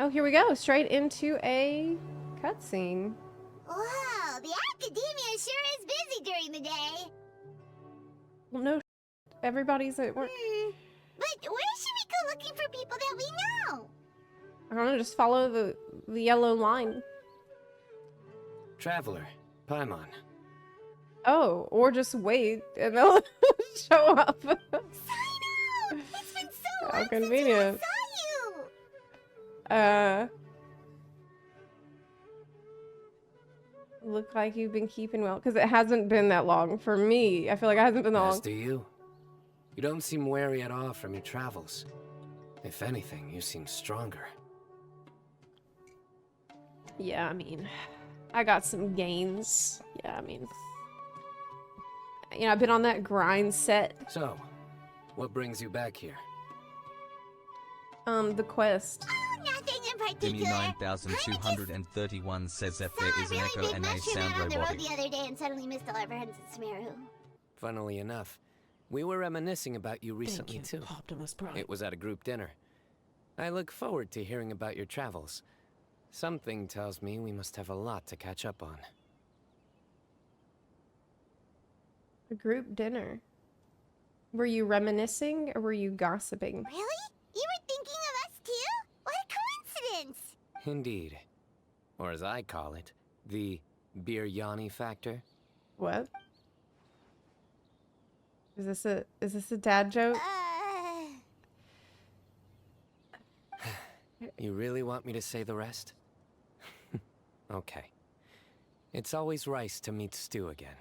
Oh, here we go. Straight into a cutscene. Wow, the academia sure is busy during the day. Well, no, everybody's at work. But where should we go looking for people that we know? I don't know, just follow the yellow line. Traveler, Baimon. Oh, or just wait and they'll show up. Cyno! It's been so How long convenient. since I saw you! Look like you've been keeping well, because it hasn't been that long for me. I feel like it hasn't been that As long. do you. You don't seem wary at all from your travels. If anything, you seem stronger. Yeah, I mean, I got some gains. Yeah, I mean, you know, I've been on that grind set. So, what brings you back here? The quest. Oh, nothing in particular. Gimme 9231 says that there is an really echo big and a mushroom sound out on the road robotic. the other day and suddenly missed all our friends at Sumeru. Funnily enough, we were reminiscing about you recently too. Optimus Prime. It was at a group dinner. I look forward to hearing about your travels. Something tells me we must have a lot to catch up on. A group dinner. Were you reminiscing or were you gossiping? Really? You were thinking of us too? What a coincidence! Indeed. Or as I call it, the biryani factor. What? Is this a dad joke? You really want me to say the rest? Okay. It's always rice to meet stew again.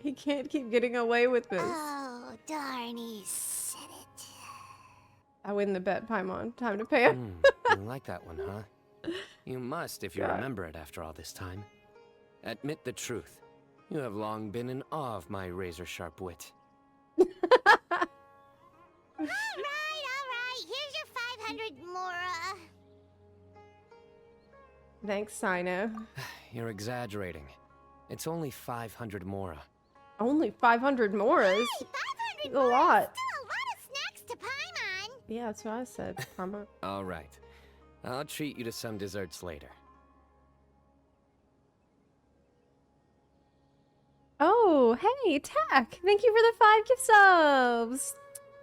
He can't keep getting away with this. Oh, darn, he said it. I win the bet, Paimon. Time to pay him. You like that one, huh? You must if you remember it after all this time. Admit the truth. You have long been in awe of my razor-sharp wit. All right. Here's your 500 mora. Thanks, Cyno. You're exaggerating. It's only 500 mora. Only 500 moras? Hey, 500 A lot. Still a lot of snacks to Paimon. Yeah, that's what I said, Paimon. All right. I'll treat you to some desserts later. Oh, hey, Tack! Thank you for the 5 gift subs!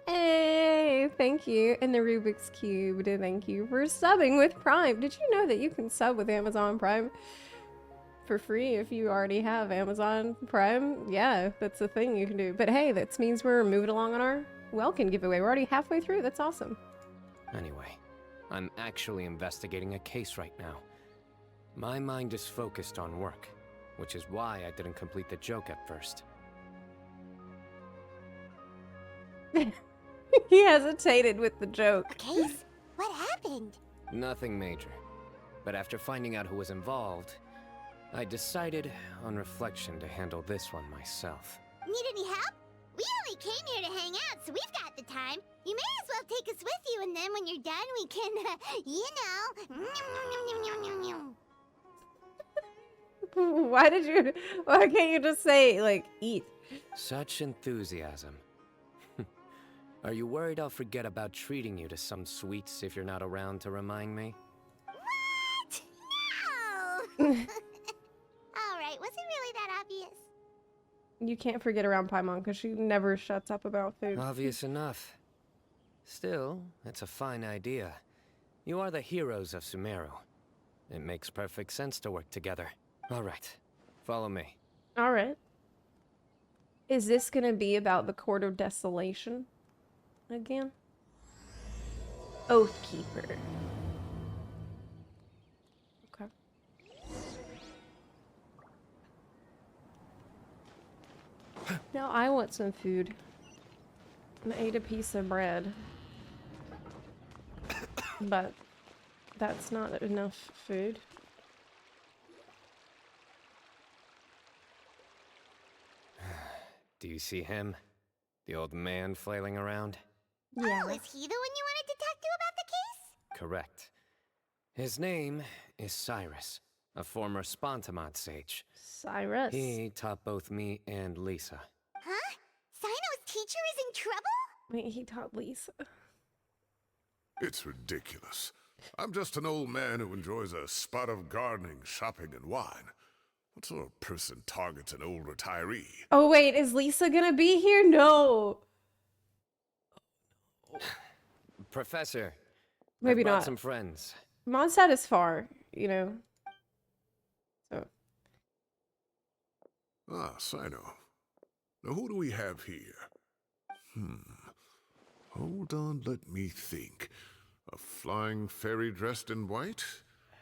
Hey, thank you. And the Rubik's Cube, thank you for subbing with Prime. Did you know that you can sub with Amazon Prime for free if you already have Amazon Prime? Yeah, that's a thing you can do. But hey, that means we're moving along on our Welkin giveaway. We're already halfway through. That's awesome. Anyway, I'm actually investigating a case right now. My mind is focused on work, which is why I didn't complete the joke at first. He hesitated with the joke. A case? What happened? Nothing major. But after finding out who was involved, I decided, on reflection, to handle this one myself. Need any help? We only came here to hang out, so we've got the time. You may as well take us with you, and then when you're done, we can, you know. Why can't you just say, like, eat? Such enthusiasm. Are you worried I'll forget about treating you to some sweets if you're not around to remind me? What? No! Alright, was it really that obvious? You can't forget around Paimon because she never shuts up about food. Obvious enough. Still, it's a fine idea. You are the heroes of Sumeru. It makes perfect sense to work together. All right, follow me. All right. Is this gonna be about the Court of Desolation again? Oathkeeper. Okay. Now I want some food. I ate a piece of bread. But that's not enough food. Do you see him? The old man flailing around? Yeah. Oh, is he the one you wanted to talk to about the case? Correct. His name is Cyrus. a former Spontamont sage. Cyrus. He taught both me and Lisa. Huh? Cyno's teacher is in trouble? Wait, he taught Lisa. It's ridiculous. I'm just an old man who enjoys a spot of gardening, shopping, and wine. What sort of person targets an old retiree? Oh wait, is Lisa gonna be here? No. Professor, Maybe I brought not. some friends. Mondstadt is far, you know. So. Ah, Cyno. Now who do we have here? Hold on, let me think. A flying fairy dressed in white?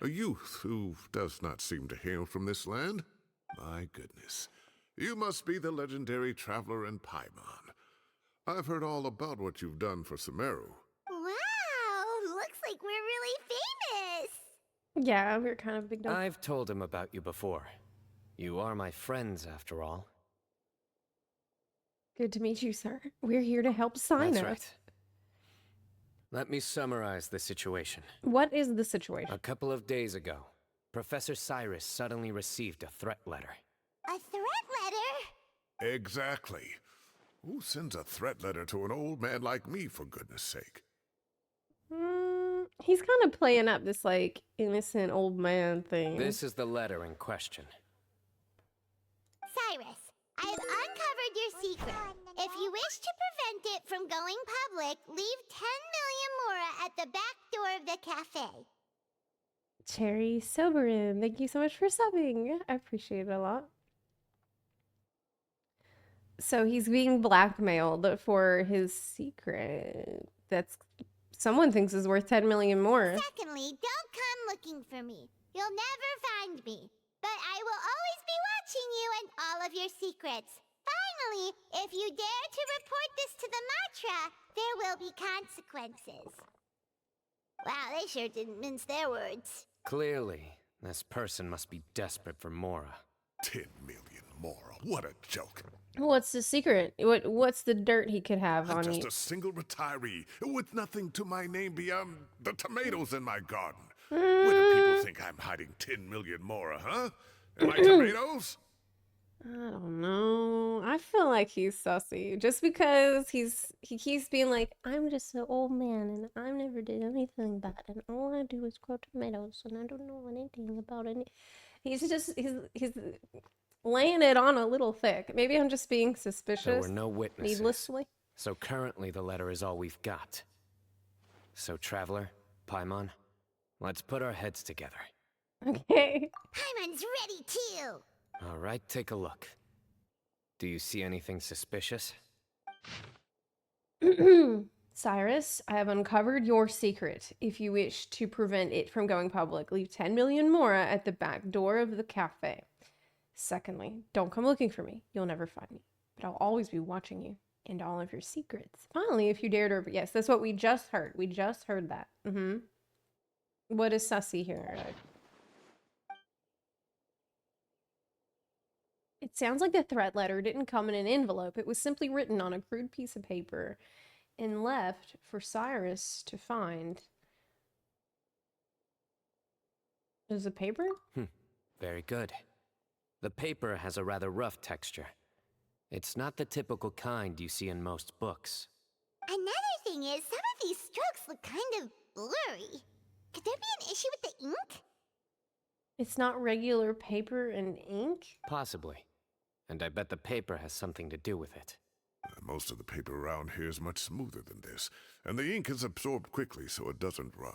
A youth who does not seem to hail from this land? My goodness. You must be the legendary traveler in Paimon. I've heard all about what you've done for Sumeru. Wow, looks like we're really famous. Yeah, we're kind of big dog. I've told him about you before. You are my friends, after all. Good to meet you, sir. We're here to help Cyno. That's right. Let me summarize the situation. What is the situation? A couple of days ago, Professor Cyrus suddenly received a threat letter. A threat letter? Exactly. Who sends a threat letter to an old man like me, for goodness sake? He's kind of playing up this, like, innocent old man thing. This is the letter in question. Cyrus, I've uncovered your secret. If you wish to prevent it from going public, leave 10 million mora at the back door of the cafe. Cherry Soberin, thank you so much for subbing. I appreciate it a lot. So he's being blackmailed for his secret. That's someone thinks is worth 10 million more. Secondly, don't come looking for me. You'll never find me. But I will always be watching you and all of your secrets. Finally, if you dare to report this to the Matra, there will be consequences. Wow, they sure didn't mince their words. Clearly, this person must be desperate for Mora. 10 million mora. What a joke. What's the secret? What's the dirt he could have I'm on just you? a single retiree with nothing to my name beyond the tomatoes in my garden. Where do people think I'm hiding 10 million mora, huh? Am I tomatoes? I don't know. I feel like he's sussy. Just because he keeps being like, I'm just an old man and I never did anything bad and all I do is grow tomatoes and I don't know anything about it. He's laying it on a little thick. Maybe I'm just being suspicious. There were no witnesses. Needlessly. So currently the letter is all we've got. So Traveler, Paimon, let's put our heads together. Okay. Paimon's ready too. All right, take a look. Do you see anything suspicious? Cyrus, I have uncovered your secret. If you wish to prevent it from going public, leave 10 million mora at the back door of the cafe. Secondly, don't come looking for me. You'll never find me. But I'll always be watching you and all of your secrets. Finally, if you dare to... Yes, that's what we just heard. We just heard that. What is sussy here? It sounds like the threat letter didn't come in an envelope. It was simply written on a crude piece of paper and left for Cyrus to find. Is it paper? Very good. The paper has a rather rough texture. It's not the typical kind you see in most books. Another thing is, some of these strokes look kind of blurry. Could there be an issue with the ink? It's not regular paper and ink? Possibly. And I bet the paper has something to do with it. Most of the paper around here is much smoother than this, and the ink is absorbed quickly so it doesn't run.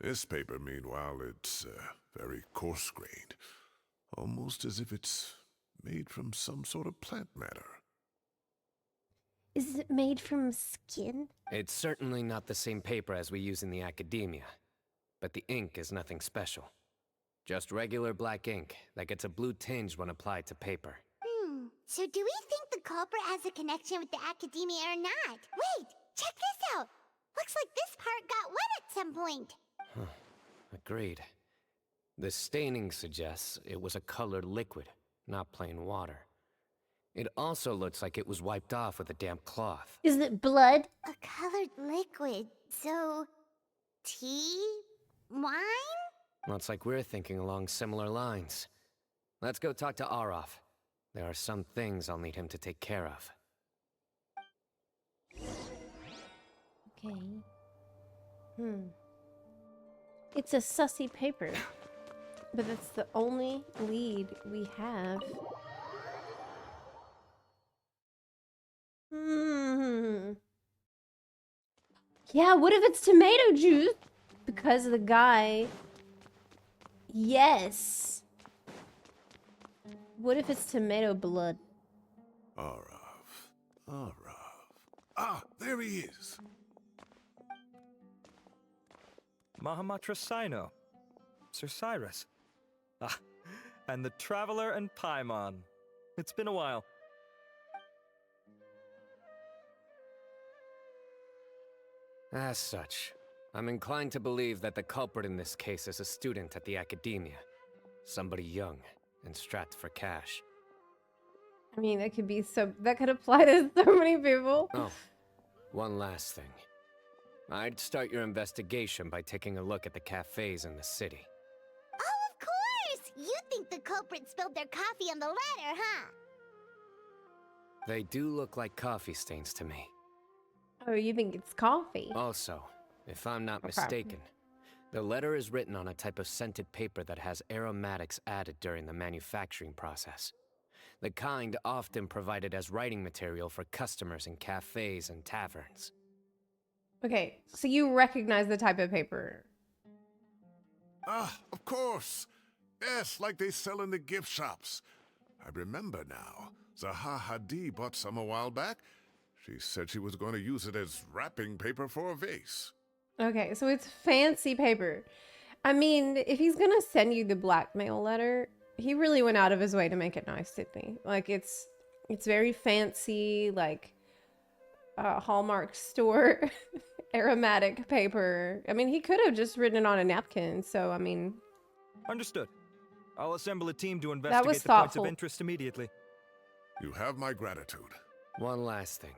This paper, meanwhile, it's very coarse-grained, almost as if it's made from some sort of plant matter. Is it made from skin? It's certainly not the same paper as we use in the academia, but the ink is nothing special. Just regular black ink that gets a blue tinge when applied to paper. So do we think the culprit has a connection with the academia or not? Wait, check this out. Looks like this part got wet at some point. Agreed. The staining suggests it was a colored liquid, not plain water. It also looks like it was wiped off with a damp cloth. Is it blood? A colored liquid. So, tea? Wine? Looks like we're thinking along similar lines. Let's go talk to Araf. There are some things I'll need him to take care of. Okay. It's a sussy paper. But that's the only lead we have. Yeah, what if it's tomato juice? Because of the guy. Yes. What if it's tomato blood? Araf. Ah, there he is. Mahamatra Cyno. Sir Cyrus. Ah, and the Traveler and Baimon. It's been a while. As such, I'm inclined to believe that the culprit in this case is a student at the academia. Somebody young and strapped for cash. I mean, that could be that could apply to so many people. Oh, one last thing. I'd start your investigation by taking a look at the cafes in the city. Oh, of course! You think the culprit spilled their coffee on the ladder, huh? They do look like coffee stains to me. Oh, you think it's coffee? Also, if I'm not mistaken, the letter is written on a type of scented paper that has aromatics added during the manufacturing process. The kind often provided as writing material for customers in cafes and taverns. Okay, so you recognize the type of paper. Ah, of course. Yes, like they sell in the gift shops. I remember now. Zaha Hadi bought some a while back. She said she was going to use it as wrapping paper for a vase. Okay, so it's fancy paper. I mean, if he's gonna send you the blackmail letter, he really went out of his way to make it nice, didn't he? Like, it's very fancy, like, Hallmark store aromatic paper. I mean, he could have just written it on a napkin, so, I mean... Understood. I'll assemble a team to investigate the points thoughtful. of interest immediately. You have my gratitude. One last thing.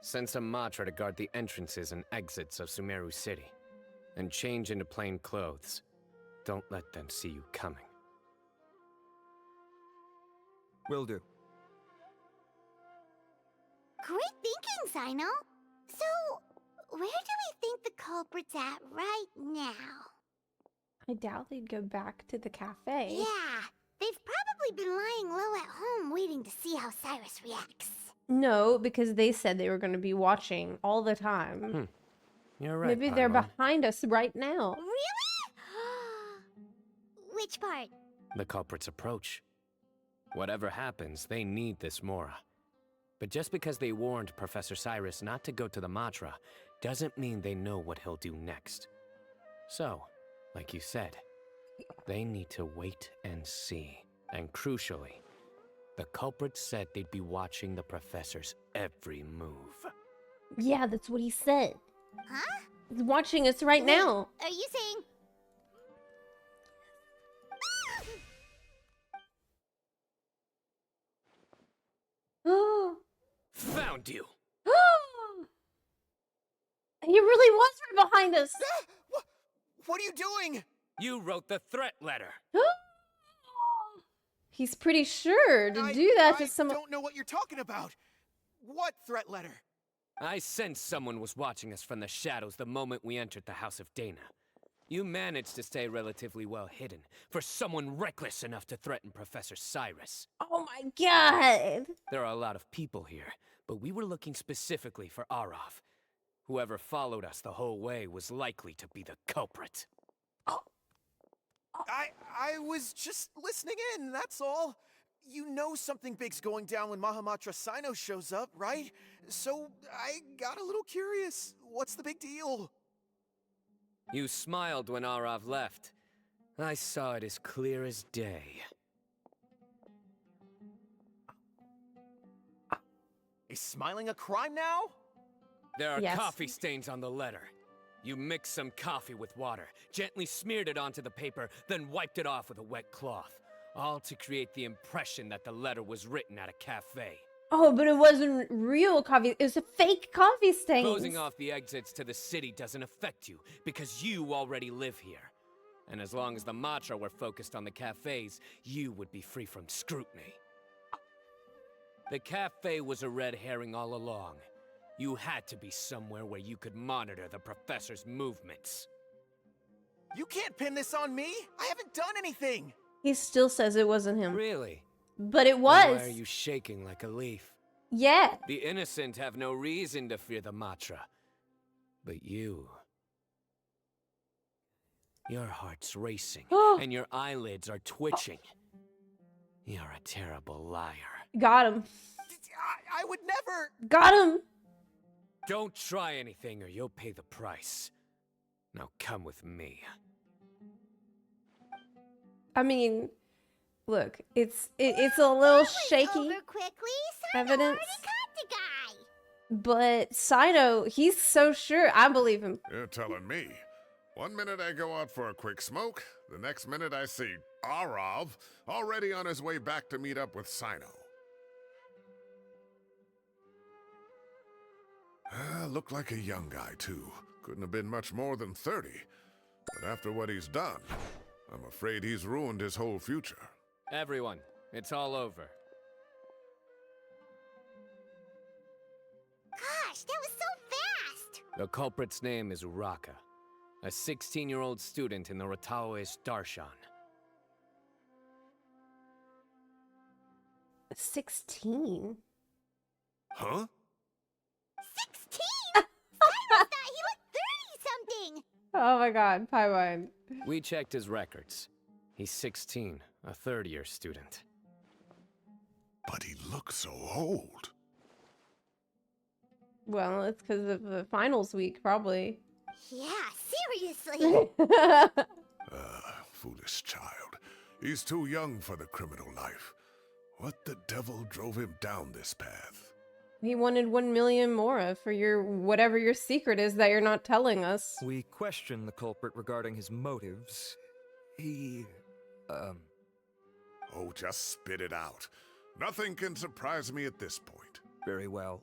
Send some Matra to guard the entrances and exits of Sumeru City. And change into plain clothes. Don't let them see you coming. Will do. Great thinking, Cyno. So, where do we think the culprit's at right now? I doubt they'd go back to the cafe. Yeah, they've probably been lying low at home waiting to see how Cyrus reacts. No, because they said they were going to be watching all the time. You're right, Maybe they're Baimon. behind us right now. Really? Which part? The culprit's approach. Whatever happens, they need this Mora. But just because they warned Professor Cyrus not to go to the Matra, doesn't mean they know what he'll do next. So, like you said, they need to wait and see. And crucially, the culprit said they'd be watching the professor's every move. Yeah, that's what he said. Huh? He's watching us right now. Are you saying... Oh. Found you! He really was right behind us. What are you doing? You wrote the threat letter! He's pretty sure to do that to I someone. don't know what you're talking about. What threat letter? I sensed someone was watching us from the shadows the moment we entered the House of Dana. You managed to stay relatively well hidden for someone reckless enough to threaten Professor Cyrus. Oh my god. There are a lot of people here, but we were looking specifically for Araf. Whoever followed us the whole way was likely to be the culprit. I was just listening in, that's all. You know something big's going down when Mahamatra Cyno shows up, right? So I got a little curious. What's the big deal? You smiled when Araf left. I saw it as clear as day. Is smiling a crime now? There are Yes. coffee stains on the letter. You mixed some coffee with water, gently smeared it onto the paper, then wiped it off with a wet cloth. All to create the impression that the letter was written at a cafe. Oh, but it wasn't real coffee. It was a fake coffee stain. Closing off the exits to the city doesn't affect you, because you already live here. And as long as the Matra were focused on the cafes, you would be free from scrutiny. The cafe was a red herring all along. You had to be somewhere where you could monitor the professor's movements. You can't pin this on me! I haven't done anything! He still says it wasn't him. Really? But it Then was. why are you shaking like a leaf? Yeah. The innocent have no reason to fear the Matra. But you... Your heart's racing, and your eyelids are twitching. You're a terrible liar. Got him. I would never... Got him. Don't try anything or you'll pay the price. Now come with me. I mean, look, it's a little shaky Over quickly, Cyno evidence, already caught the guy. but Cyno, he's so sure. I believe him. You're telling me. One minute I go out for a quick smoke, the next minute I see Arav already on his way back to meet up with Cyno. Looked like a young guy, too. Couldn't have been much more than 30. But after what he's done, I'm afraid he's ruined his whole future. Everyone, it's all over. Gosh, that was so fast! The culprit's name is Uraka, a 16-year-old student in the Rataoist Darshan. 16. Huh? 16? Cyrus thought he looked 30-something! Oh my god, Paimon. We checked his records. He's 16, a third-year student. But he looks so old. Well, it's because of the finals week, probably. Yeah, seriously! Foolish child. He's too young for the criminal life. What the devil drove him down this path? He wanted 1 million mora for your whatever your secret is that you're not telling us. We questioned the culprit regarding his motives. He, Oh, just spit it out. Nothing can surprise me at this point. very well.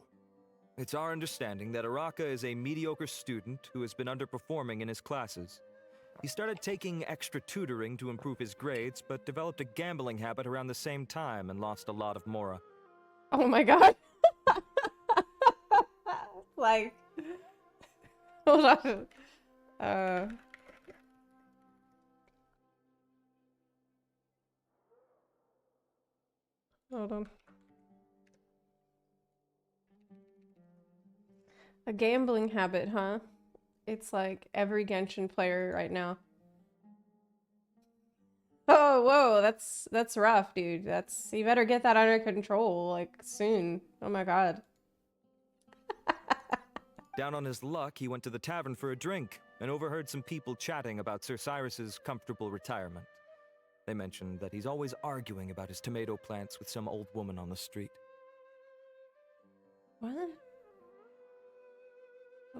It's our understanding that Uraka is a mediocre student who has been underperforming in his classes. He started taking extra tutoring to improve his grades, but developed a gambling habit around the same time and lost a lot of mora. Oh my god. Like, hold on. Hold on. A gambling habit, huh? It's like every Genshin player right now. Oh, whoa, that's rough, dude. You better get that under control, like, soon. Oh my god. Down on his luck, he went to the tavern for a drink and overheard some people chatting about Sir Cyrus's comfortable retirement. They mentioned that he's always arguing about his tomato plants with some old woman on the street. What? I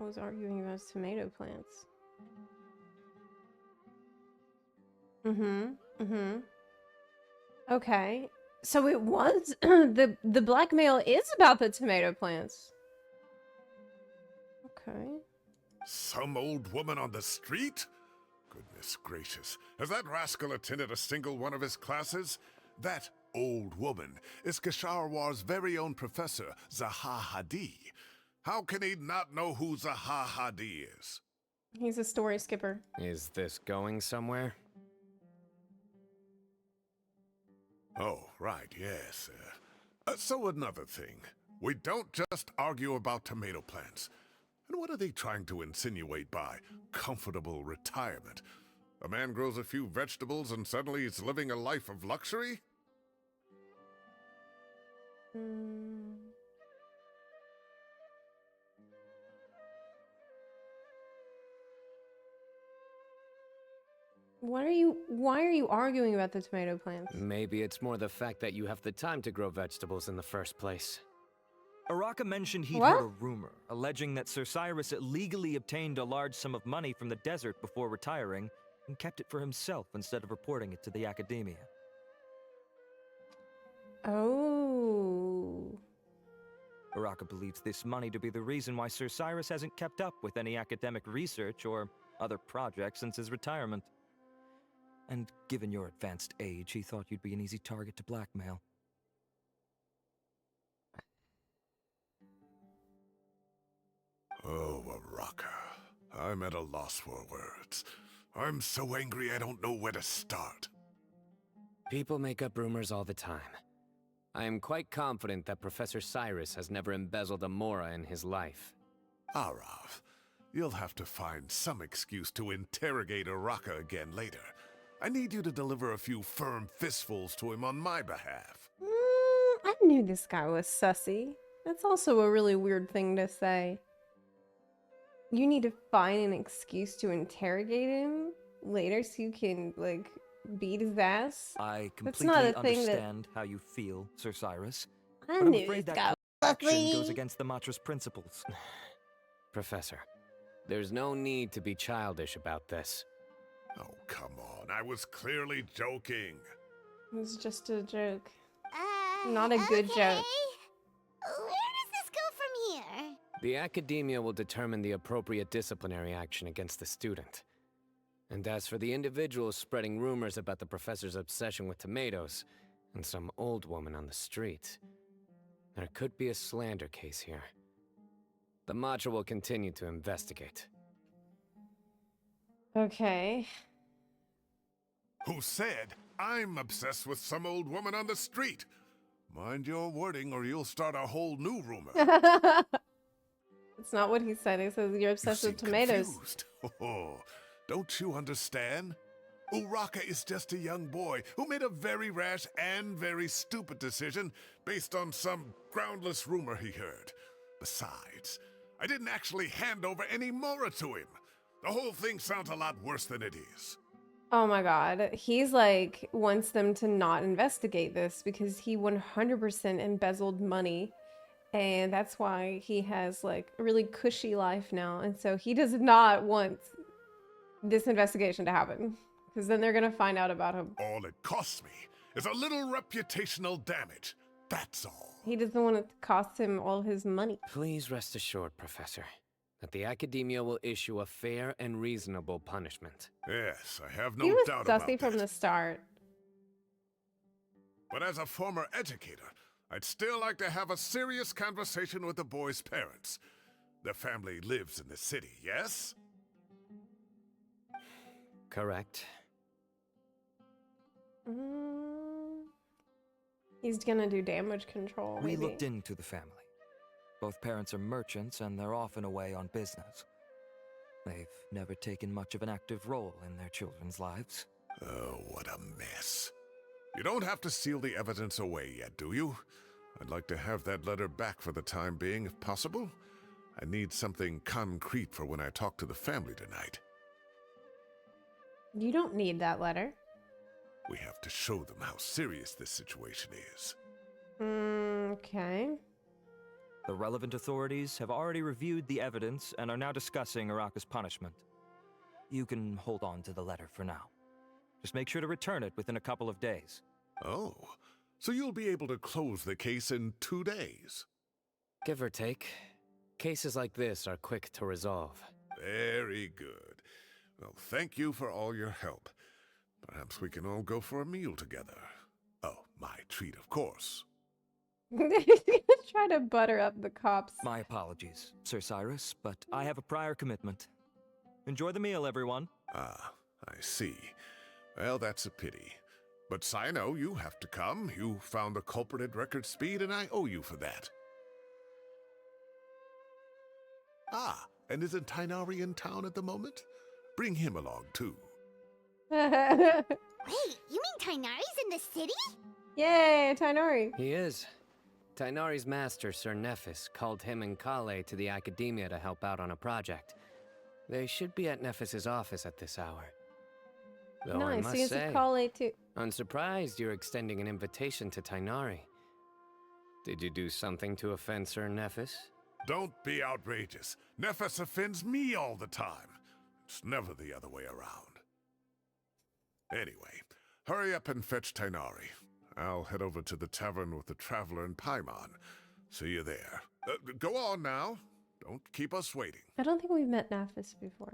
was arguing about tomato plants. Okay. So it was the blackmail is about the tomato plants. Okay. Some old woman on the street? Goodness gracious. Has that rascal attended a single one of his classes? That old woman is Kasharwar's very own professor, Zaha Hadi. How can he not know who Zaha Hadi is? He's a story skipper. Is this going somewhere? Oh, right, yes. So another thing. We don't just argue about tomato plants. And what are they trying to insinuate by comfortable retirement? A man grows a few vegetables and suddenly he's living a life of luxury? Why are you arguing about the tomato plants? Maybe it's more the fact that you have the time to grow vegetables in the first place. Uraka mentioned he'd What? heard a rumor, alleging that Sir Cyrus illegally obtained a large sum of money from the desert before retiring, and kept it for himself instead of reporting it to the academia. Oh. Uraka believes this money to be the reason why Sir Cyrus hasn't kept up with any academic research or other projects since his retirement. And given your advanced age, he thought you'd be an easy target to blackmail. Oh, Uraka. I'm at a loss for words. I'm so angry I don't know where to start. People make up rumors all the time. I am quite confident that Professor Cyrus has never embezzled a mora in his life. Arav, you'll have to find some excuse to interrogate Uraka again later. I need you to deliver a few firm fistfuls to him on my behalf. I knew this guy was sussy. That's also a really weird thing to say. You need to find an excuse to interrogate him later so you can, like, beat his ass. I That's completely not a thing understand how you feel, Sir Cyrus. I But I'm knew afraid this that guy action was goes sussy. against the Matra's principles. Professor, there's no need to be childish about this. Oh, come on. I was clearly joking. It was just a joke. Not a good joke. Okay. Where does this go from here? The academia will determine the appropriate disciplinary action against the student. And as for the individuals spreading rumors about the professor's obsession with tomatoes and some old woman on the street, there could be a slander case here. The Matra will continue to investigate. Okay. Who said I'm obsessed with some old woman on the street? Mind your wording or you'll start a whole new rumor. It's not what he said. He says you're obsessed with tomatoes. Confused. Oh, don't you understand? Uraka is just a young boy who made a very rash and very stupid decision based on some groundless rumor he heard. Besides, I didn't actually hand over any mora to him. The whole thing sounds a lot worse than it is. Oh my god. He's like, wants them to not investigate this because he 100% embezzled money. And that's why he has like a really cushy life now. And so he does not want this investigation to happen because then they're going to find out about him. All it costs me is a little reputational damage. That's all. He doesn't want it to cost him all his money. Please rest assured, Professor, that the academia will issue a fair and reasonable punishment. Yes, I have He no was doubt about sussy from that. the start. But as a former educator, I'd still like to have a serious conversation with the boy's parents. The family lives in the city, yes? Correct. He's gonna do damage control. We maybe. looked into the family. Both parents are merchants and they're often away on business. They've never taken much of an active role in their children's lives. Oh, what a mess. You don't have to seal the evidence away yet, do you? I'd like to have that letter back for the time being, if possible. I need something concrete for when I talk to the family tonight. You don't need that letter. We have to show them how serious this situation is. Okay. The relevant authorities have already reviewed the evidence and are now discussing Uraka's punishment. You can hold on to the letter for now. Just make sure to return it within a couple of days. Oh, so you'll be able to close the case in 2 days. Give or take, cases like this are quick to resolve. Very good. Well, thank you for all your help. Perhaps we can all go for a meal together. Oh, my treat, of course. Try to butter up the cops. My apologies, Sir Cyrus, but I have a prior commitment. Enjoy the meal, everyone. Ah, I see. Well, that's a pity. But Cyno, you have to come. You found the culprit at record speed, and I owe you for that. Ah, and isn't Tighnari in town at the moment? Bring him along, too. Wait, you mean Tighnari's in the city? Yay, Tighnari. He is. Tighnari's master, Sir Nephis, called him and Collei to the academia to help out on a project. They should be at Nephis's office at this hour. Though I Nice. must He has say, a Collei too. I'm surprised you're extending an invitation to Tighnari. Did you do something to offend Sir Nephis? Don't be outrageous. Nephis offends me all the time. It's never the other way around. Anyway, hurry up and fetch Tighnari. I'll head over to the tavern with the Traveler and Baimon. See you there. Go on now. Don't keep us waiting. I don't think we've met Naphis before.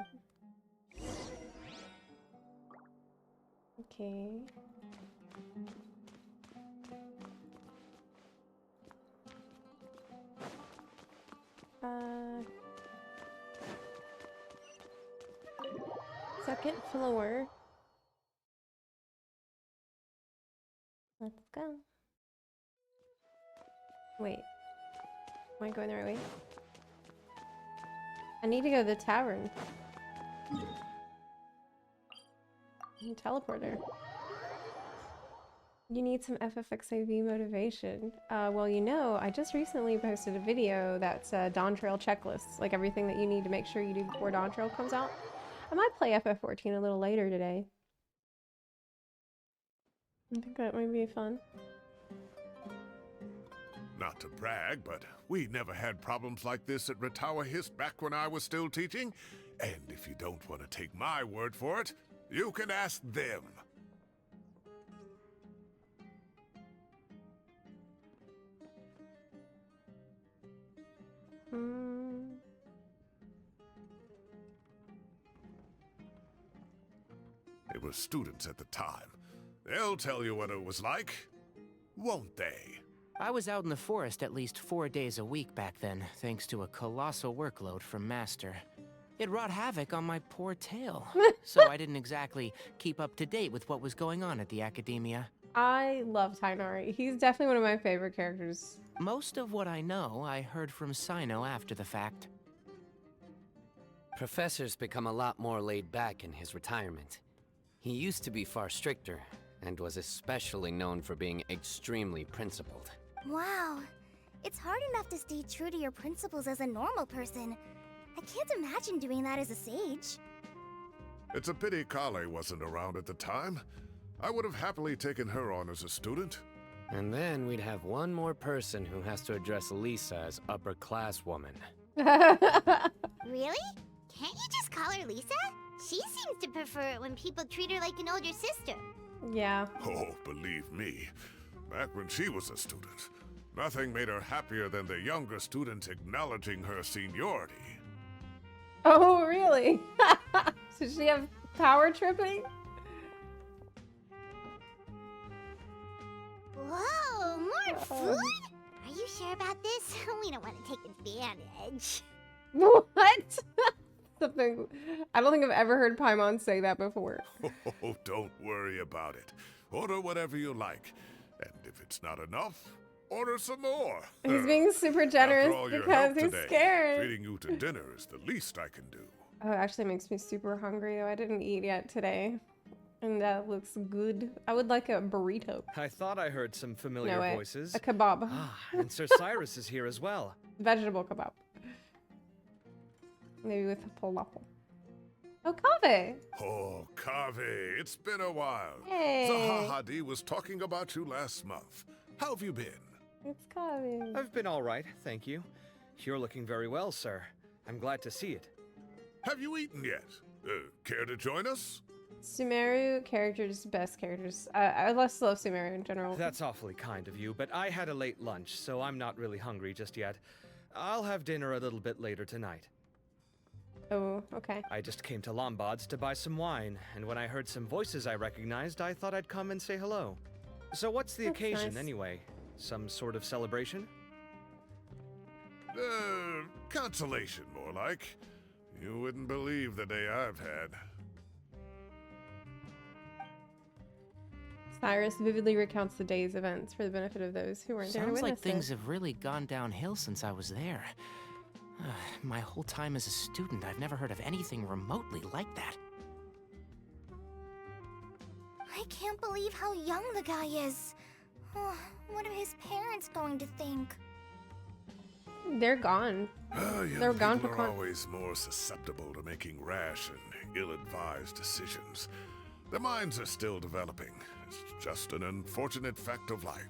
Okay. Second floor. Let's go. Wait. Am I going the right way? I need to go to the tavern. Teleporter. You need some FFXAV motivation. Well, you know, I just recently posted a video that's a Dawn Trail checklist, like everything that you need to make sure you do before Dawn Trail comes out. I might play FF14 a little later today. I think that might be fun. Not to brag, but we never had problems like this at Ratawa Hiss back when I was still teaching. And if you don't want to take my word for it, you can ask them. They were students at the time. They'll tell you what it was like, won't they? I was out in the forest at least 4 days a week back then, thanks to a colossal workload from Master. It wrought havoc on my poor tail, so I didn't exactly keep up to date with what was going on at the academia. I love Tainari. He's definitely one of my favorite characters. Most of what I know, I heard from Cyno after the fact. Professor's become a lot more laid back in his retirement. He used to be far stricter, and was especially known for being extremely principled. Wow. It's hard enough to stay true to your principles as a normal person. I can't imagine doing that as a sage. It's a pity Collei wasn't around at the time. I would have happily taken her on as a student. And then we'd have one more person who has to address Lisa as upper-class woman. Really? Can't you just call her Lisa? She seems to prefer it when people treat her like an older sister. Yeah. Oh, believe me, back when she was a student, nothing made her happier than the younger students acknowledging her seniority. Oh, really? Does she have power tripping? Whoa, more food? Are you sure about this? We don't want to take advantage. What? Something. I don't think I've ever heard Paimon say that before. Oh, don't worry about it. Order whatever you like. And if it's not enough, order some more. He's being super generous After all your because help he's today, scared. treating you to dinner is the least I can do. Oh, it actually makes me super hungry though. I didn't eat yet today. And that looks good. I would like a burrito. I thought I heard some familiar No way. voices. A kebab. Ah, and Sir Cyrus is here as well. Vegetable kebab. Maybe with a falafel. Oh, Kaveh! Oh, Kaveh, it's been a while. Hey! Zahahadi was talking about you last month. How have you been? It's Kaveh. I've been all right, thank you. You're looking very well, sir. I'm glad to see it. Have you eaten yet? Care to join us? Sumeru characters, best characters. I less love Sumeru in general. That's awfully kind of you, but I had a late lunch, so I'm not really hungry just yet. I'll have dinner a little bit later tonight. Oh, okay. I just came to Lombard's to buy some wine, and when I heard some voices I recognized, I thought I'd come and say hello. So what's the That's occasion, nice. anyway? Some sort of celebration? Consolation, more like. You wouldn't believe the day I've had. Cyrus vividly recounts the day's events for the benefit of those who weren't there to Sounds witness like things it. have really gone downhill since I was there. My whole time as a student, I've never heard of anything remotely like that. I can't believe how young the guy is. Oh, what are his parents going to think? They're gone. Young They're gone people for are always more susceptible to making rash and ill-advised decisions. Their minds are still developing. It's just an unfortunate fact of life.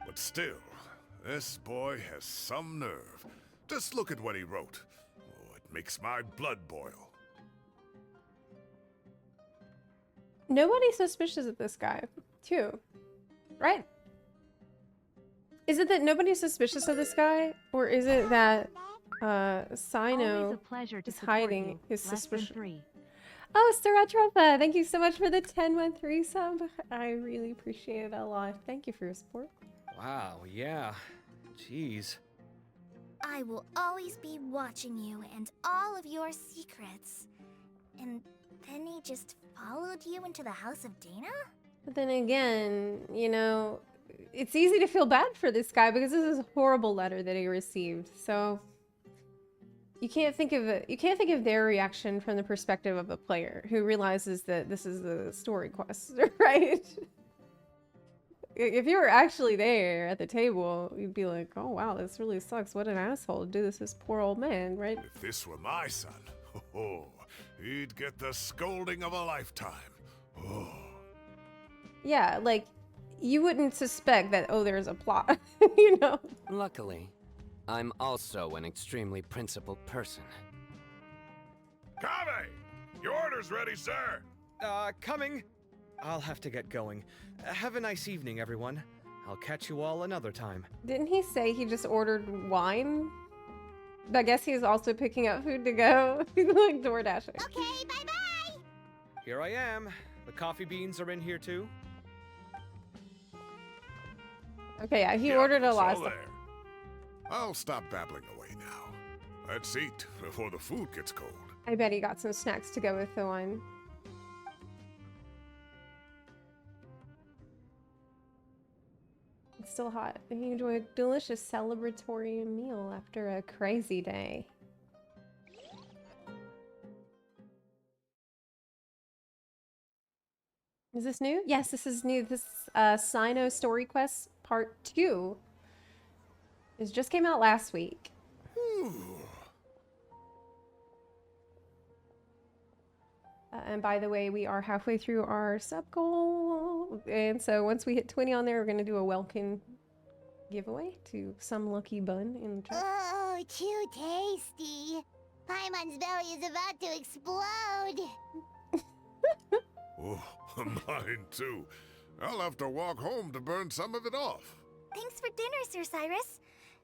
But still, this boy has some nerve. Just look at what he wrote. Oh, it makes my blood boil. Nobody's suspicious of this guy, too. Right? Is it that nobody's suspicious of this guy? Or is it that Always a Cyno pleasure to is support hiding you. his Less than suspicion? 3. Oh, Celebratory, thank you so much for the 10-1-3 sub. I really appreciate it a lot. Thank you for your support. Wow, yeah. Jeez. I will always be watching you and all of your secrets. And then he just followed you into the house of Dana? But then again, you know, it's easy to feel bad for this guy because this is a horrible letter that he received. So you can't think of it. You can't think of their reaction from the perspective of a player who realizes that this is the story quest, right? If you were actually there at the table, you'd be like, "Oh wow, this really sucks. What an asshole to do this to this poor old man," right? If this were my son, oh, he'd get the scolding of a lifetime. Oh. Yeah, like you wouldn't suspect that. Oh, there's a plot, you know. Luckily, I'm also an extremely principled person. Collei! Your order's ready, sir! Coming. I'll have to get going. Have a nice evening, everyone. I'll catch you all another time. Didn't he say he just ordered wine? I guess he's also picking up food to go. He's like door dashing. Okay, bye-bye! Here I am. The coffee beans are in here too. Okay, yeah, he Yep, ordered a it's lot all of stuff. there. I'll stop babbling away now. Let's eat before the food gets cold. I bet he got some snacks to go with the wine. It's still hot. You enjoy a delicious celebratory meal after a crazy day. Is this new? Yes, this is new. This Cyno Story Quest Part 2. It just came out last week. And by the way, we are halfway through our sub goal. And so once we hit 20 on there, we're going to do a Welkin giveaway to some lucky bun in the chat. Oh, too tasty. Paimon's belly is about to explode. Oh, mine too. I'll have to walk home to burn some of it off. Thanks for dinner, Sir Cyrus.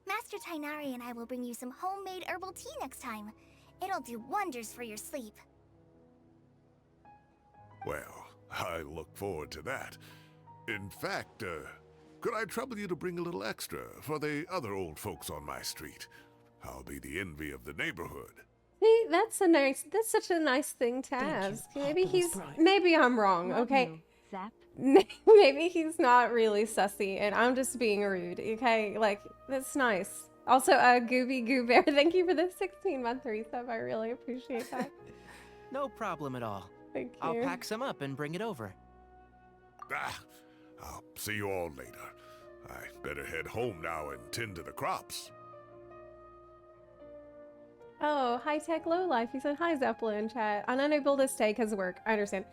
Master Tainari and I will bring you some homemade herbal tea next time. It'll do wonders for your sleep. Well, I look forward to that. In fact, could I trouble you to bring a little extra for the other old folks on my street? I'll be the envy of the neighborhood. See, that's such a nice thing to ask. Maybe I'm wrong, okay? Zap. Maybe he's not really sussy and I'm just being rude, okay? Like, that's nice. Also, Gooby Goo Bear, thank you for the 16-month resub. I really appreciate that. No problem at all. Thank you. I'll pack some up and bring it over. I'll see you all later. I better head home now and tend to the crops. Oh, high-tech lowlife. He said, hi, Zepla in chat. I'm unable to stay because of work. I understand.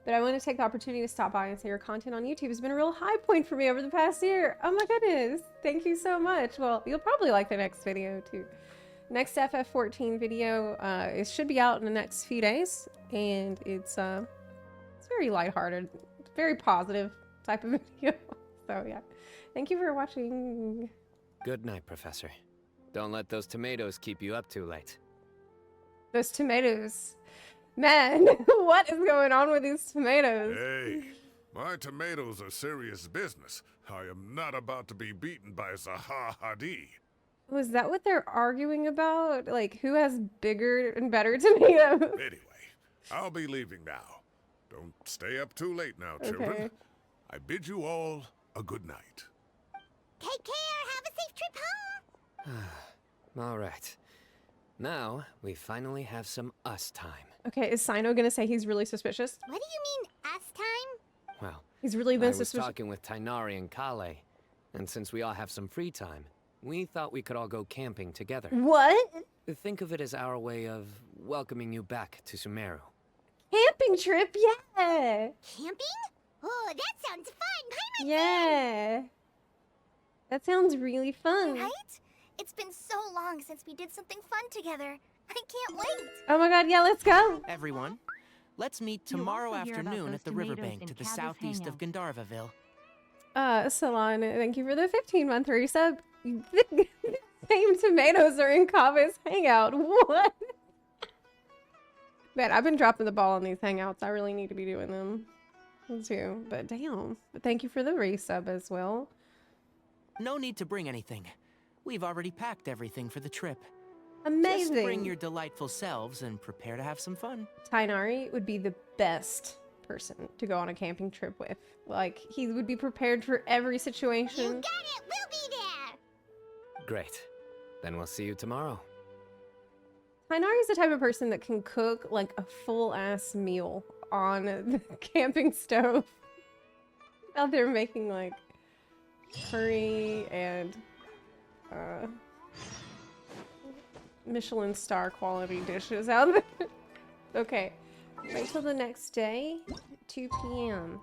But I want to take the opportunity to stop by and say your content on YouTube has been a real high point for me over the past year. Oh my goodness. Thank you so much. Well, you'll probably like the next video too. Next FF14 video, it should be out in the next few days. And it's very lighthearted, very positive type of video. So yeah, thank you for watching. Good night, Professor. Don't let those tomatoes keep you up too late. Those tomatoes. Man, what is going on with these tomatoes? Hey, my tomatoes are serious business. I am not about to be beaten by Zaha Hadid. Was that what they're arguing about? Like, who has bigger and better tomatoes? Anyway, I'll be leaving now. Don't stay up too late now, children. Okay. I bid you all a good night. Take care. Have a safe trip home. All right. Now, we finally have some us time. Okay, is Cyno gonna say he's really suspicious? What do you mean, us time? Well, He's really I been was suspicious. talking with Tainari and Collei, and since we all have some free time, we thought we could all go camping together. What? Think of it as our way of welcoming you back to Sumeru. Camping trip? Yeah. Camping? Oh, that sounds fun. Paimon. Yeah. That sounds really fun. Right? It's been so long since we did something fun together. I can't wait. Oh my god, yeah, let's go. Everyone, let's meet You'll tomorrow also hear about afternoon those at the tomatoes riverbank in to the Cabba's southeast of hangout. Gandharvaville. Salon, thank you for the 15-month resub. The same tomatoes are in Kava's hangout. What? Man, I've been dropping the ball on these hangouts. I really need to be doing them too. But damn. But thank you for the resub as well. No need to bring anything. We've already packed everything for the trip. Amazing. Just bring your delightful selves and prepare to have some fun. Tainari would be the best person to go on a camping trip with. Like, he would be prepared for every situation. You got it! We'll be there! Great. Then we'll see you tomorrow. Tainari's the type of person that can cook, like, a full-ass meal on the camping stove. Out there making, like, curry and, Michelin star quality dishes out there. Okay. Wait till the next day. 2 p.m.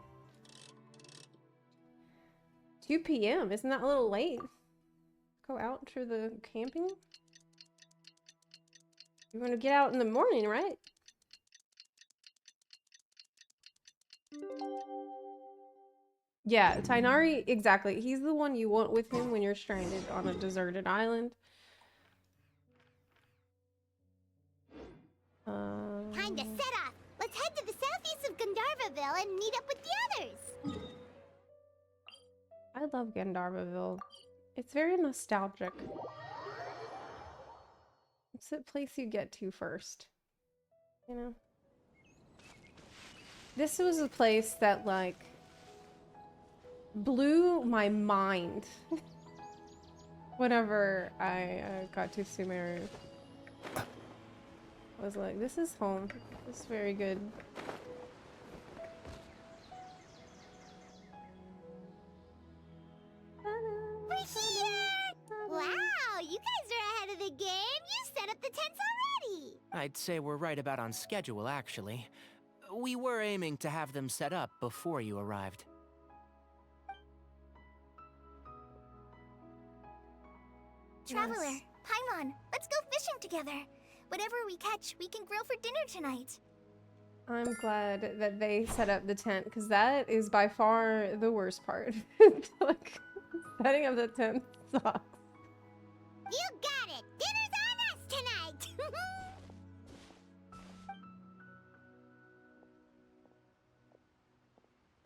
2 p.m. Isn't that a little late? Go out to the camping? You want to get out in the morning, right? Yeah, Tainari, exactly. He's the one you want with him when you're stranded on a deserted island. Time to set off! Let's head to the southeast of Gandharvaville and meet up with the others! I love Gandharvaville. It's very nostalgic. It's the place you get to first. You know? This was a place that, like, blew my mind whenever I got to Sumeru. I was like, this is home. This is very good. We're here! Wow, you guys are ahead of the game! You set up the tents already! I'd say we're right about on schedule, actually. We were aiming to have them set up before you arrived. Traveler, Paimon, let's go fishing together. Whatever we catch, we can grill for dinner tonight. I'm glad that they set up the tent, because that is by far the worst part. Like, setting up the tent sucks. You got it! Dinner's on us tonight!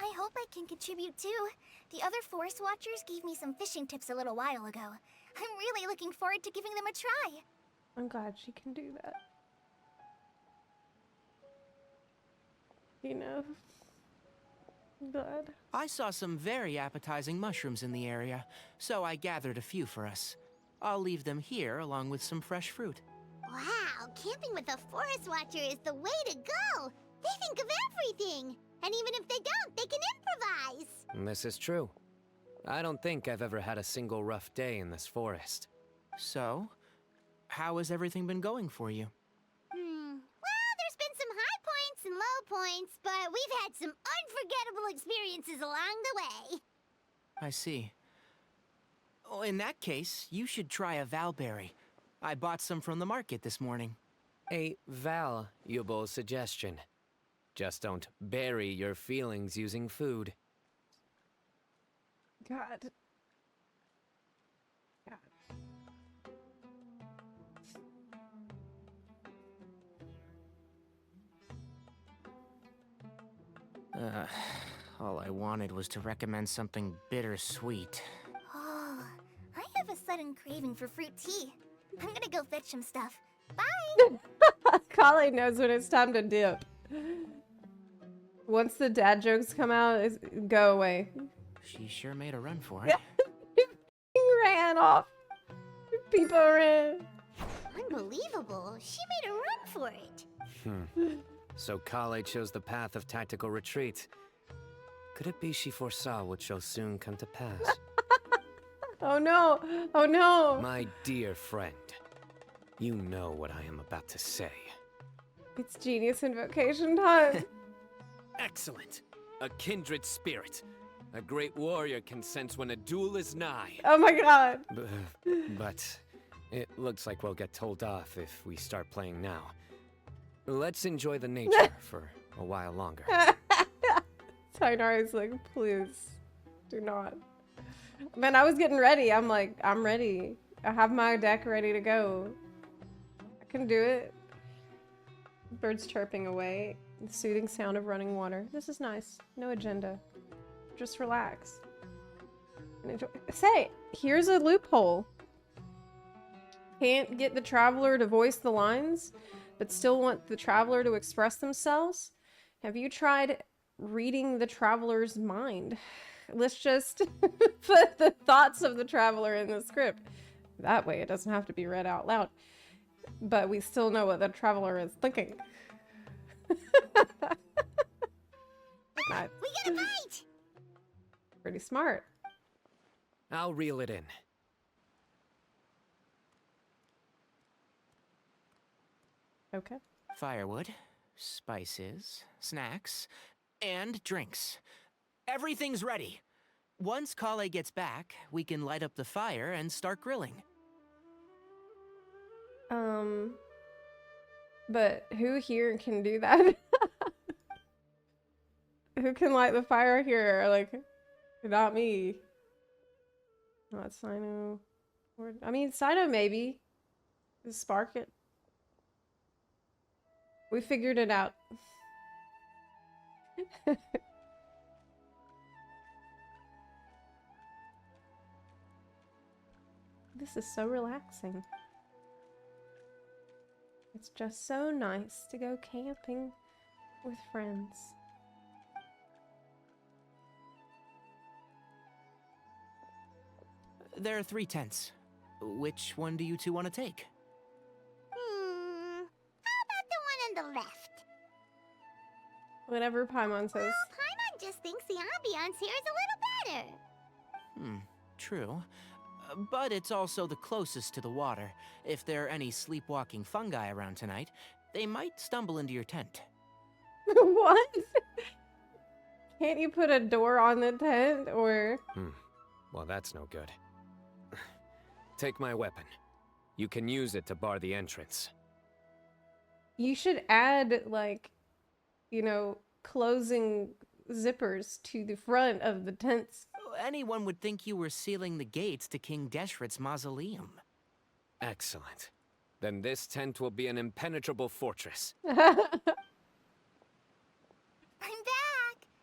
I hope I can contribute too. The other forest watchers gave me some fishing tips a little while ago. I'm really looking forward to giving them a try. I'm glad she can do that. You know? I'm glad. I saw some very appetizing mushrooms in the area, so I gathered a few for us. I'll leave them here along with some fresh fruit. Wow, camping with a forest watcher is the way to go! They think of everything! And even if they don't, they can improvise! This is true. I don't think I've ever had a single rough day in this forest. So, how has everything been going for you? Well, there's been some high points and low points, but we've had some unforgettable experiences along the way. I see. Oh, in that case, you should try a valberry. I bought some from the market this morning. A valuable suggestion. Just don't bury your feelings using food. God. All I wanted was to recommend something bittersweet. Oh, I have a sudden craving for fruit tea. I'm gonna go fetch some stuff. Bye! Collei knows when it's time to dip. Once the dad jokes come out, go away. She sure made a run for it. Ran off. People ran. Unbelievable. She made a run for it. So Collei chose the path of tactical retreat. Could it be she foresaw what shall soon come to pass? Oh no! Oh no! My dear friend, you know what I am about to say. It's genius invocation time. Excellent! A kindred spirit. A great warrior can sense when a duel is nigh. Oh my god! But it looks like we'll get told off if we start playing now. Let's enjoy the nature for a while longer. Tainari's like, please Do not. Man, I was getting ready. I'm like, I'm ready. I have my deck ready to go. I can do it. Birds chirping away. The soothing sound of running water. This is nice. No agenda. Just relax. And enjoy. Say, here's a loophole. Can't get the traveler to voice the lines, but still want the traveler to express themselves? Have you tried reading the traveler's mind? Let's just put the thoughts of the traveler in the script. That way it doesn't have to be read out loud. But we still know what the traveler is thinking. Nice. We get a bite! Pretty smart. I'll reel it in. Okay. Firewood, spices, snacks, and drinks. Everything's ready. Once Collei gets back, we can light up the fire and start grilling. But who here can do that? Who can light the fire here? Like, not me. Not Cyno. I mean, Cyno maybe. Just spark it. We figured it out. This is so relaxing. It's just so nice to go camping with friends. There are 3 tents. Which one do you two want to take? How about the one on the left? Whatever Paimon says. Paimon just thinks the ambiance here is a little better. True. But it's also the closest to the water. If there are any sleepwalking fungi around tonight, they might stumble into your tent. What? Can't you put a door on the tent, or... Well, that's no good. Take my weapon. You can use it to bar the entrance. You should add, like, you know, closing zippers to the front of the tents. Anyone would think you were sealing the gates to King Deshret's mausoleum. Excellent. Then this tent will be an impenetrable fortress. I'm back!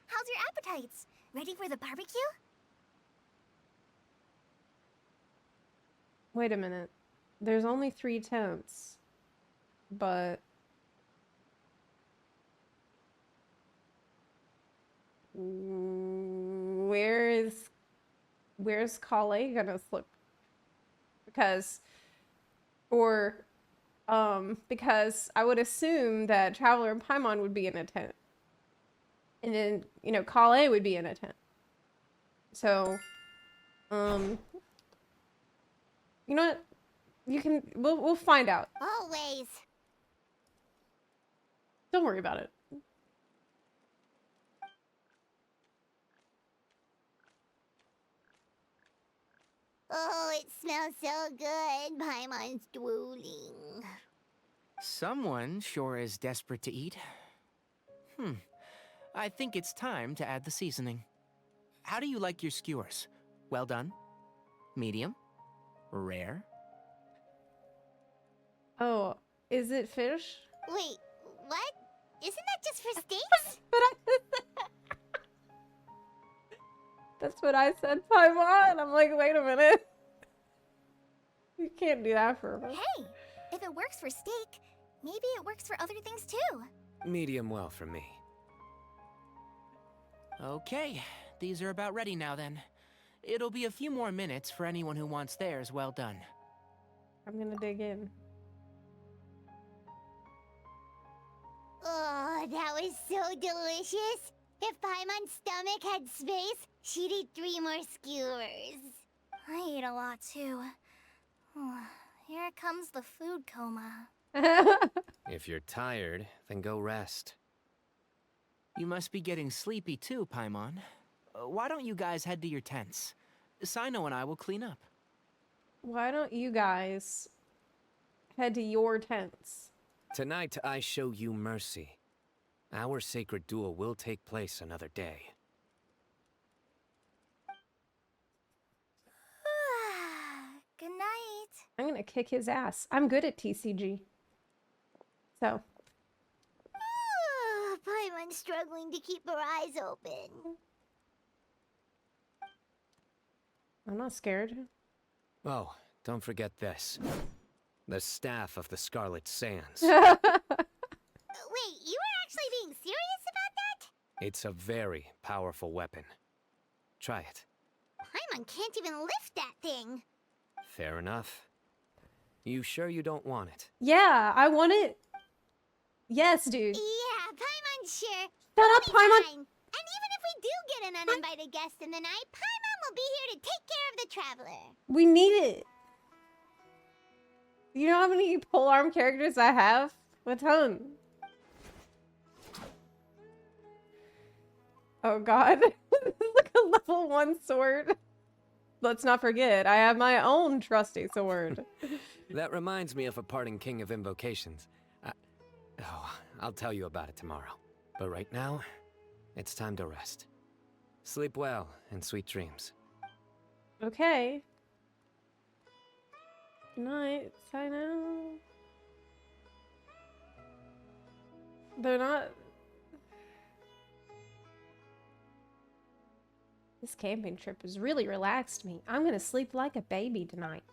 How's your appetites? Ready for the barbecue? Wait a minute. There's only 3 tents. But... Where's Collei gonna slip? Because I would assume that Traveler and Paimon would be in a tent. And then, you know, Collei would be in a tent. So, you know what? We'll find out. Always. Don't worry about it. Oh, it smells so good. Paimon's dueling. Someone sure is desperate to eat. I think it's time to add the seasoning. How do you like your skewers? Well done? Medium? Rare? Oh, is it fish? Wait, what? Isn't that just for steaks? That's what I said, Paimon. I'm like, wait a minute. You can't do that for us. Hey, if it works for steak, maybe it works for other things too. Medium well for me. Okay, these are about ready now then. It'll be a few more minutes for anyone who wants theirs well done. I'm gonna dig in. Oh, that was so delicious. If Paimon's stomach had space, she'd eat 3 more skewers. I ate a lot too. Here comes the food coma. If you're tired, then go rest. You must be getting sleepy too, Paimon. Why don't you guys head to your tents? Cyno and I will clean up. Why don't you guys head to your tents? Tonight, I show you mercy. Our sacred duel will take place another day. I'm gonna kick his ass. I'm good at TCG. So. Paimon's struggling to keep her eyes open. I'm not scared. Oh, don't forget this. The staff of the Scarlet Sands. Wait, you were actually being serious about that? It's a very powerful weapon. Try it. Paimon can't even lift that thing. Fair enough. You sure you don't want it? Yeah, I want it. Yes, dude. Yeah, Paimon's sure. Shut up, We'll be Paimon. fine. And even if we do get an uninvited guest in the night, Paimon will be here to take care of the traveler. We need it. You know how many polearm characters I have? A ton. Oh god. This is like a level 1 sword. Let's not forget, I have my own trusty sword. That reminds me of a parting king of invocations. I'll tell you about it tomorrow. But right now, it's time to rest. Sleep well and sweet dreams. Okay. Good night, Cyno. They're not... This camping trip has really relaxed me. I'm gonna sleep like a baby tonight.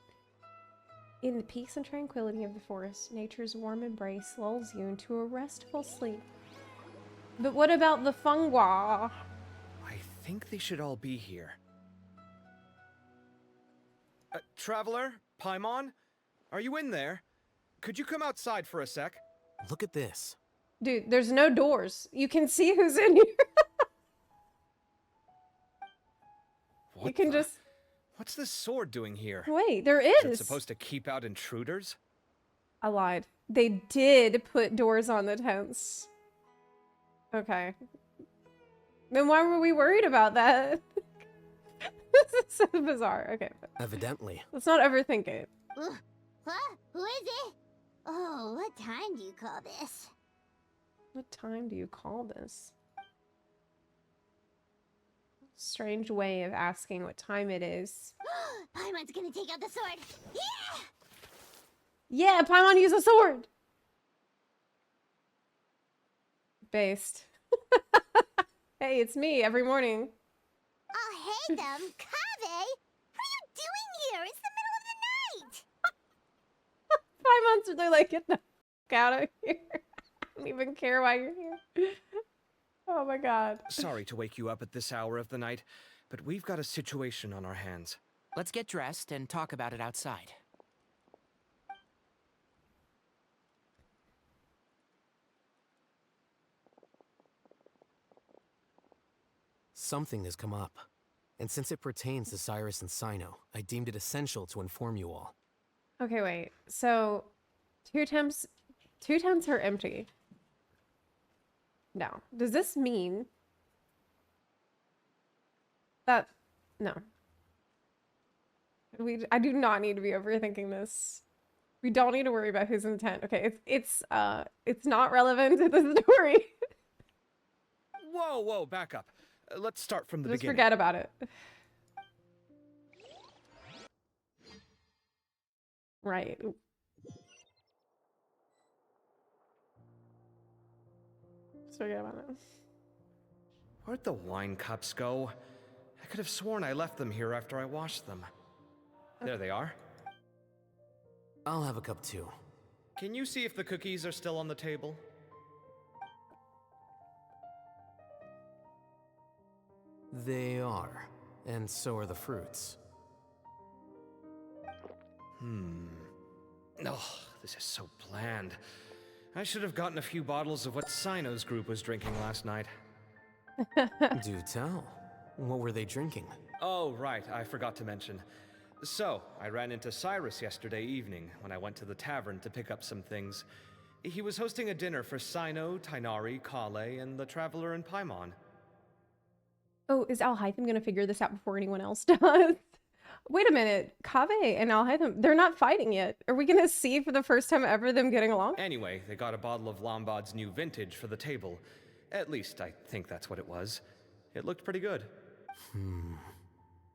In the peace and tranquility of the forest, nature's warm embrace lulls you into a restful sleep. But what about the fungi? I think they should all be here. Traveler? Paimon? Are you in there? Could you come outside for a sec? Look at this. Dude, there's no doors. You can see who's in here. You can just... What's this sword doing here? Wait, there Is it is. supposed to keep out intruders? I lied. They did put doors on the tents. Okay. Then why were we worried about that? This is so bizarre. Okay. Evidently. Let's not overthink it. What? Who is it? Oh, what time do you call this? What time do you call this? Strange way of asking what time it is. Paimon's gonna take out the sword. Yeah! Yeah, Paimon use a sword! Based. Hey, it's me every morning. Oh, hey them, Kave! What are you doing here? It's the middle of the night! 5 months, they're like, get the fuck out of here. I don't even care why you're here. Oh my god. Sorry to wake you up at this hour of the night, but we've got a situation on our hands. Let's get dressed and talk about it outside. Something has come up. And since it pertains to Cyrus and Cyno, I deemed it essential to inform you all. Okay, wait. So, two tents are empty. No. Does this mean that... No. I do not need to be overthinking this. We don't need to worry about who's in the tent. Okay, it's not relevant to the story. Whoa, back up. Let's start from the Just beginning. forget about it. Right. Just forget about it. Where'd the wine cups go? I could have sworn I left them here after I washed them. There they are. I'll have a cup too. Can you see if the cookies are still on the table? They are. And so are the fruits. Oh, this is so bland. I should have gotten a few bottles of what Cyno's group was drinking last night. Do tell. What were they drinking? Oh, right, I forgot to mention. So, I ran into Cyrus yesterday evening when I went to the tavern to pick up some things. He was hosting a dinner for Cyno, Tighnari, Collei, and the Traveler and Paimon. Oh, is Alhaitham gonna figure this out before anyone else does? Wait a minute. Kave and Alhaitham, they're not fighting yet. Are we gonna see for the first time ever them getting along? Anyway, they got a bottle of Lombard's new vintage for the table. At least, I think that's what it was. It looked pretty good.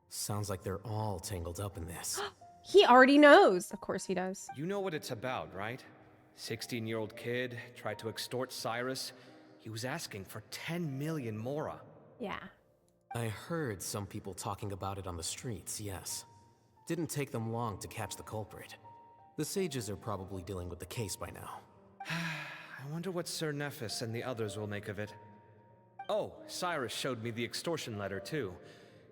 Sounds like they're all tangled up in this. He already knows. Of course he does. You know what it's about, right? 16-year-old kid tried to extort Cyrus. He was asking for 10 million mora. Yeah. I heard some people talking about it on the streets, yes. Didn't take them long to catch the culprit. The sages are probably dealing with the case by now. I wonder what Sir Nephis and the others will make of it. Oh, Cyrus showed me the extortion letter too.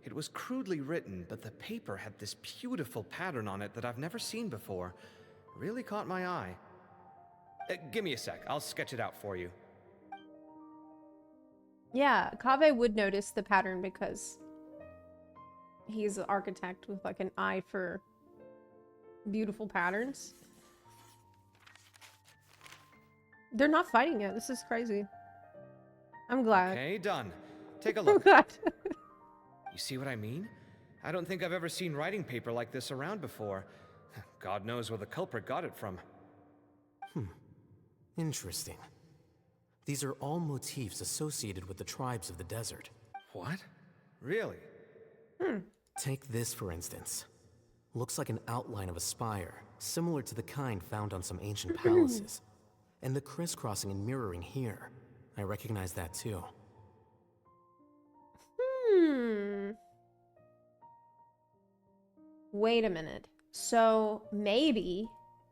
It was crudely written, but the paper had this beautiful pattern on it that I've never seen before. Really caught my eye. Give me a sec, I'll sketch it out for you. Yeah, Kaveh would notice the pattern because he's an architect with like an eye for beautiful patterns. They're not fighting yet. This is crazy. I'm glad. Okay, done. Take a I'm look. glad. You see what I mean? I don't think I've ever seen writing paper like this around before. God knows where the culprit got it from. Interesting. These are all motifs associated with the tribes of the desert. What? Really? Take this, for instance. Looks like an outline of a spire, similar to the kind found on some ancient palaces. And the crisscrossing and mirroring here. I recognize that too. Wait a minute. So maybe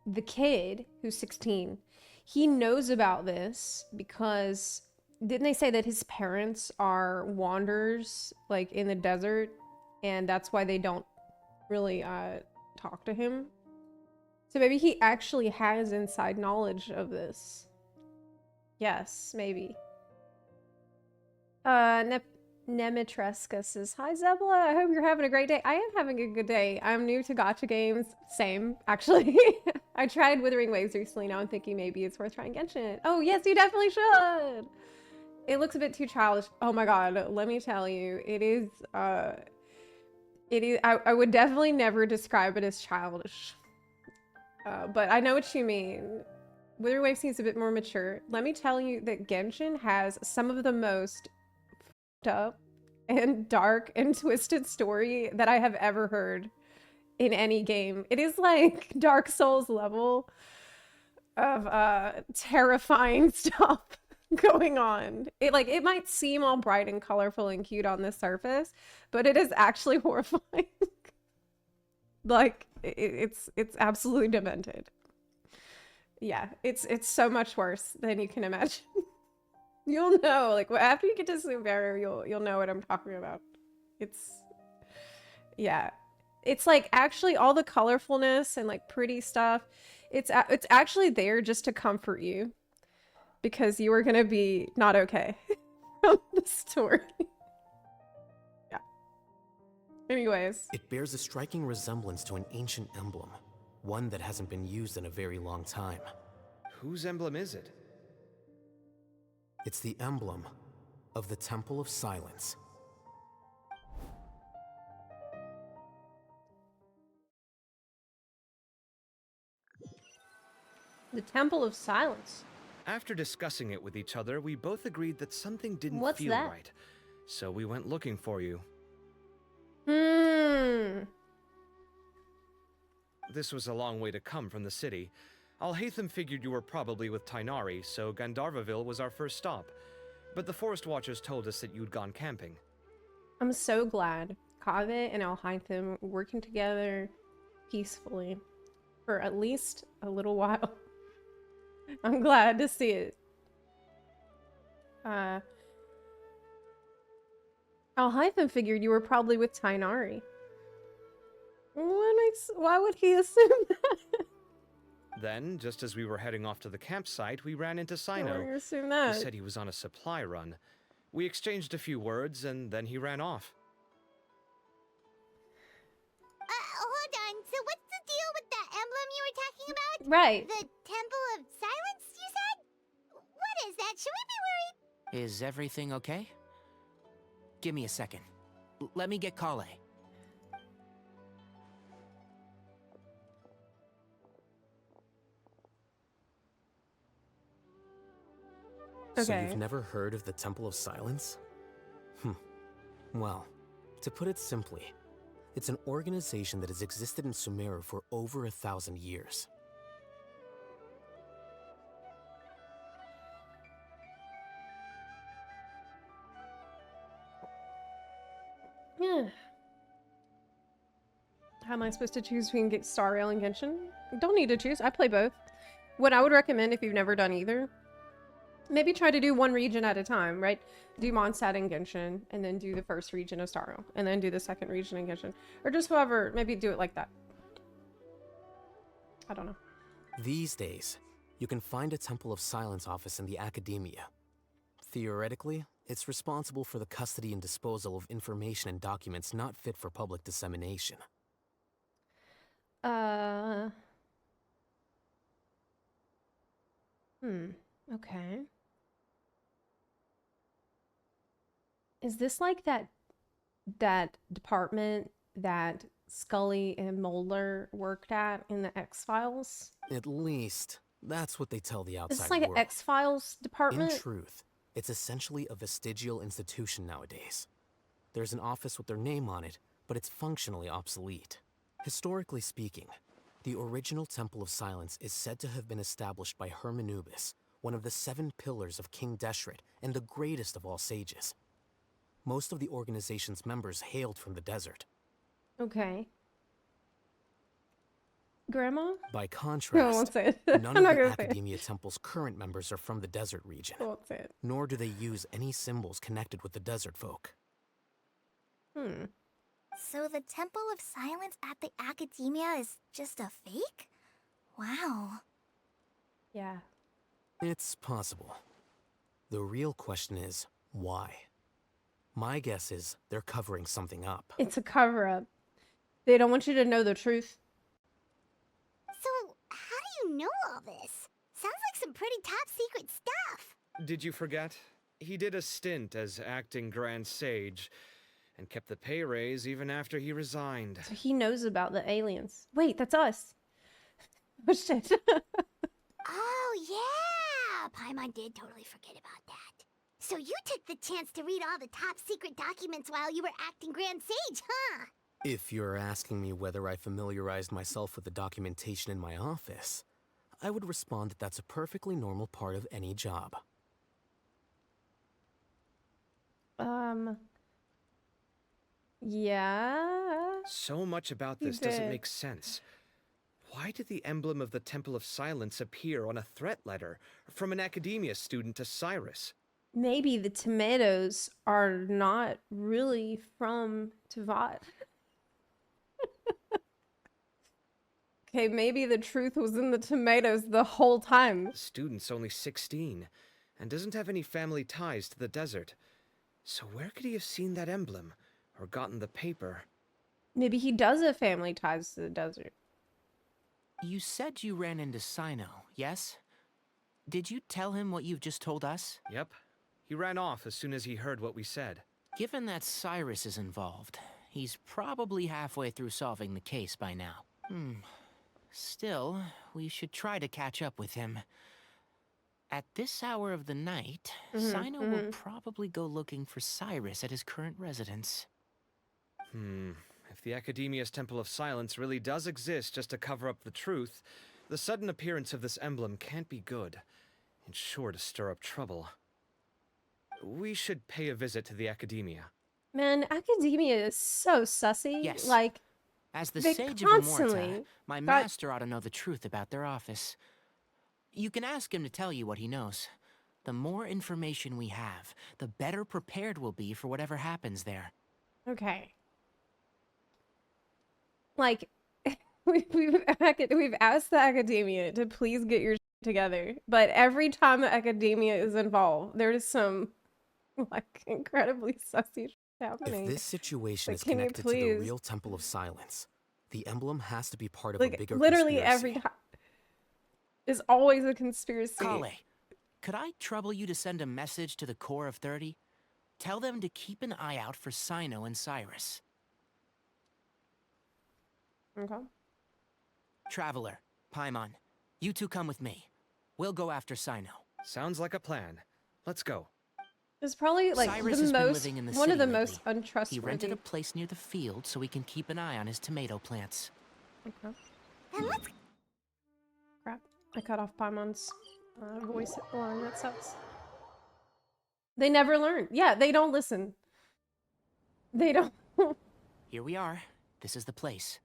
the kid who's 16, he knows about this because didn't they say that his parents are wanderers like in the desert and that's why they don't really talk to him? So maybe he actually has inside knowledge of this. Maybe. Nemitreska says, "Hi Zepla, I hope you're having a great day." I am having a good day. I'm new to gacha games. Same, actually. I tried Withering Waves recently. Now I'm thinking maybe it's worth trying Genshin. Oh yes, you definitely should. It looks a bit too childish. Oh my god, let me tell you, it is. I would definitely never describe it as childish. But I know what you mean. Withering Waves seems a bit more mature. Let me tell you that Genshin has some of the most up and dark and twisted story that I have ever heard in any game. It is like Dark Souls level of terrifying stuff going on. It might seem all bright and colorful and cute on the surface, but it is actually horrifying. Like it's absolutely demented. Yeah, it's so much worse than you can imagine. You'll know, like, after you get to Sumeru, you'll know what I'm talking about. Yeah. It's like actually all the colorfulness and like pretty stuff. It's actually there just to comfort you because you are gonna be not okay from the story. Yeah. Anyways. It bears a striking resemblance to an ancient emblem, one that hasn't been used in a very long time. Whose emblem is it? It's the emblem of the Temple of Silence. The Temple of Silence. After discussing it with each other, we both agreed that something didn't What's feel that? right. So we went looking for you. This was a long way to come from the city. Alhaitham figured you were probably with Tighnari, so Gandharvaville was our first stop. But the Forest Watchers told us that you'd gone camping. I'm so glad Kaveh and Alhaitham working together peacefully for at least a little while. I'm glad to see it. Alhaitham figured you were probably with Tighnari. Why would he assume that? Then, just as we were heading off to the campsite, we ran into Why would Cyno. you assume that? He said he was on a supply run. We exchanged a few words, and then he ran off. Hold on. So what's the deal with that emblem you were talking about? Right. The Temple of Silence, you said? What is that? Should we be worried? Is everything okay? Give me a second. Let me get Collei. So Okay. you've never heard of the Temple of Silence? Well, to put it simply, It's an organization that has existed in Sumeru for over 1,000 years. Yeah. How am I supposed to choose between Star Rail and Genshin? Don't need to choose. I play both. What I would recommend if you've never done either, maybe try to do one region at a time, right? Do Mondstadt and Genshin, and then do the first region of Star Rail, and then do the second region in Genshin. Or just however, maybe do it like that. I don't know. These days, you can find a Temple of Silence office in the academia. Theoretically, it's responsible for the custody and disposal of information and documents not fit for public dissemination. Okay. Is this like that department that Scully and Mulder worked at in the X-Files? At least, that's what they tell the outside Is this like world. an X-Files department? In truth, it's essentially a vestigial institution nowadays. There's an office with their name on it, but it's functionally obsolete. Historically speaking, the original Temple of Silence is said to have been established by Hermanubis, one of the 7 pillars of King Deshret and the greatest of all sages. Most of the organization's members hailed from the desert. Okay. Grandma? By No, I contrast, won't say it. none I'm of not the gonna say it. Academia Temple's current members are from the desert region, I won't say it. nor do they use any symbols connected with the desert folk. So the Temple of Silence at the Academia is just a fake? Wow. Yeah. It's possible. The real question is, why? My guess is they're covering something up. It's a cover-up. They don't want you to know the truth. So, how do you know all this? Sounds like some pretty top secret stuff. Did you forget? He did a stint as acting Grand Sage, and kept the pay raise even after he resigned. So he knows about the aliens. Wait, that's us. Oh shit. Oh, yeah! Paimon did totally forget about that. So you took the chance to read all the top secret documents while you were acting Grand Sage, huh? If you're asking me whether I familiarized myself with the documentation in my office, I would respond that that's a perfectly normal part of any job. Yeah. So much about He this doesn't did. make sense. Why did the emblem of the Temple of Silence appear on a threat letter from an academia student to Cyrus? Maybe the tomatoes are not really from Teyvat. Okay, maybe the truth was in the tomatoes the whole time. The student's only 16 and doesn't have any family ties to the desert. So where could he have seen that emblem or gotten the paper? Maybe he does have family ties to the desert. You said you ran into Cyno, yes? Did you tell him what you've just told us? Yep. He ran off as soon as he heard what we said. Given that Cyrus is involved, he's probably halfway through solving the case by now. Still, we should try to catch up with him. At this hour of the night, Cyno will probably go looking for Cyrus at his current residence. If the Academia's Temple of Silence really does exist just to cover up the truth, the sudden appearance of this emblem can't be good. It's sure to stir up trouble. We should pay a visit to the Academia. Man, academia is so sussy. Yes. Like, As the they Sage of constantly Immorta, my got- master ought to know the truth about their office. You can ask him to tell you what he knows. The more information we have, the better prepared we'll be for whatever happens there. okay. Like, we've asked the academia to please get your shit together, but every time the academia is involved, there's some like incredibly sussy shit happening. If this situation Like, is can you connected to the please- real Temple of Silence, the emblem has to be part of Like a bigger literally conspiracy. every time, there's always a conspiracy. Collei, could I trouble you to send a message to the Core of 30? Tell them to keep an eye out for Cyno and Cyrus. Okay. Traveler, Paimon, you two come with me. We'll go after Cyno. Sounds like a plan. Let's go. It's probably like Cyrus the has been most living in the one of city the most lately. untrustworthy. He rented a place near the field so he can keep an eye on his tomato plants. Okay. And let's Crap. I cut off Paimon's voice line. That sucks. They never learn. Yeah, they don't listen. They don't. Here we are. This is the place.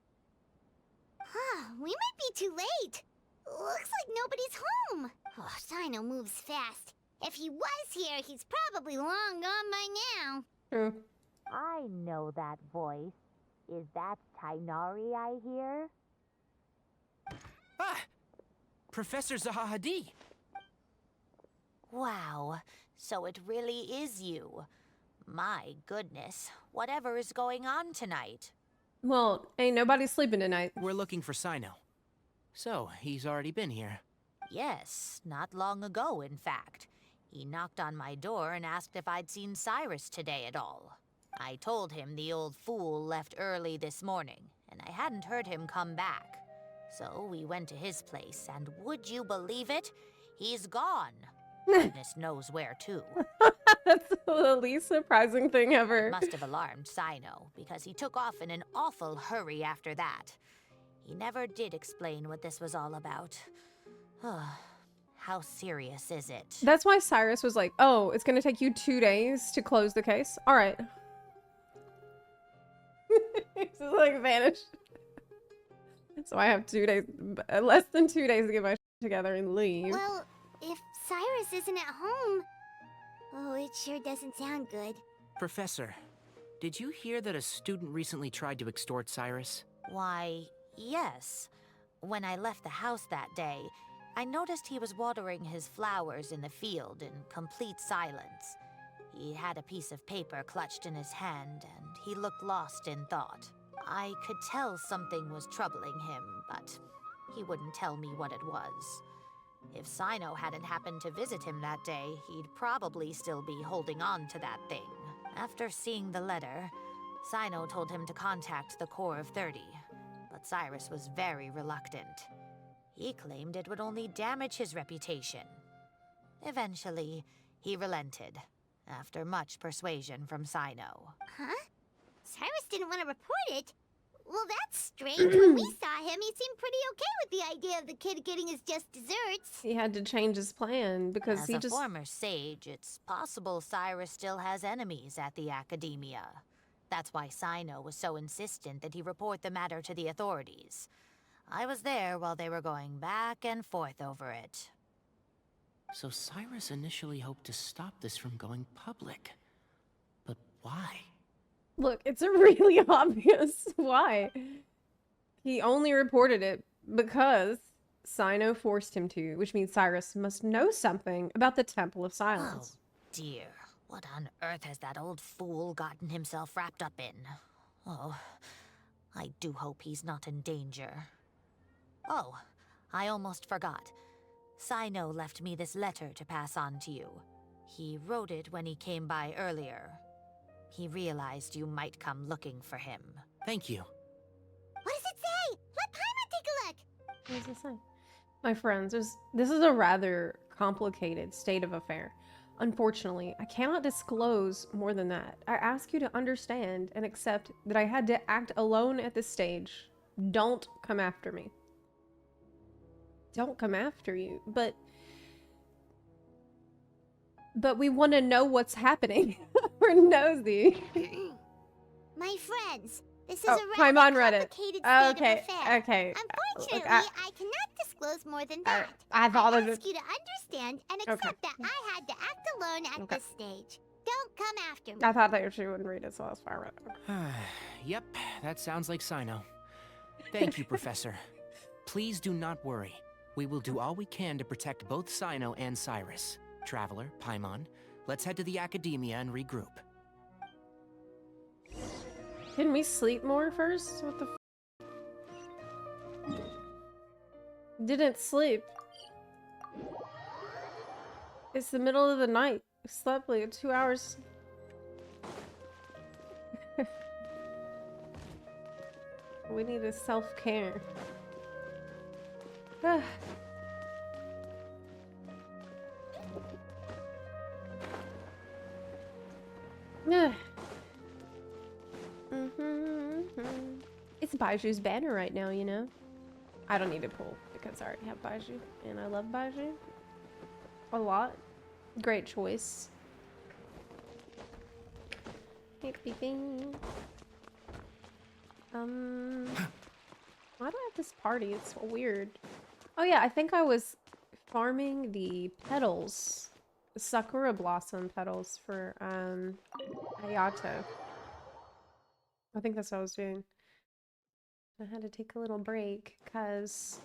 we might be too late. Looks like nobody's home. Oh, Cyno moves fast. If he was here, he's probably long gone by now. True. I know that voice. Is that Tainari I hear? Ah! Professor Zahahadi! Wow, so it really is you. My goodness, whatever is going on tonight? Well, ain't nobody sleeping tonight. We're looking for Cyno. So, he's already been here. Yes, not long ago, in fact. He knocked on my door and asked if I'd seen Cyrus today at all. I told him the old fool left early this morning, and I hadn't heard him come back. So we went to his place, and would you believe it? He's gone. Goodness knows where to. That's the least surprising thing ever. Must have alarmed Cyno, because he took off in an awful hurry after that. He never did explain what this was all about. How serious is it? That's why Cyrus was like, oh, it's gonna take you 2 days to close the case? Alright. He's just like vanished. So I have 2 days, less than 2 days to get my shit together and leave. Well, if Cyrus isn't at home... Oh, it sure doesn't sound good. Professor, did you hear that a student recently tried to extort Cyrus? Why, yes. When I left the house that day, I noticed he was watering his flowers in the field in complete silence. He had a piece of paper clutched in his hand, and he looked lost in thought. I could tell something was troubling him, but he wouldn't tell me what it was. If Cyno hadn't happened to visit him that day, he'd probably still be holding on to that thing. After seeing the letter, Cyno told him to contact the Corps of 30, but Cyrus was very reluctant. He claimed it would only damage his reputation. Eventually, he relented, after much persuasion from Cyno. Huh? Cyrus didn't want to report it? Well, that's strange. When we saw him, he seemed pretty okay with the idea of the kid getting his just desserts. He had to change his plan because As he a just... former sage, it's possible Cyrus still has enemies at the academia. That's why Cyno was so insistent that he report the matter to the authorities. I was there while they were going back and forth over it. So Cyrus initially hoped to stop this from going public. But why? Look, it's a really obvious why. He only reported it because Cyno forced him to, which means Cyrus must know something about the Temple of Silence. Oh, dear. What on earth has that old fool gotten himself wrapped up in? Oh, I do hope he's not in danger. Oh, I almost forgot. Cyno left me this letter to pass on to you. He wrote it when he came by earlier. He realized you might come looking for him. Thank you. What does it say? Let Paimon take a look. What does it say? My friends, this is a rather complicated state of affair. Unfortunately, I cannot disclose more than that. I ask you to understand and accept that I had to act alone at this stage. Don't come after me. Don't come after you, but we want to know what's happening. We're nosy. My friends, this is Oh, a rather Paimon read it. complicated state Okay, of affair. okay. Unfortunately, Look, I cannot disclose more than that. I thought I of ask it. you to understand and accept that I had to act alone at this stage. Don't come after me. I thought that she wouldn't read it, so that's why I read it. Yep, that sounds like Cyno. Thank you, Professor. Please do not worry. We will do all we can to protect both Cyno and Cyrus. Traveler, Paimon, let's head to the academia and regroup. Can we sleep more first? What the Didn't sleep. It's the middle of the night. I slept like 2 hours. We need a self-care. It's Baiju's banner right now, you know? I don't need to pull because I already have Baiju, and I love Baiju a lot. Great choice. Why do I have this party? It's so weird. Oh yeah, I think I was farming the petals, the Sakura blossom petals for Hayato. I think that's what I was doing. I had to take a little break because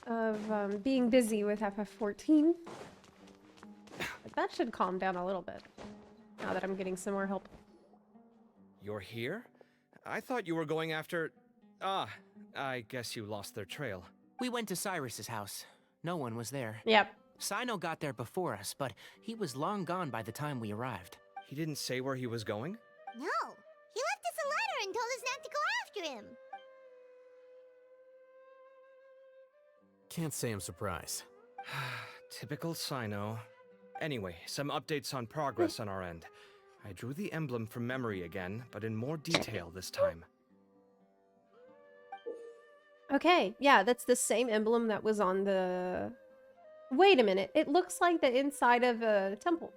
of being busy with FF14. But that should calm down a little bit now that I'm getting some more help. You're here? I thought you were going after... Ah, I guess you lost their trail. We went to Cyrus's house. No one was there. Yep. Cyno got there before us, but he was long gone by the time we arrived. He didn't say where he was going? No, he left us a letter and told us not to go after him. Can't say I'm surprised. Typical Cyno. Anyway, some updates on progress on our end. I drew the emblem from memory again, but in more detail this time. Okay, yeah, that's the same emblem that was on the... Wait a minute, it looks like the inside of a temple.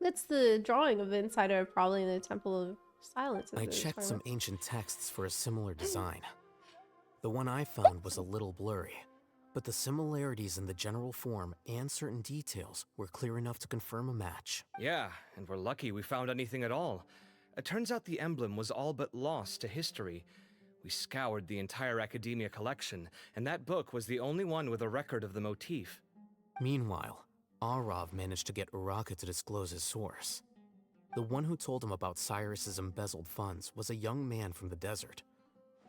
That's the drawing of the inside of probably the Temple of Silence. I checked some ancient texts for a similar design. The one I found was a little blurry, but the similarities in the general form and certain details were clear enough to confirm a match. Yeah, and we're lucky we found anything at all. It turns out the emblem was all but lost to history. We scoured the entire Academia collection, and that book was the only one with a record of the motif. Meanwhile, Arav managed to get Uraka to disclose his source. The one who told him about Cyrus's embezzled funds was a young man from the desert.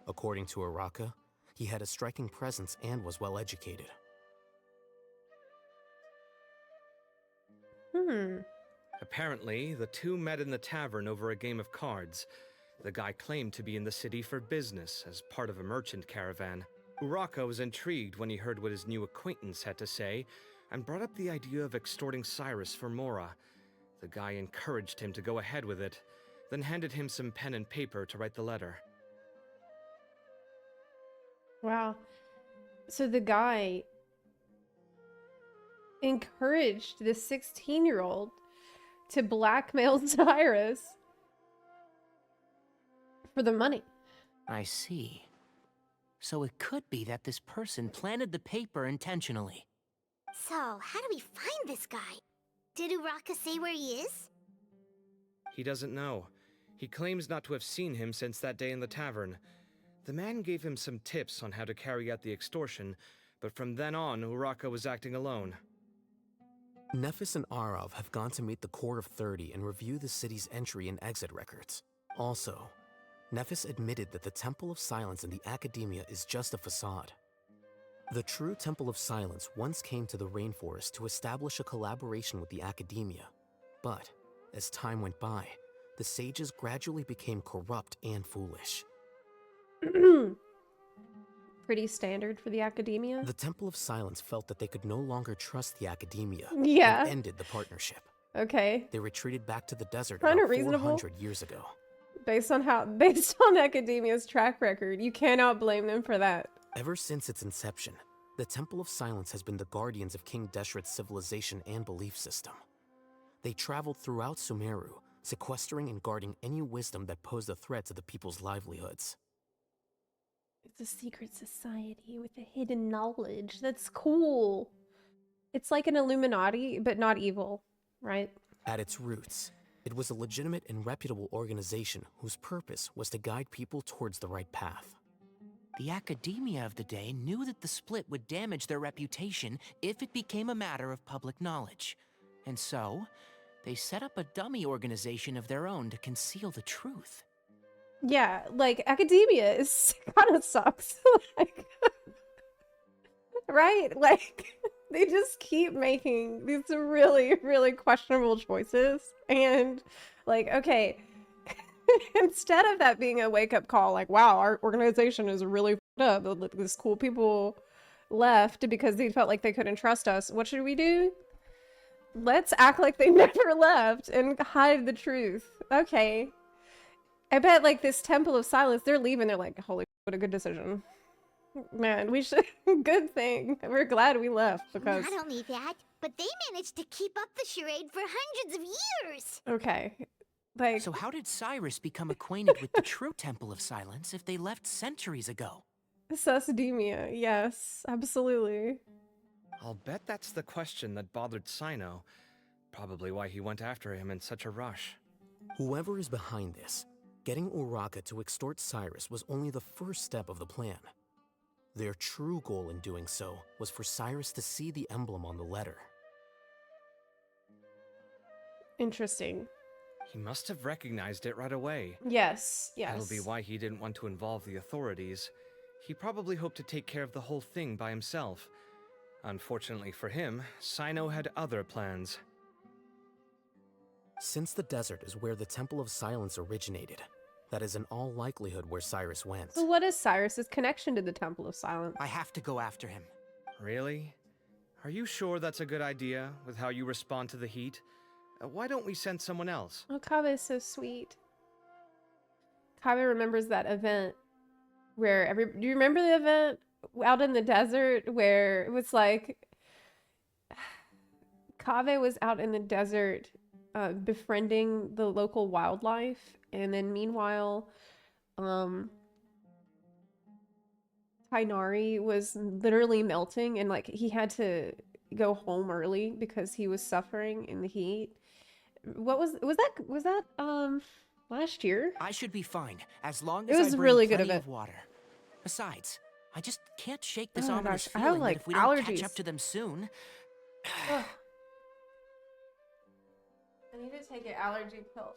According to Uraka, he had a striking presence and was well educated. Apparently, the two met in the tavern over a game of cards. The guy claimed to be in the city for business as part of a merchant caravan. Uraka was intrigued when he heard what his new acquaintance had to say and brought up the idea of extorting Cyrus for Mora. The guy encouraged him to go ahead with it, then handed him some pen and paper to write the letter. Wow. So the guy encouraged this 16-year-old to blackmail Cyrus for the money. I see. So it could be that this person planted the paper intentionally. So, how do we find this guy? Did Uraka say where he is? He doesn't know. He claims not to have seen him since that day in the tavern. The man gave him some tips on how to carry out the extortion, but from then on, Uraka was acting alone. Nephis and Arav have gone to meet the Court of 30 and review the city's entry and exit records. Also, Nephis admitted that the Temple of Silence in the Academia is just a facade. The true Temple of Silence once came to the rainforest to establish a collaboration with the Academia, but as time went by, the sages gradually became corrupt and foolish. Pretty standard for the Academia. The Temple of Silence felt that they could no longer trust the Academia Yeah. and ended the partnership. Okay. They retreated back to the desert Kinda about reasonable. 400 years ago. Based on Academia's track record, you cannot blame them for that. Ever since its inception, the Temple of Silence has been the guardians of King Deshret's civilization and belief system. They traveled throughout Sumeru, sequestering and guarding any wisdom that posed a threat to the people's livelihoods. It's a secret society with a hidden knowledge. That's cool. It's like an Illuminati, but not evil, right? At its roots, it was a legitimate and reputable organization whose purpose was to guide people towards the right path. The Academia of the day knew that the split would damage their reputation if it became a matter of public knowledge. And so, they set up a dummy organization of their own to conceal the truth. Yeah, like, Academia is kind of sucks. Like, right? Like, they just keep making these really, really questionable choices. And, like, okay, instead of that being a wake-up call, like, wow, our organization is really f***ed up. These cool people left because they felt like they couldn't trust us. What should we do? Let's act like they never left and hide the truth. Okay. I bet like this Temple of Silence, they're leaving. They're like, holy, what a good decision. Man, we should. Good thing. We're glad we left because. Not only that, but they managed to keep up the charade for hundreds of years. Okay. Like. So how did Cyrus become acquainted with the true Temple of Silence if they left centuries ago? Susdemia. Yes, absolutely. I'll bet that's the question that bothered Cyno. Probably why he went after him in such a rush. Whoever is behind this, getting Uraka to extort Cyrus was only the first step of the plan. Their true goal in doing so was for Cyrus to see the emblem on the letter. Interesting. He must have recognized it right away. Yes, yes. That'll be why he didn't want to involve the authorities. He probably hoped to take care of the whole thing by himself. Unfortunately for him, Cyno had other plans. Since the desert is where the Temple of Silence originated, that is in all likelihood where Cyrus went. So what is Cyrus's connection to the Temple of Silence? I have to go after him. Really? Are you sure that's a good idea, with how you respond to the heat? Why don't we send someone else? Oh, Kaveh is so sweet. Kaveh remembers that event where do you remember the event out in the desert where it was like Kaveh was out in the desert befriending the local wildlife, and then meanwhile Tighnari was literally melting, and like he had to go home early because he was suffering in the heat. Was that last year? I should be fine as long It as was I bring really good plenty event. of water. Besides, I just can't shake this Oh my ominous gosh, I have, feeling like, that if we don't catch allergies. up to them soon. Ugh. I need to take an allergy pill.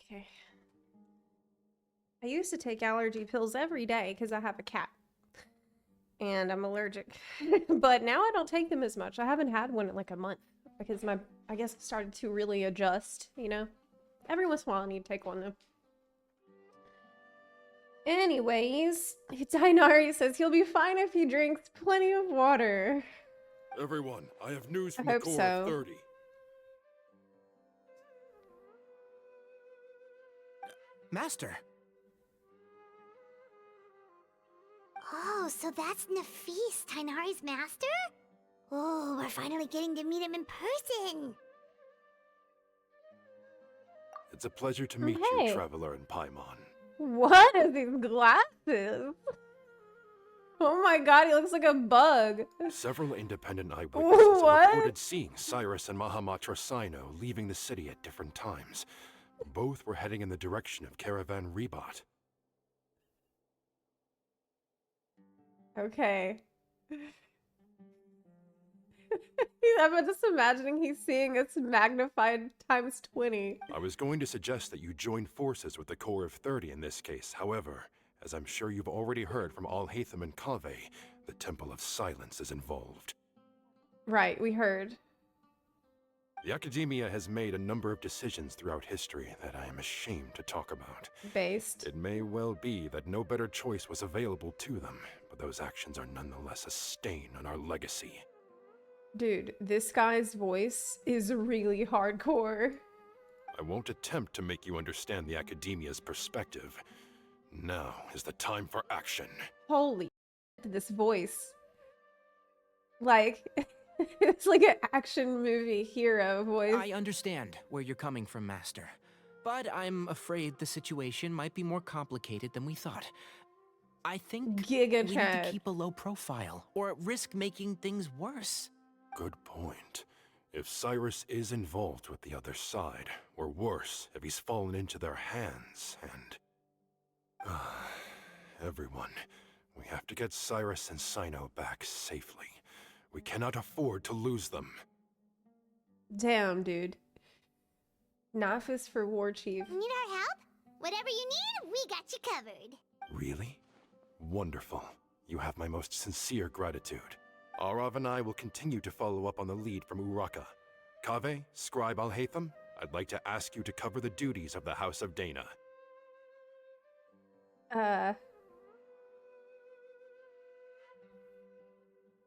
Okay. I used to take allergy pills every day because I have a cat and I'm allergic. But now I don't take them as much. I haven't had one in like a month because I guess I started to really adjust, you know? Every once in a while I need to take one though. Anyways, Tighnari says he'll be fine if he drinks plenty of water. Everyone, I have news I from the hope core so. of 30. Master. Oh, so that's Nafis, Tighnari's master? Oh, we're finally getting to meet him in person. It's a pleasure to meet Hey. you, Traveler in Paimon. What are these glasses? Oh my god, he looks like a bug. Several independent eyewitnesses have What? reported seeing Cyrus and Mahamatra Cyno leaving the city at different times. Both were heading in the direction of Caravan Ribat. Okay. I'm just imagining he's seeing this magnified times 20. I was going to suggest that you join forces with the Corps of 30 in this case. However, as I'm sure you've already heard from Alhaitham and Collei, the Temple of Silence is involved. Right, we heard. The Academia has made a number of decisions throughout history that I am ashamed to talk about. Based. It may well be that no better choice was available to them, but those actions are nonetheless a stain on our legacy. Dude, this guy's voice is really hardcore. I won't attempt to make you understand the Academia's perspective. Now is the time for action. Holy this voice. Like, it's like an action movie hero voice. I understand where you're coming from, Master. But I'm afraid the situation might be more complicated than we thought. I think we need to keep a low profile, or risk making things worse. Good point. If Cyrus is involved with the other side, or worse, if he's fallen into their hands, and... everyone, we have to get Cyrus and Cyno back safely. We cannot afford to lose them. Damn, dude. Knife is for War Chief. Need our help? Whatever you need, we got you covered. Really? Wonderful. You have my most sincere gratitude. Arav and I will continue to follow up on the lead from Uraka. Kaveh, Scribe Alhaitham, I'd like to ask you to cover the duties of the House of Dana.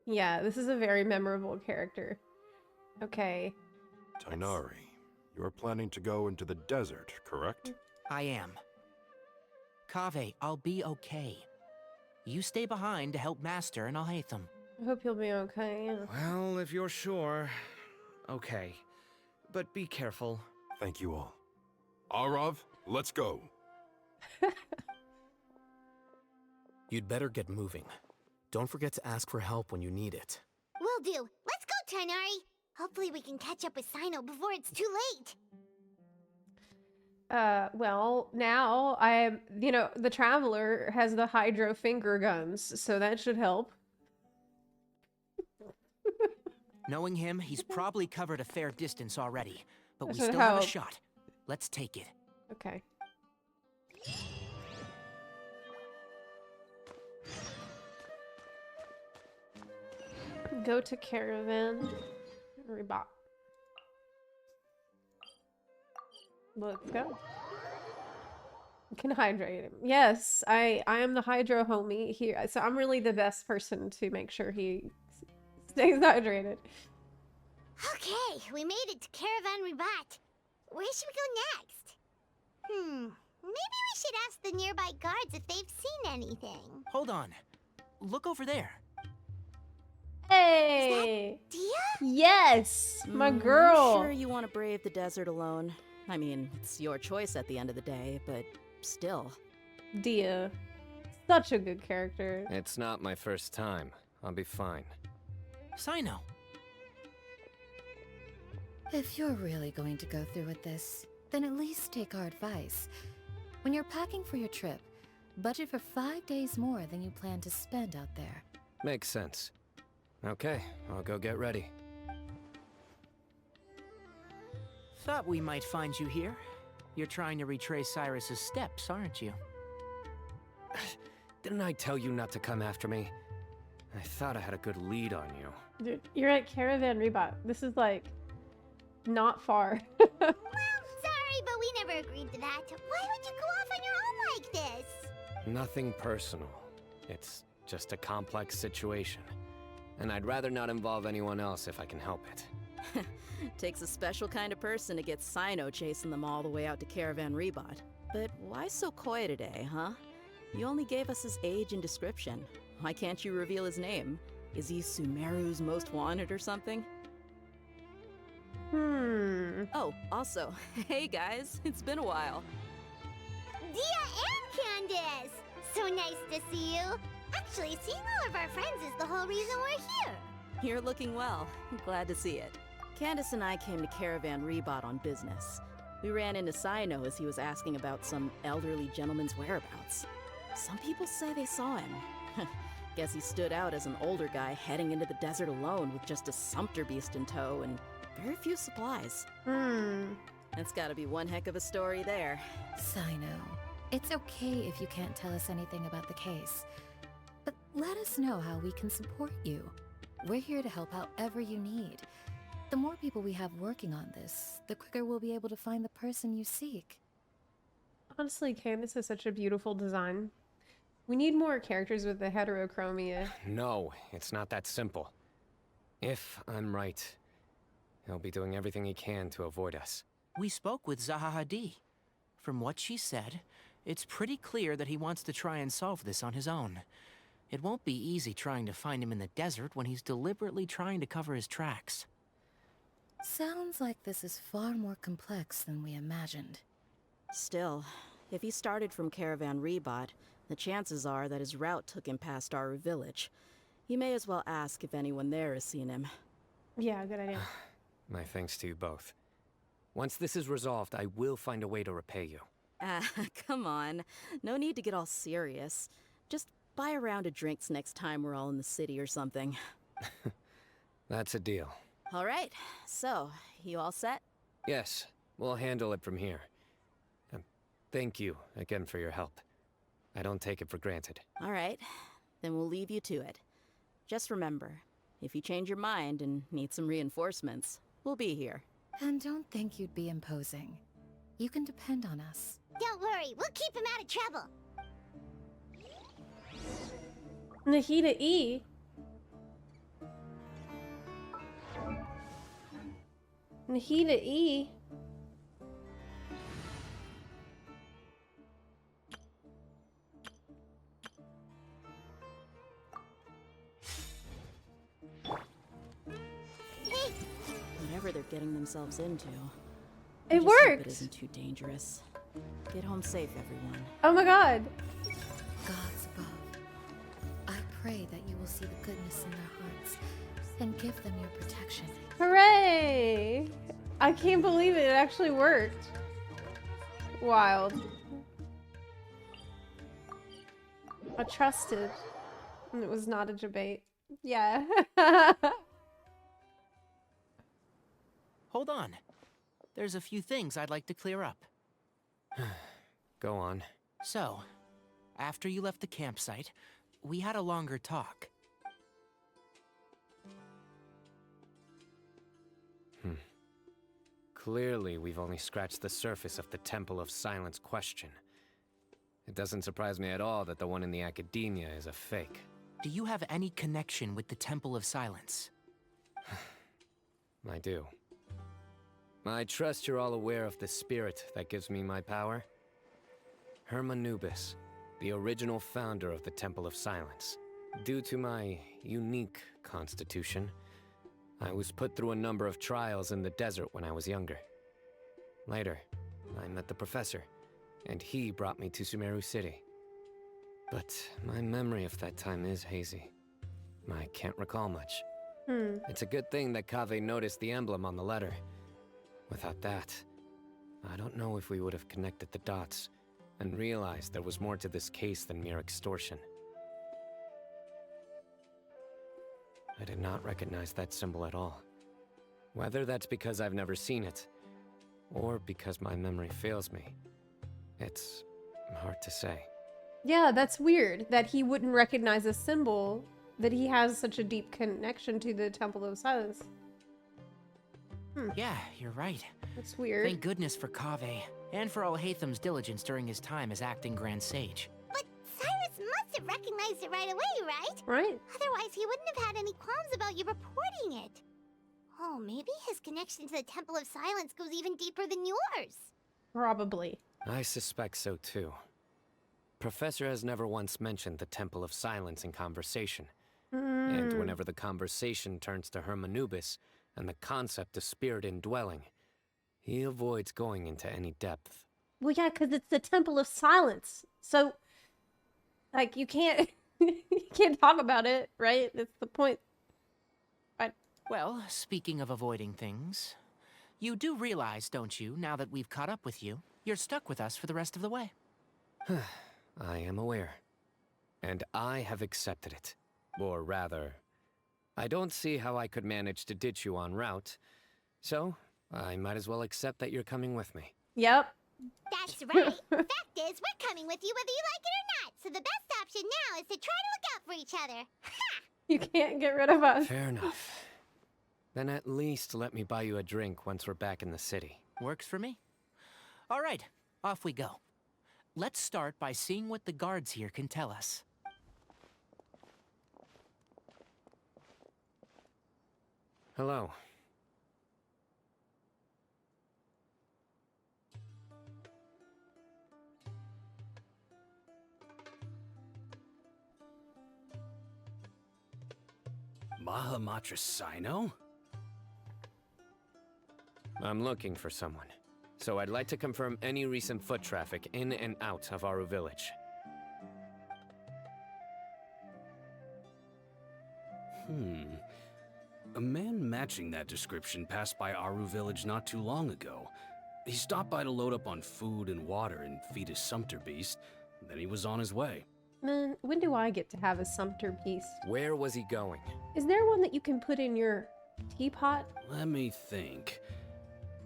Yeah, this is a very memorable character. Okay. Tighnari, you are planning to go into the desert, correct? I am. Kaveh, I'll be okay. You stay behind to help Master and Alhaitham. I hope you'll be okay, yeah. Well, if you're sure. Okay. But be careful. Thank you all. Arav, let's go. You'd better get moving. Don't forget to ask for help when you need it. Will do. Let's go, Tighnari. Hopefully we can catch up with Cyno before it's too late. Well, now the Traveler has the hydro finger guns, so that should help. Knowing him, he's probably covered a fair distance already, but we That should still have a help. shot. Let's take it. Okay. Go to Caravan Ribat. Let's go. You can hydrate him. Yes, I am the hydro homie here, so I'm really the best person to make sure he stays hydrated. Okay, we made it to Caravan Ribat. Where should we go next? Maybe we should ask the nearby guards if they've seen anything. Hold on. Look over there. Hey! Is that Dia? Yes! My girl! I'm sure you want to brave the desert alone. I mean, it's your choice at the end of the day, but still. Dia. Such a good character. It's not my first time. I'll be fine. Cyno. If you're really going to go through with this, then at least take our advice. When you're packing for your trip, budget for 5 days more than you plan to spend out there. Makes sense. Okay, I'll go get ready. Thought we might find you here. You're trying to retrace Cyrus's steps, aren't you? Didn't I tell you not to come after me? I thought I had a good lead on you. Dude, you're at Caravan Ribat. This is like not far. Well, sorry, but we never agreed to that. Why would you go off on your own like this? Nothing personal. It's just a complex situation. And I'd rather not involve anyone else if I can help it. Takes a special kind of person to get Cyno chasing them all the way out to Caravan Ribat. But why so coy today, huh? You only gave us his age and description. Why can't you reveal his name? Is he Sumeru's most wanted or something? Oh, also, hey guys, it's been a while. Dia and Candace! So nice to see you. Actually, seeing all of our friends is the whole reason we're here. You're looking well. Glad to see it. Candace and I came to Caravan Ribat on business. We ran into Cyno as he was asking about some elderly gentleman's whereabouts. Some people say they saw him. Guess he stood out as an older guy heading into the desert alone with just a sumpter beast in tow and very few supplies. That's gotta be one heck of a story there. Cyno, it's okay if you can't tell us anything about the case. But let us know how we can support you. We're here to help however you need. The more people we have working on this, the quicker we'll be able to find the person you seek. Honestly, Candace is such a beautiful design. We need more characters with the heterochromia. No, it's not that simple. If I'm right, he'll be doing everything he can to avoid us. We spoke with Zaha Hadid. From what she said, it's pretty clear that he wants to try and solve this on his own. It won't be easy trying to find him in the desert when he's deliberately trying to cover his tracks. Sounds like this is far more complex than we imagined. Still, if he started from Caravan Ribat, the chances are that his route took him past our village. You may as well ask if anyone there has seen him. Yeah, good idea. My thanks to you both. Once this is resolved, I will find a way to repay you. Come on. No need to get all serious. Just buy a round of drinks next time we're all in the city or something. That's a deal. All right, so, you all set? Yes, we'll handle it from here. Thank you again for your help. I don't take it for granted. All right, then we'll leave you to it. Just remember, if you change your mind and need some reinforcements, we'll be here. And don't think you'd be imposing. You can depend on us. Don't worry, we'll keep him out of trouble. Nahida E. Nahida E. Whatever they're getting themselves into. It I just hope worked! It isn't too dangerous. Get home safe, everyone. Oh my god. Gods above, I pray that you will see the goodness in their hearts and give them your protection. Hooray! I can't believe it actually worked. Wild. I trusted. And it was not a debate. Yeah. Hold on. There's a few things I'd like to clear up. Go on. So, after you left the campsite, we had a longer talk. Clearly, we've only scratched the surface of the Temple of Silence question. It doesn't surprise me at all that the one in the academia is a fake. Do you have any connection with the Temple of Silence? I do. I trust you're all aware of the spirit that gives me my power. Hermanubis, the original founder of the Temple of Silence. Due to my unique constitution, I was put through a number of trials in the desert when I was younger. Later, I met the professor, and he brought me to Sumeru City. But my memory of that time is hazy. I can't recall much. It's a good thing that Kaveh noticed the emblem on the letter. Without that, I don't know if we would have connected the dots and realized there was more to this case than mere extortion. I did not recognize that symbol at all. Whether that's because I've never seen it, or because my memory fails me, it's hard to say. Yeah, that's weird that he wouldn't recognize a symbol, that he has such a deep connection to the Temple of Silence. Yeah, you're right. That's weird. Thank goodness for Kaveh, and for Alhaitham's diligence during his time as acting Grand Sage. But Cyrus must have recognized it right away, right? Right. Otherwise, he wouldn't have had any qualms about you reporting it. Oh, maybe his connection to the Temple of Silence goes even deeper than yours. Probably. I suspect so too. Professor has never once mentioned the Temple of Silence in conversation. And whenever the conversation turns to Hermanubis and the concept of spirit indwelling, he avoids going into any depth. Well, yeah, because it's the Temple of Silence. So, like, you can't, you can't talk about it, right? That's the point. But Well, speaking of avoiding things, you do realize, don't you, now that we've caught up with you, you're stuck with us for the rest of the way. I am aware. And I have accepted it. Or rather, I don't see how I could manage to ditch you en route. So, I might as well accept that you're coming with me. Yep. That's right. Fact is, we're coming with you whether you like it or not. So the best option now is to try to look out for each other. Ha! You can't get rid of us. Fair enough. Then at least let me buy you a drink once we're back in the city. Works for me. All right, off we go. Let's start by seeing what the guards here can tell us. Hello. Mahamatra Cyno? I'm looking for someone. So I'd like to confirm any recent foot traffic in and out of Aru village. A man matching that description passed by Aru village not too long ago. He stopped by to load up on food and water and feed his sumpter beast. Then he was on his way. Man, when do I get to have a sumpter beast? Where was he going? Is there one that you can put in your teapot? Let me think.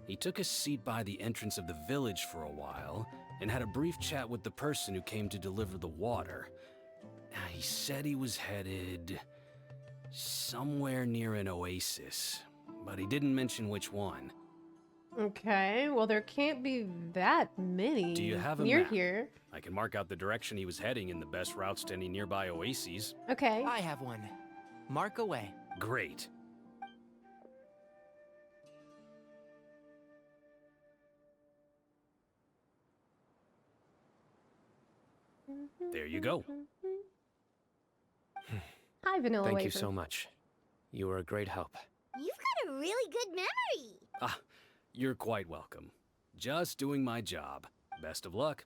He took a seat by the entrance of the village for a while and had a brief chat with the person who came to deliver the water. He said he was headed somewhere near an oasis, but he didn't mention which one. Okay, well there can't be that many Do you have a near map? here. I can mark out the direction he was heading and the best routes to any nearby oases. Okay. I have one. Mark away. Great. There you go. Hi, Vanilla Thank Wafer. you so much. You were a great help. You've got a really good memory. Ah, you're quite welcome. Just doing my job. Best of luck.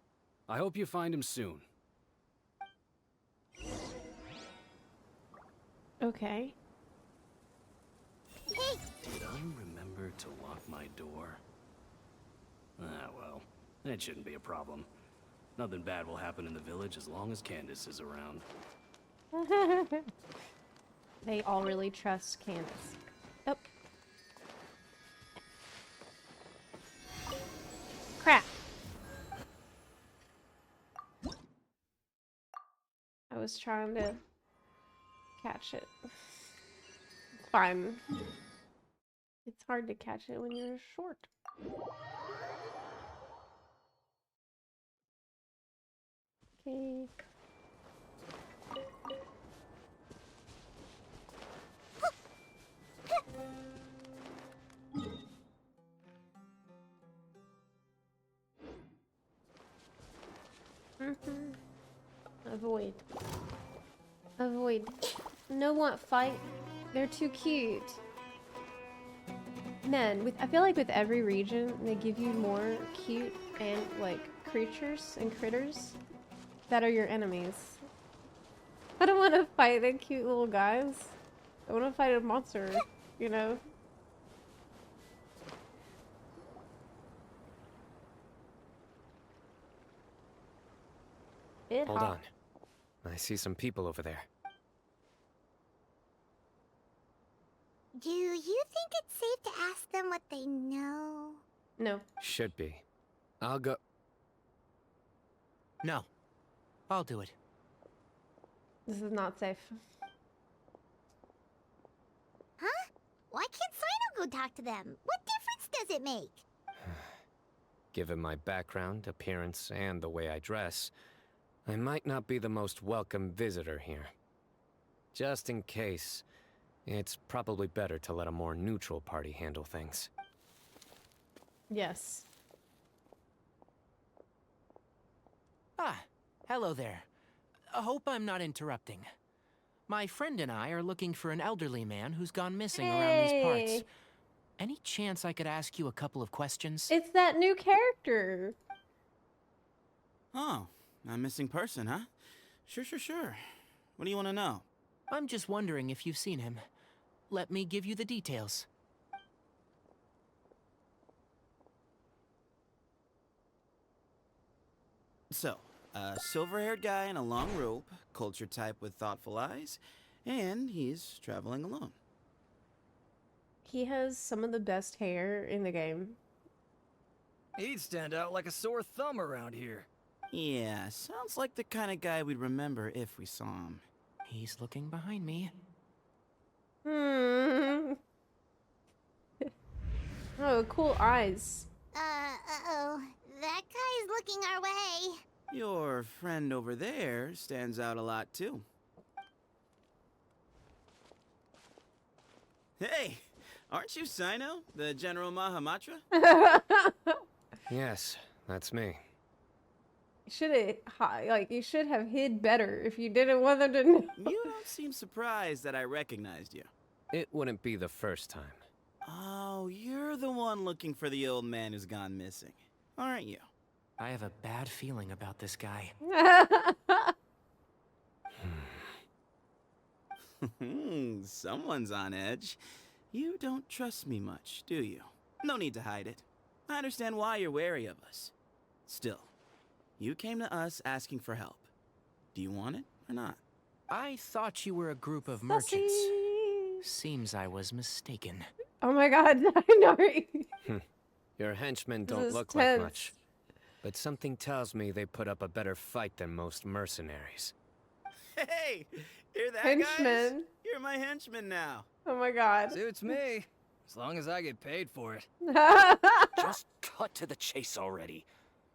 I hope you find him soon. Okay. Hey, Did I remember to lock my door? Ah, well, it shouldn't be a problem. Nothing bad will happen in the village as long as Candace is around. They all really trust Candace. Oh. Crap. I was trying to catch it. It's fine. It's hard to catch it when you're short. Okay. Avoid. Avoid. No want fight. They're too cute. Man, I feel like with every region, they give you more cute and like creatures and critters that are your enemies. I don't want to fight the cute little guys. I want to fight a monster, you know? Hold on. I see some people over there. do you think it's safe to ask them what they know? No. Should be. I'll go. No. I'll do it. This is not safe. Huh? Why can't Cyno go talk to them? What difference does it make? Given my background, appearance, and the way I dress, I might not be the most welcome visitor here. Just in case, it's probably better to let a more neutral party handle things. Yes. Ah, hello there. I hope I'm not interrupting. My friend and I are looking for an elderly man who's gone missing around these parts. Hey. Any chance I could ask you a couple of questions? It's that new character. Oh, a missing person, huh? Sure. What do you want to know? I'm just wondering if you've seen him. Let me give you the details. So, a silver-haired guy in a long robe, culture type with thoughtful eyes, And he's traveling alone. He has some of the best hair in the game. He'd stand out like a sore thumb around here. Yeah, sounds like the kind of guy we'd remember if we saw him. He's looking behind me. Hmm. Oh, cool eyes. Uh-oh. That guy's looking our way. Your friend over there stands out a lot, too. Hey, aren't you Cyno, the General Mahamatra? Yes, that's me. You should have hid better if you didn't want them to know. You don't seem surprised that I recognized you. It wouldn't be the first time. Oh, you're the one looking for the old man who's gone missing, aren't you? I have a bad feeling about this guy. Someone's on edge. You don't trust me much, do you? No need to hide it. I understand why you're wary of us. Still, you came to us asking for help. Do you want it or not? I thought you were a group of merchants. Seems I was mistaken. Oh my god, I know. Your henchmen This don't is look tense. like much. But something tells me they put up a better fight than most mercenaries. Hey, hear that, Henchmen. guys? You're my henchman now. Oh my god. Suits me, as long as I get paid for it. Just cut to the chase already.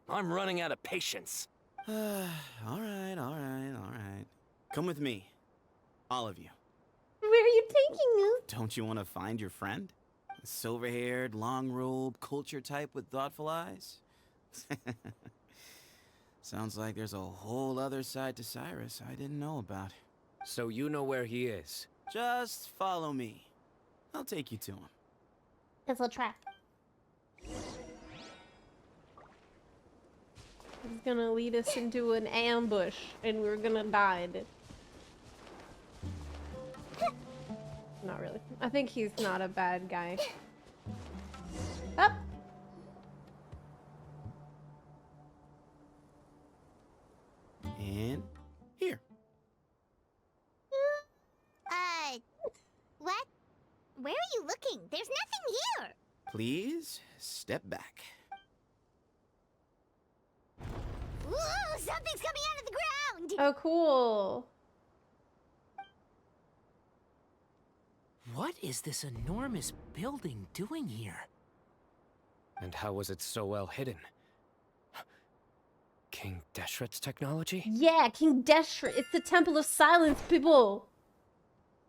I'm running out of patience. all right. Come with me. All of you. Where are you taking us? Don't you want to find your friend? The silver-haired, long-robed, culture type with thoughtful eyes? Sounds like there's a whole other side to Cyrus I didn't know about. So you know where he is? Just follow me. I'll take you to him. It's a trap. He's gonna lead us into an ambush, and we're gonna die. Not really. I think he's not a bad guy. Up. And here. What? Where are you looking? There's nothing here. Please step back. Ooh, something's coming out of the ground. Oh, cool. What is this enormous building doing here? And how was it so well hidden? King Deshret's technology? Yeah, King Deshret. It's the Temple of Silence, people.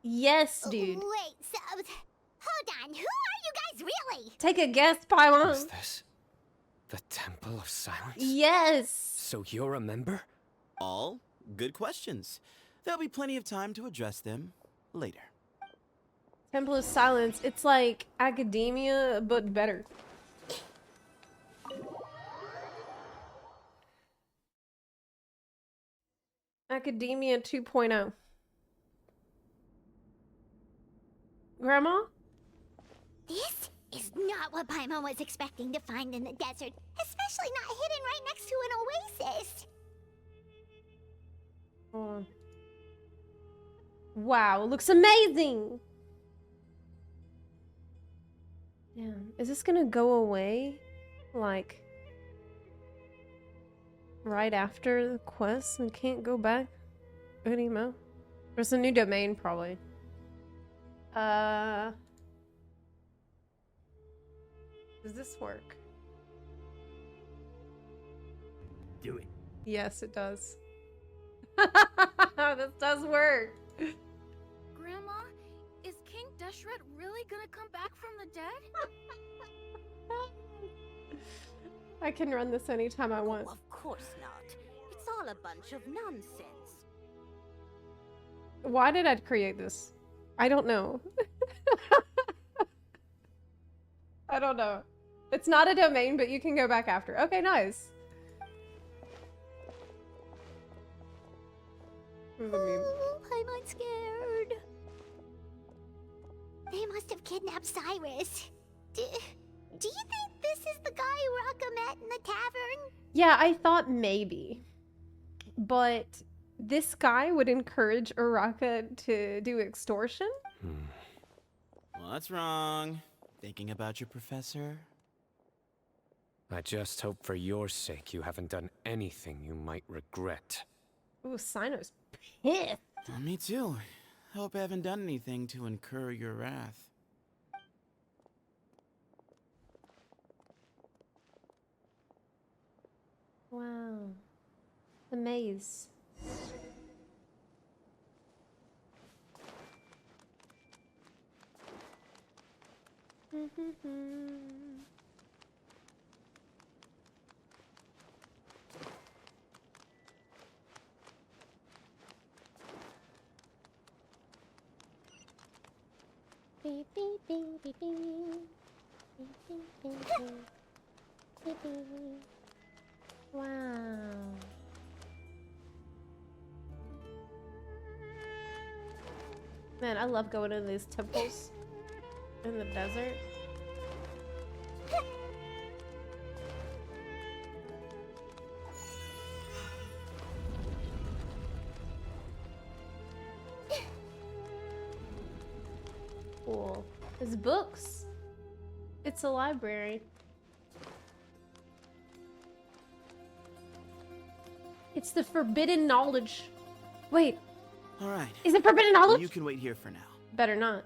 Yes, dude. Wait, so hold on. Who are you guys really? Take a guess, Paimon. Is this the Temple of Silence? Yes. So you're a member? All good questions. There'll be plenty of time to address them later. Temple of Silence. It's like academia, but better. Academia 2.0. Grandma? This is not what Baimon was expecting to find in the desert, especially not hidden right next to an oasis. Hold on. Wow, looks amazing! Damn, is this gonna go away? Like, right after the quest and can't go back anymore? There's a new domain, probably. Does this work? Do it. Yes, it does. This does work. Grandma, is King Deshret really gonna come back from the dead? I can run this anytime I want. Of course not. It's all a bunch of nonsense. Why did I create this? I don't know. I don't know. It's not a domain, but you can go back after. Okay, nice. Oh, I'm scared. They must have kidnapped Cyrus. Do you think this is the guy Uraka met in the tavern? Yeah, I thought maybe. But This guy would encourage Uraka to do extortion? What's wrong? Thinking about your professor? I just hope for your sake you haven't done anything you might regret. Ooh, Cyno's pissed. Me too. I hope I haven't done anything to incur your wrath. Wow. The maze. Beep, beep, beep, beep, beep. Beep, beep, beep, beep. Beep, beep. Wow. Man, I love going to these temples in the desert. Cool. There's books. It's a library. It's the forbidden knowledge. Wait. All right. Is it forbidden knowledge? You can wait here for now. Better not.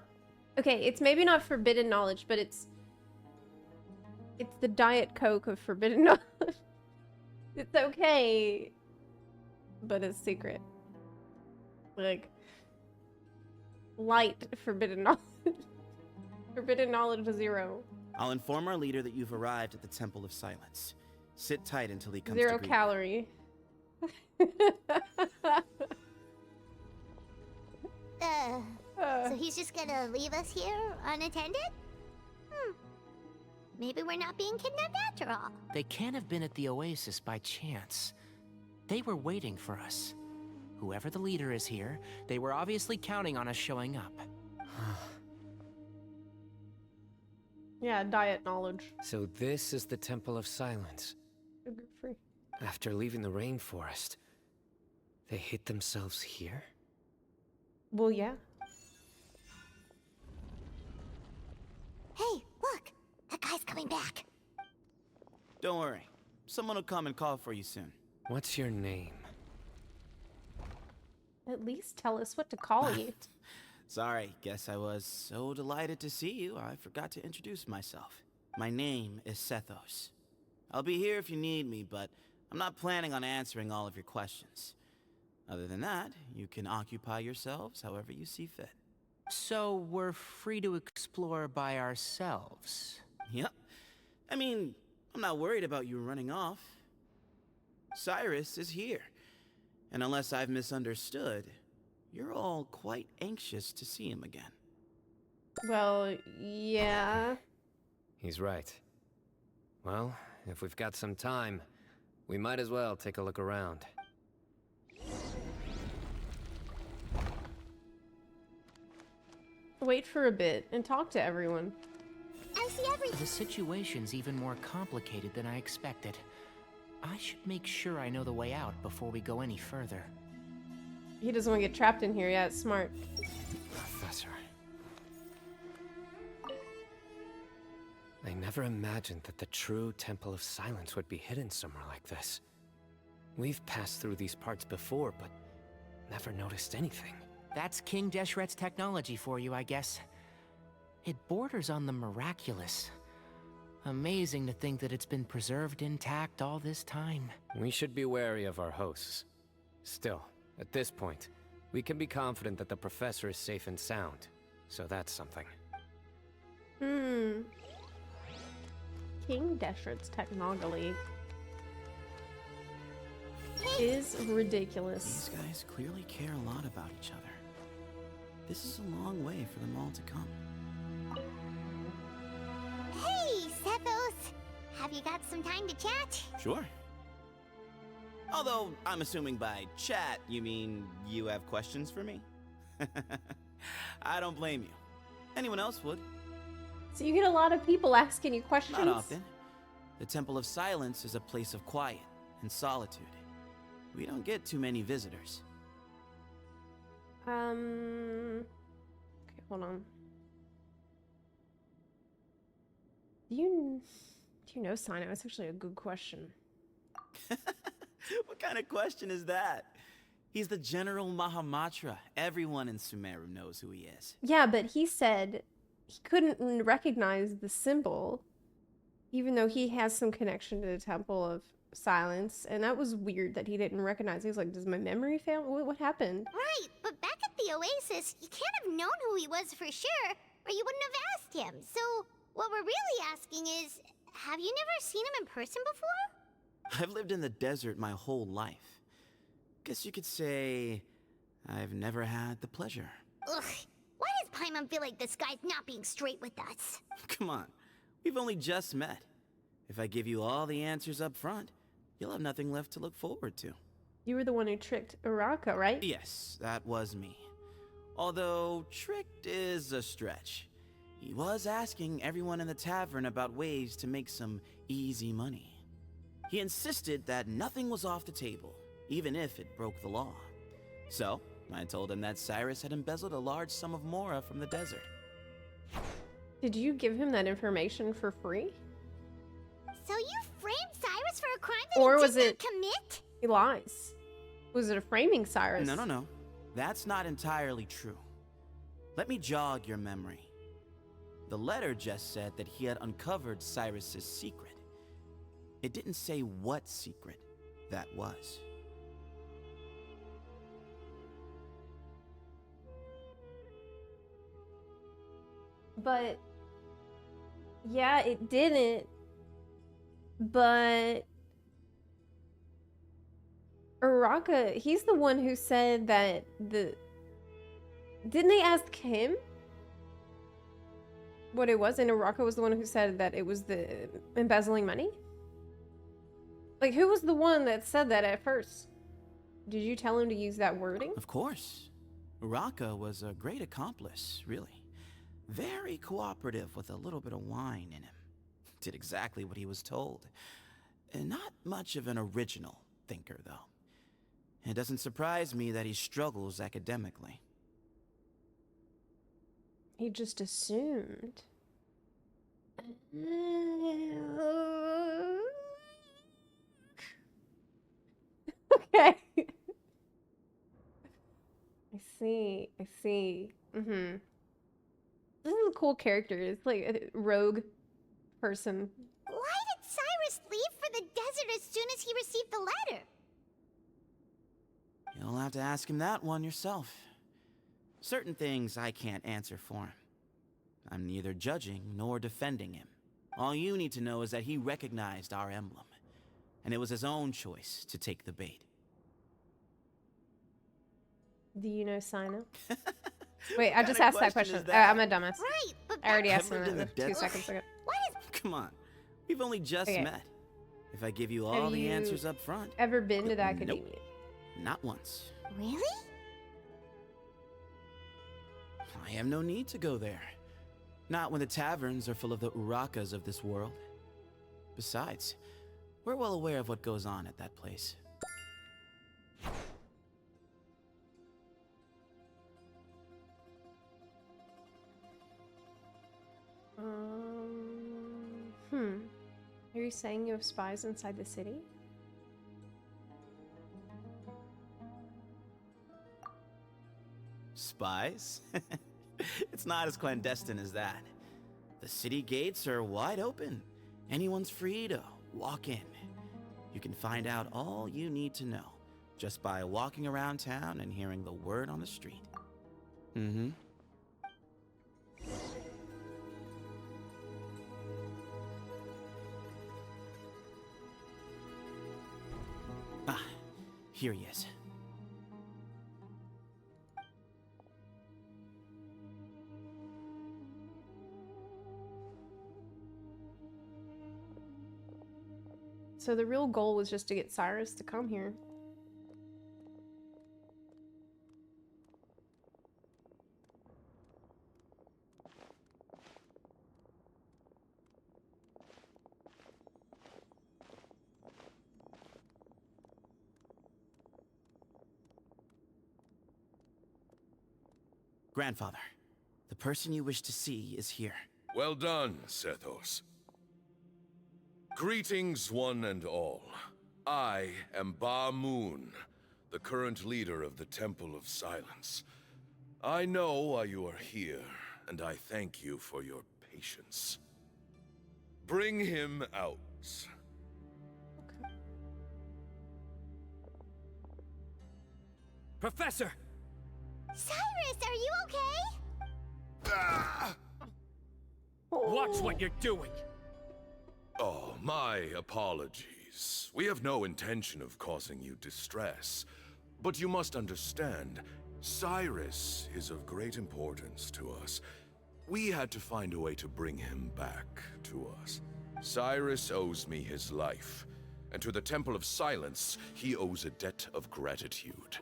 Okay, it's maybe not forbidden knowledge, but it's the Diet Coke of forbidden knowledge. It's okay, but it's secret. Like, light forbidden knowledge. Forbidden knowledge 0. I'll inform our leader that you've arrived at the Temple of Silence. Sit tight until he comes 0 to greet calorie. So he's just gonna leave us here unattended? Maybe we're not being kidnapped after all. They can't have been at the oasis by chance. They were waiting for us. Whoever the leader is here, they were obviously counting on us showing up. Yeah, diet knowledge. So this is the Temple of Silence. Sugar free. After leaving the rainforest, they hid themselves here? Well, yeah. Hey, look! That guy's coming back. Don't worry. Someone will come and call for you soon. What's your name? At least tell us what to call you. Sorry, guess I was so delighted to see you, I forgot to introduce myself. My name is Sethos. I'll be here if you need me, but I'm not planning on answering all of your questions. Other than that, you can occupy yourselves however you see fit. So we're free to explore by ourselves? Yep. I mean, I'm not worried about you running off. Cyrus is here. And unless I've misunderstood, you're all quite anxious to see him again. Well, yeah. He's right. Well, if we've got some time, we might as well take a look around. Wait for a bit and talk to everyone. I see everything. The situation's even more complicated than I expected. I should make sure I know the way out before we go any further. He doesn't want to get trapped in here. Yeah, it's smart. Professor. I never imagined that the true Temple of Silence would be hidden somewhere like this. We've passed through these parts before, but never noticed anything. That's King Deshret's technology for you, I guess. It borders on the miraculous. Amazing to think that it's been preserved intact all this time. We should be wary of our hosts. Still, at this point, we can be confident that the professor is safe and sound. So that's something. King Deshret's technology is ridiculous. These guys clearly care a lot about each other. This is a long way for them all to come. Hey, Sethos! Have you got some time to chat? Sure. Although, I'm assuming by chat, you mean you have questions for me? I don't blame you. Anyone else would. So you get a lot of people asking you questions? Not often. The Temple of Silence is a place of quiet and solitude. We don't get too many visitors. Okay, hold on. Do you know Cyno? It's actually a good question. What kind of question is that? He's the General Mahamatra. Everyone in Sumeru knows who he is. Yeah, but he said he couldn't recognize the symbol, even though he has some connection to the Temple of Silence, and that was weird that he didn't recognize. He was like, does my memory fail? What happened? Right, but back at the Oasis, you can't have known who he was for sure, or you wouldn't have asked him. So, what we're really asking is, have you never seen him in person before? I've lived in the desert my whole life. Guess you could say I've never had the pleasure. Ugh, why does Paimon feel like this guy's not being straight with us? Come on, we've only just met. If I give you all the answers up front, you'll have nothing left to look forward to. You were the one who tricked Uraka, right? Yes, that was me. Although, tricked is a stretch. He was asking everyone in the tavern about ways to make some easy money. He insisted that nothing was off the table, even if it broke the law. So, I told him that Cyrus had embezzled a large sum of mora from the desert. Did you give him that information for free? So you framed Cyrus for a crime that Or he was did it not commit? he lies? Was it a framing Cyrus? No. That's not entirely true. Let me jog your memory. The letter just said that he had uncovered Cyrus's secret. It didn't say what secret that was. But yeah, it didn't. But Uraka, he's the one who said that didn't they ask him what it was? And Uraka was the one who said that it was the embezzling money? Like, who was the one that said that at first? Did you tell him to use that wording? Of course. Uraka was a great accomplice, really. Very cooperative with a little bit of wine in him. Did exactly what he was told. And not much of an original thinker, though. It doesn't surprise me that he struggles academically. He just assumed. Okay. I see. Mm-hmm. This is a cool character. It's like a rogue person. Why did Cyrus leave for the desert as soon as he received the letter? You'll have to ask him that one yourself. Certain things I can't answer for him. I'm neither judging nor defending him. All you need to know is that he recognized our emblem, and it was his own choice to take the bait. Do you know Cyno? Wait, I just asked that question. I'm a dumbass. Right, but I already asked I've lived him in that the 2 desert. seconds ago. Come on, we've only just Okay. met. If I give you all Have the you answers up front, ever been to the Nope. academia? Not once. Really? I have no need to go there. Not when the taverns are full of the Urakas of this world. Besides, we're well aware of what goes on at that place. Are you saying you have spies inside the city? Spies? It's not as clandestine as that. The city gates are wide open. Anyone's free to walk in. You can find out all you need to know just by walking around town and hearing the word on the street. Mm-hmm. Ah, here he is. So the real goal was just to get Cyrus to come here. Grandfather, the person you wish to see is here. Well done, Sethos. Greetings, one and all. I am Baimon, the current leader of the Temple of Silence. I know why you are here, and I thank you for your patience. Bring him out. Professor! Cyrus, are you okay? Watch what you're doing! Oh, my apologies. We have no intention of causing you distress. But you must understand, Cyrus is of great importance to us. We had to find a way to bring him back to us. Cyrus owes me his life, and to the Temple of Silence, he owes a debt of gratitude.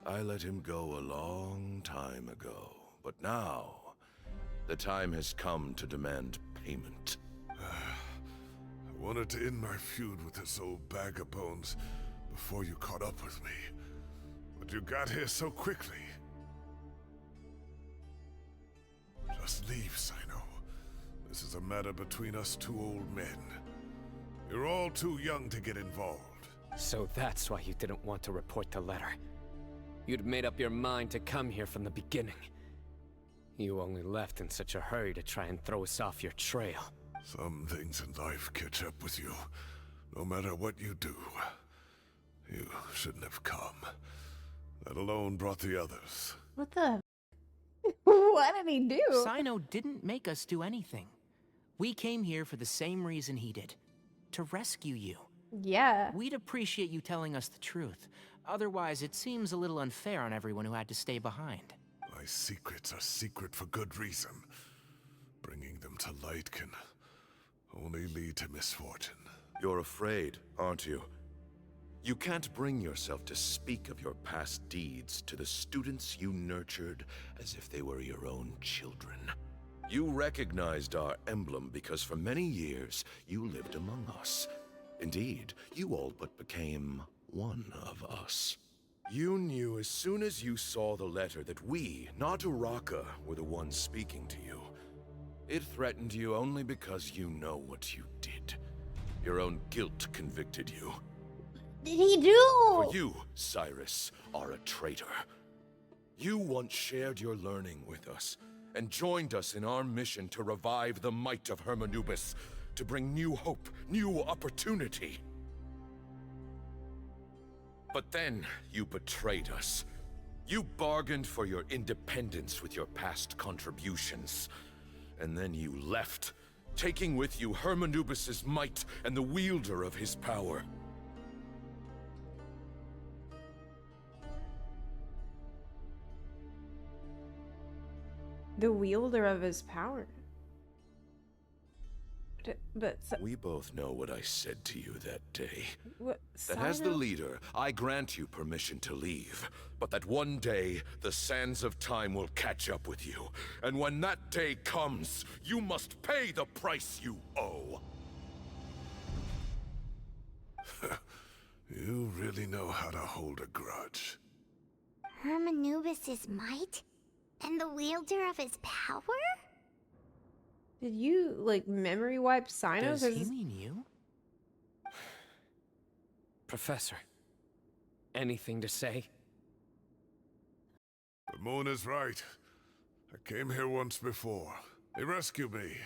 I let him go a long time ago, but now, the time has come to demand payment. I wanted to end my feud with this old bag of bones before you caught up with me. But you got here so quickly. Just leave, Cyno. This is a matter between us two old men. You're all too young to get involved. So that's why you didn't want to report the letter. You'd made up your mind to come here from the beginning. You only left in such a hurry to try and throw us off your trail. Some things in life catch up with you, no matter what you do. You shouldn't have come, let alone brought the others. What the? What did he do? Cyno didn't make us do anything. We came here for the same reason he did. To rescue you. Yeah. We'd appreciate you telling us the truth. Otherwise, it seems a little unfair on everyone who had to stay behind. My secrets are secret for good reason. Bringing them to light can only lead to misfortune. You're afraid, aren't you? You can't bring yourself to speak of your past deeds to the students you nurtured as if they were your own children. You recognized our emblem because for many years you lived among us. Indeed, you all but became one of us. You knew as soon as you saw the letter that we, not Uraka, were the ones speaking to you. It threatened you only because you know what you did. Your own guilt convicted you. Did he do? For you, Cyrus, are a traitor. You once shared your learning with us, and joined us in our mission to revive the might of Hermanubis, to bring new hope, new opportunity. But then, you betrayed us. You bargained for your independence with your past contributions. And then you left, taking with you Hermanubis' might and the wielder of his power. The wielder of his power. But we both know what I said to you that day. What, that as the leader, I grant you permission to leave. But that one day, the sands of time will catch up with you. And when that day comes, you must pay the price you owe. You really know how to hold a grudge. Hermanubis' might? And the wielder of his power? Did you, like, memory wipe Cyno? Does he mean you? Professor, anything to say? The moon is right. I came here once before. He rescued me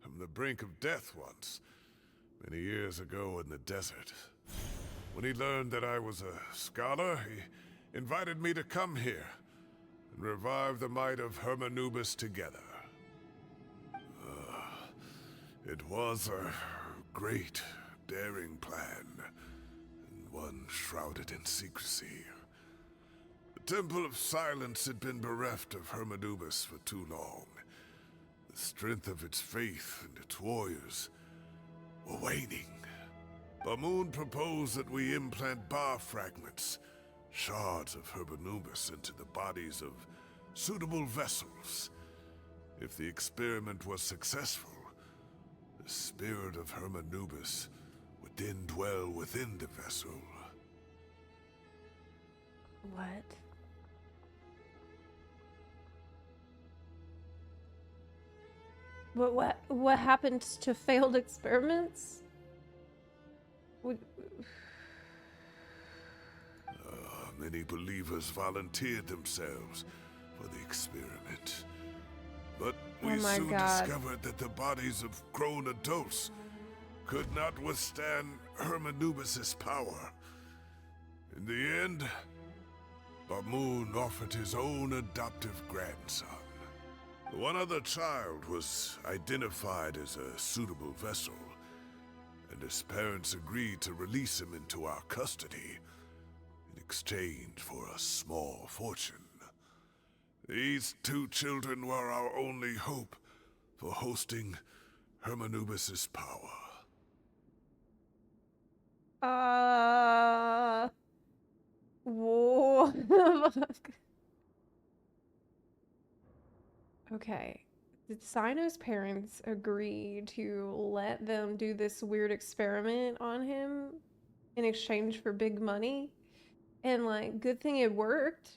from the brink of death once, many years ago in the desert. When he learned that I was a scholar, he invited me to come here and revive the might of Hermanubis together. It was a great, daring plan, and one shrouded in secrecy. The Temple of Silence had been bereft of Hermanubis for too long. The strength of its faith and its warriors were waning. Baimon proposed that we implant bar fragments, shards of Hermanubis, into the bodies of suitable vessels. If the experiment was successful, the spirit of Hermanubis would then dwell within the vessel. What? But what happened to failed experiments? Many believers volunteered themselves for the experiment. But we soon discovered that the bodies of grown adults could not withstand Hermanubis' power. In the end, Baimon offered his own adoptive grandson. One other child was identified as a suitable vessel, and his parents agreed to release him into our custody in exchange for a small fortune. These two children were our only hope for hosting Hermanubis' power. What the fuck? Okay. Did Cyno's parents agree to let them do this weird experiment on him in exchange for big money? And like, good thing it worked.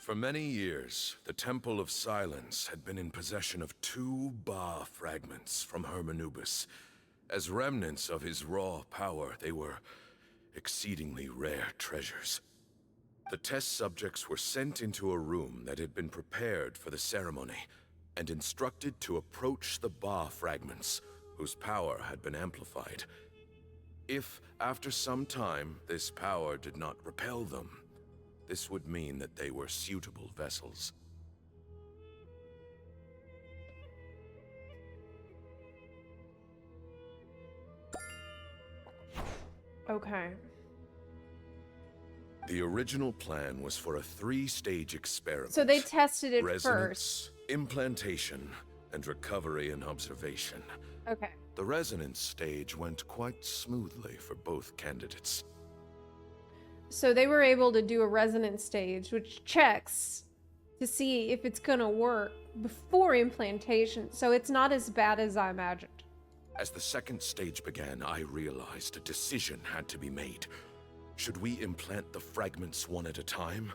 For many years, the Temple of Silence had been in possession of 2 Ba fragments from Hermanubis. As remnants of his raw power, they were exceedingly rare treasures. The test subjects were sent into a room that had been prepared for the ceremony, and instructed to approach the Ba fragments, whose power had been amplified. If, after some time, this power did not repel them, this would mean that they were suitable vessels. Okay. The original plan was for a 3-stage experiment. So they tested it Resonance, implantation, and recovery and observation. Okay. The resonance stage went quite smoothly for both candidates. So they were able to do a resonance stage, which checks to see if it's gonna work before implantation. So it's not as bad as I imagined. As the 2nd stage began, I realized a decision had to be made. Should we implant the fragments one at a time?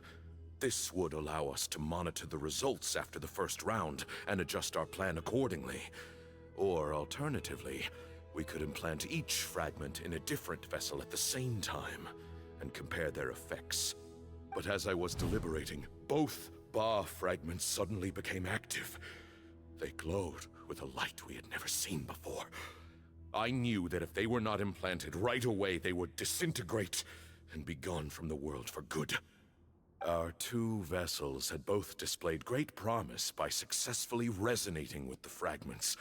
This would allow us to monitor the results after the first round and adjust our plan accordingly. Or alternatively, we could implant each fragment in a different vessel at the same time and compare their effects. But as I was deliberating, both Ba fragments suddenly became active. They glowed with a light we had never seen before. I knew that if they were not implanted right away, they would disintegrate and be gone from the world for good. Our 2 vessels had both displayed great promise by successfully resonating with the fragments.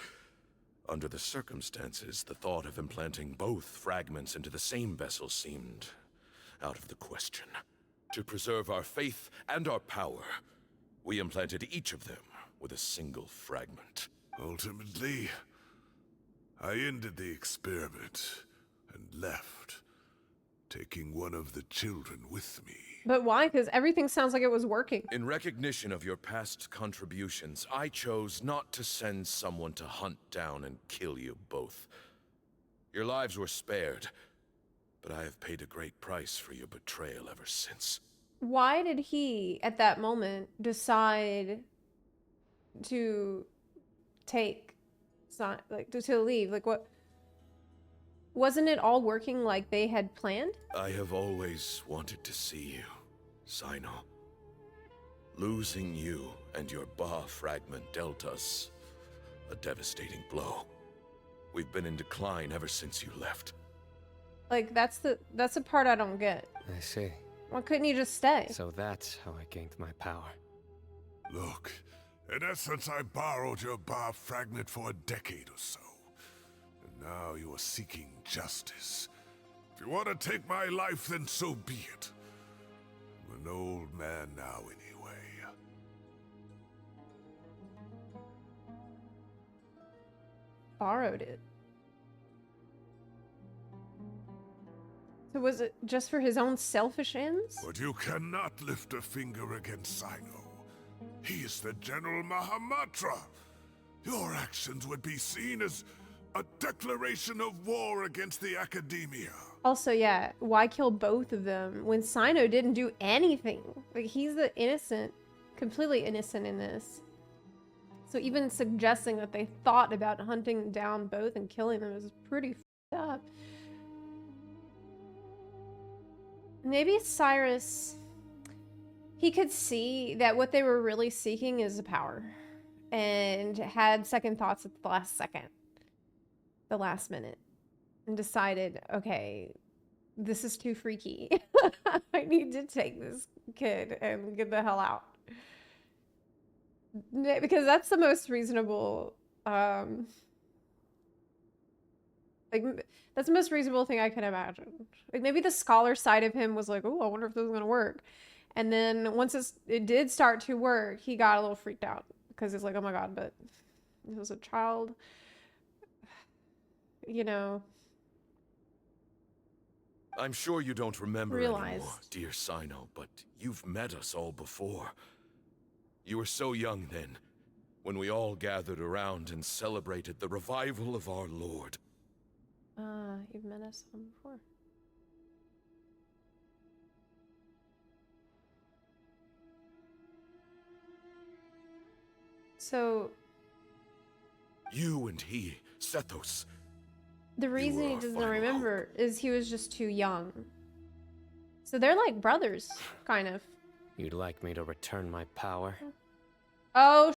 Under the circumstances, the thought of implanting both fragments into the same vessel seemed out of the question. To preserve our faith and our power, we implanted each of them with a single fragment. Ultimately, I ended the experiment and left, taking one of the children with me. But why? Because everything sounds like it was working. In recognition of your past contributions, I chose not to send someone to hunt down and kill you both. Your lives were spared, but I have paid a great price for your betrayal ever since. Why did he, at that moment, decide to take, to leave? Like, what? Wasn't it all working like they had planned? I have always wanted to see you, Cyno. Losing you and your Ba fragment dealt us a devastating blow. We've been in decline ever since you left. Like, that's the part I don't get. I see. Why couldn't you just stay? So that's how I gained my power. Look, in essence, I borrowed your Ba fragment for a decade or so. And now you are seeking justice. If you want to take my life, then so be it. I'm an old man now anyway. Borrowed it. So was it just for his own selfish ends? But you cannot lift a finger against Cyno. He is the General Mahamatra. Your actions would be seen as A declaration of war against the Academia. Also, yeah, why kill both of them when Cyno didn't do anything? Like, he's the innocent, completely innocent in this. So even suggesting that they thought about hunting down both and killing them is pretty f***ed up. Maybe Cyrus, he could see that what they were really seeking is power and had second thoughts at the last second, the last minute, and decided, okay, this is too freaky. I need to take this kid and get the hell out. Because that's the most reasonable, like, that's the most reasonable thing I can imagine. Like, maybe the scholar side of him was like, oh, I wonder if this is gonna work. And then once it did start to work, he got a little freaked out. Because it's like, oh my god, but it was a child. You know. I'm sure you don't remember Realize. anymore, dear Cyno, but you've met us all before. You were so young then, when we all gathered around and celebrated the revival of our Lord. You've met us all before. So... You and he, Sethos. The reason he doesn't remember is he was just too young. So they're like brothers, kind of. You'd like me to return my power? Oh,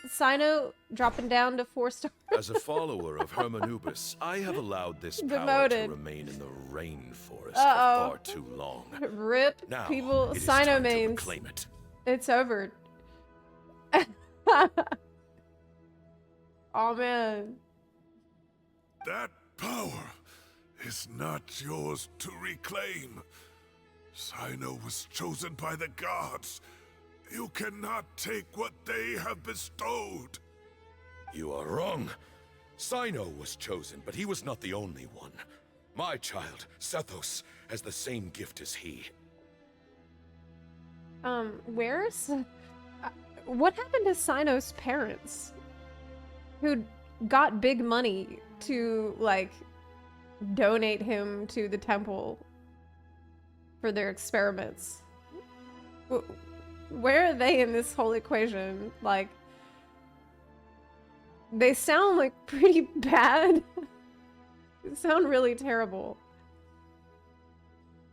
Cyno dropping down to 4 stars. As a follower of Hermanubis, I have allowed this power Demoted. to remain in the rainforest for Uh-oh. far too long. Rip. Now, People, it is Cyno time to mains. reclaim it. It's over. Oh man. That power is not yours to reclaim. Cyno was chosen by the gods. You cannot take what they have bestowed. You are wrong. Cyno was chosen, but he was not the only one. My child, Sethos, has the same gift as he. Where's... what happened to Cyno's parents? Who got big money to, like, donate him to the temple for their experiments. Where are they in this whole equation? Like, they sound like pretty bad. They sound really terrible.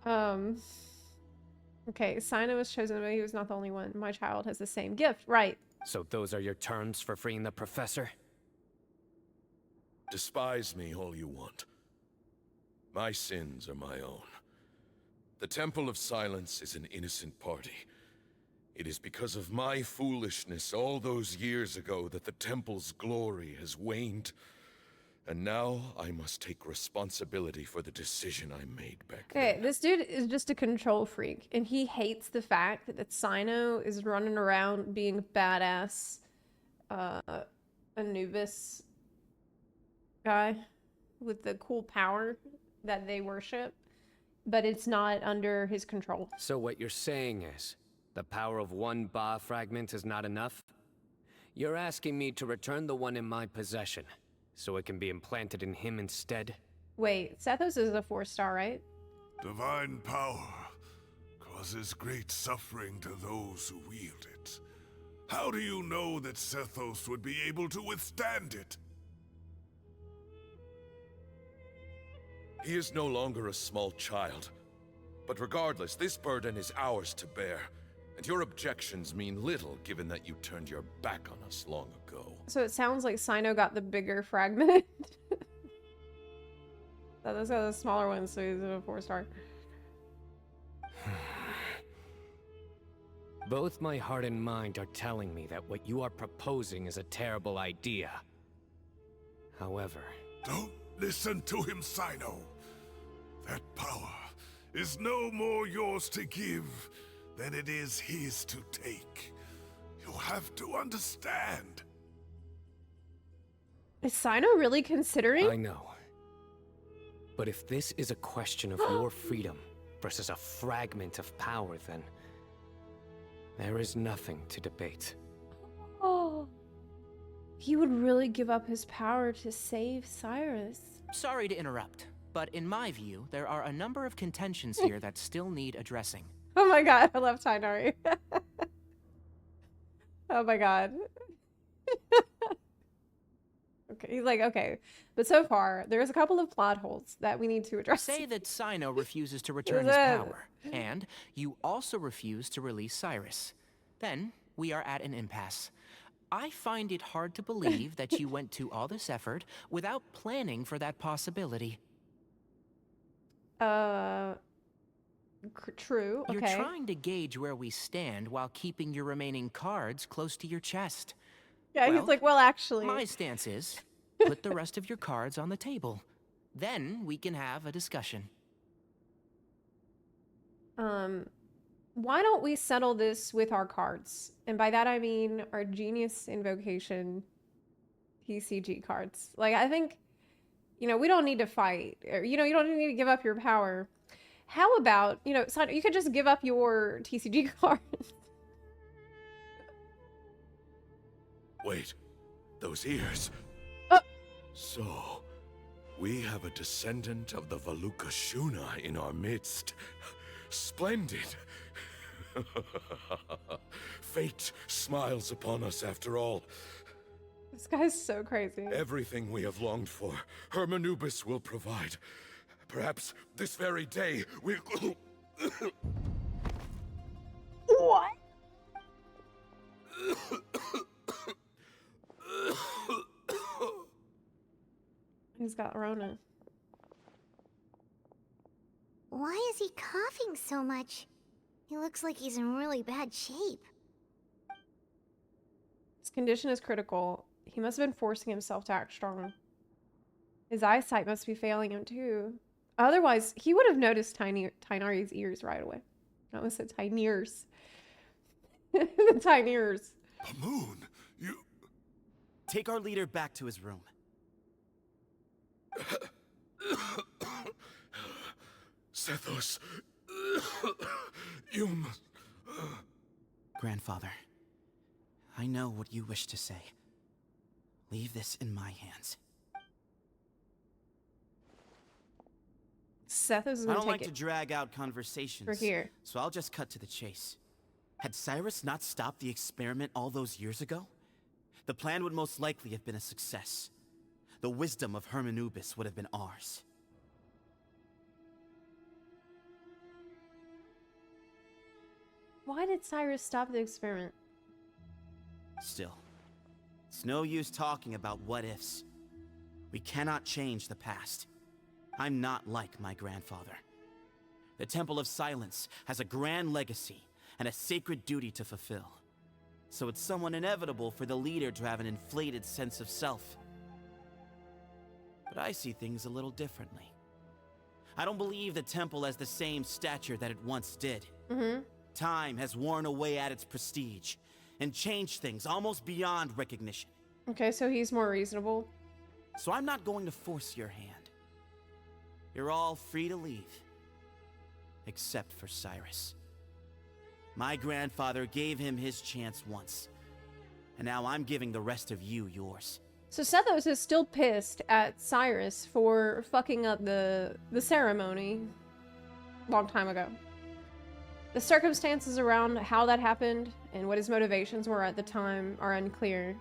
Okay, Cyno was chosen, but he was not the only one. My child has the same gift, right? So those are your terms for freeing the professor? Despise me all you want. My sins are my own. The Temple of Silence is an innocent party. It is because of my foolishness all those years ago that the Temple's glory has waned. And now I must take responsibility for the decision I made back then. Okay, this dude is just a control freak, and he hates the fact that Cyno is running around being badass Anubis guy with the cool power that they worship, but it's not under his control. So what you're saying is, the power of one Ba fragment is not enough? You're asking me to return the one in my possession, so it can be implanted in him instead? Wait, Sethos is a 4-star, right? Divine power causes great suffering to those who wield it. How do you know that Sethos would be able to withstand it? He is no longer a small child. But regardless, this burden is ours to bear. And your objections mean little, given that you turned your back on us long ago. So it sounds like Cyno got the bigger fragment. That's got the smaller one, so he's a 4-star. Both my heart and mind are telling me that what you are proposing is a terrible idea. However... Don't listen to him, Cyno. That power is no more yours to give than it is his to take. You have to understand. Is Cyno really considering? I know. But if this is a question of your freedom versus a fragment of power, then there is nothing to debate. Oh. He would really give up his power to save Cyrus. Sorry to interrupt, but in my view, there are a number of contentions here that still need addressing. Oh my god, I love Tainari. Oh my god. Okay, he's like, okay. But so far, there's a couple of plot holes that we need to address. Say that Cyno refuses to return his power, and you also refuse to release Cyrus. Then, we are at an impasse. I find it hard to believe that you went to all this effort without planning for that possibility. True, okay. You're trying to gauge where we stand while keeping your remaining cards close to your chest. Yeah, he's like, well, actually. My stance is, put the rest of your cards on the table. Then we can have a discussion. Why don't we settle this with our cards? And by that I mean our Genius Invocation TCG cards. Like, I think, you know, we don't need to fight. Or, you know, you don't need to give up your power. How about, you know, you could just give up your TCG cards. Wait, those ears. So, we have a descendant of the Valukashuna in our midst. Splendid. Fate smiles upon us after all. This guy's so crazy. Everything we have longed for, Hermanubis will provide. Perhaps this very day we'll... What? He's got Rona. Why is he coughing so much? He looks like he's in really bad shape. His condition is critical. He must have been forcing himself to act strong. His eyesight must be failing him too. Otherwise, he would have noticed Tainari's ears right away. I almost said tiny ears. The tiny ears. Baimon, you... Take our leader back to his room. Sethos, you must... Grandfather, I know what you wish to say. Leave this in my hands. Sethos is gonna I don't like take to it. drag out conversations. For here. So I'll just cut to the chase. Had Cyrus not stopped the experiment all those years ago, the plan would most likely have been a success. The wisdom of Hermanubis would have been ours. Why did Cyrus stop the experiment? Still, it's no use talking about what-ifs. We cannot change the past. I'm not like my grandfather. The Temple of Silence has a grand legacy and a sacred duty to fulfill. So it's somewhat inevitable for the leader to have an inflated sense of self. But I see things a little differently. I don't believe the temple has the same stature that it once did. Time has worn away at its prestige and changed things almost beyond recognition. Okay, so he's more reasonable. So I'm not going to force your hand. You're all free to leave. Except for Cyrus. My grandfather gave him his chance once. And now I'm giving the rest of you yours. So Sethos is still pissed at Cyrus for fucking up the ceremony long time ago. The circumstances around how that happened and what his motivations were at the time are unclear.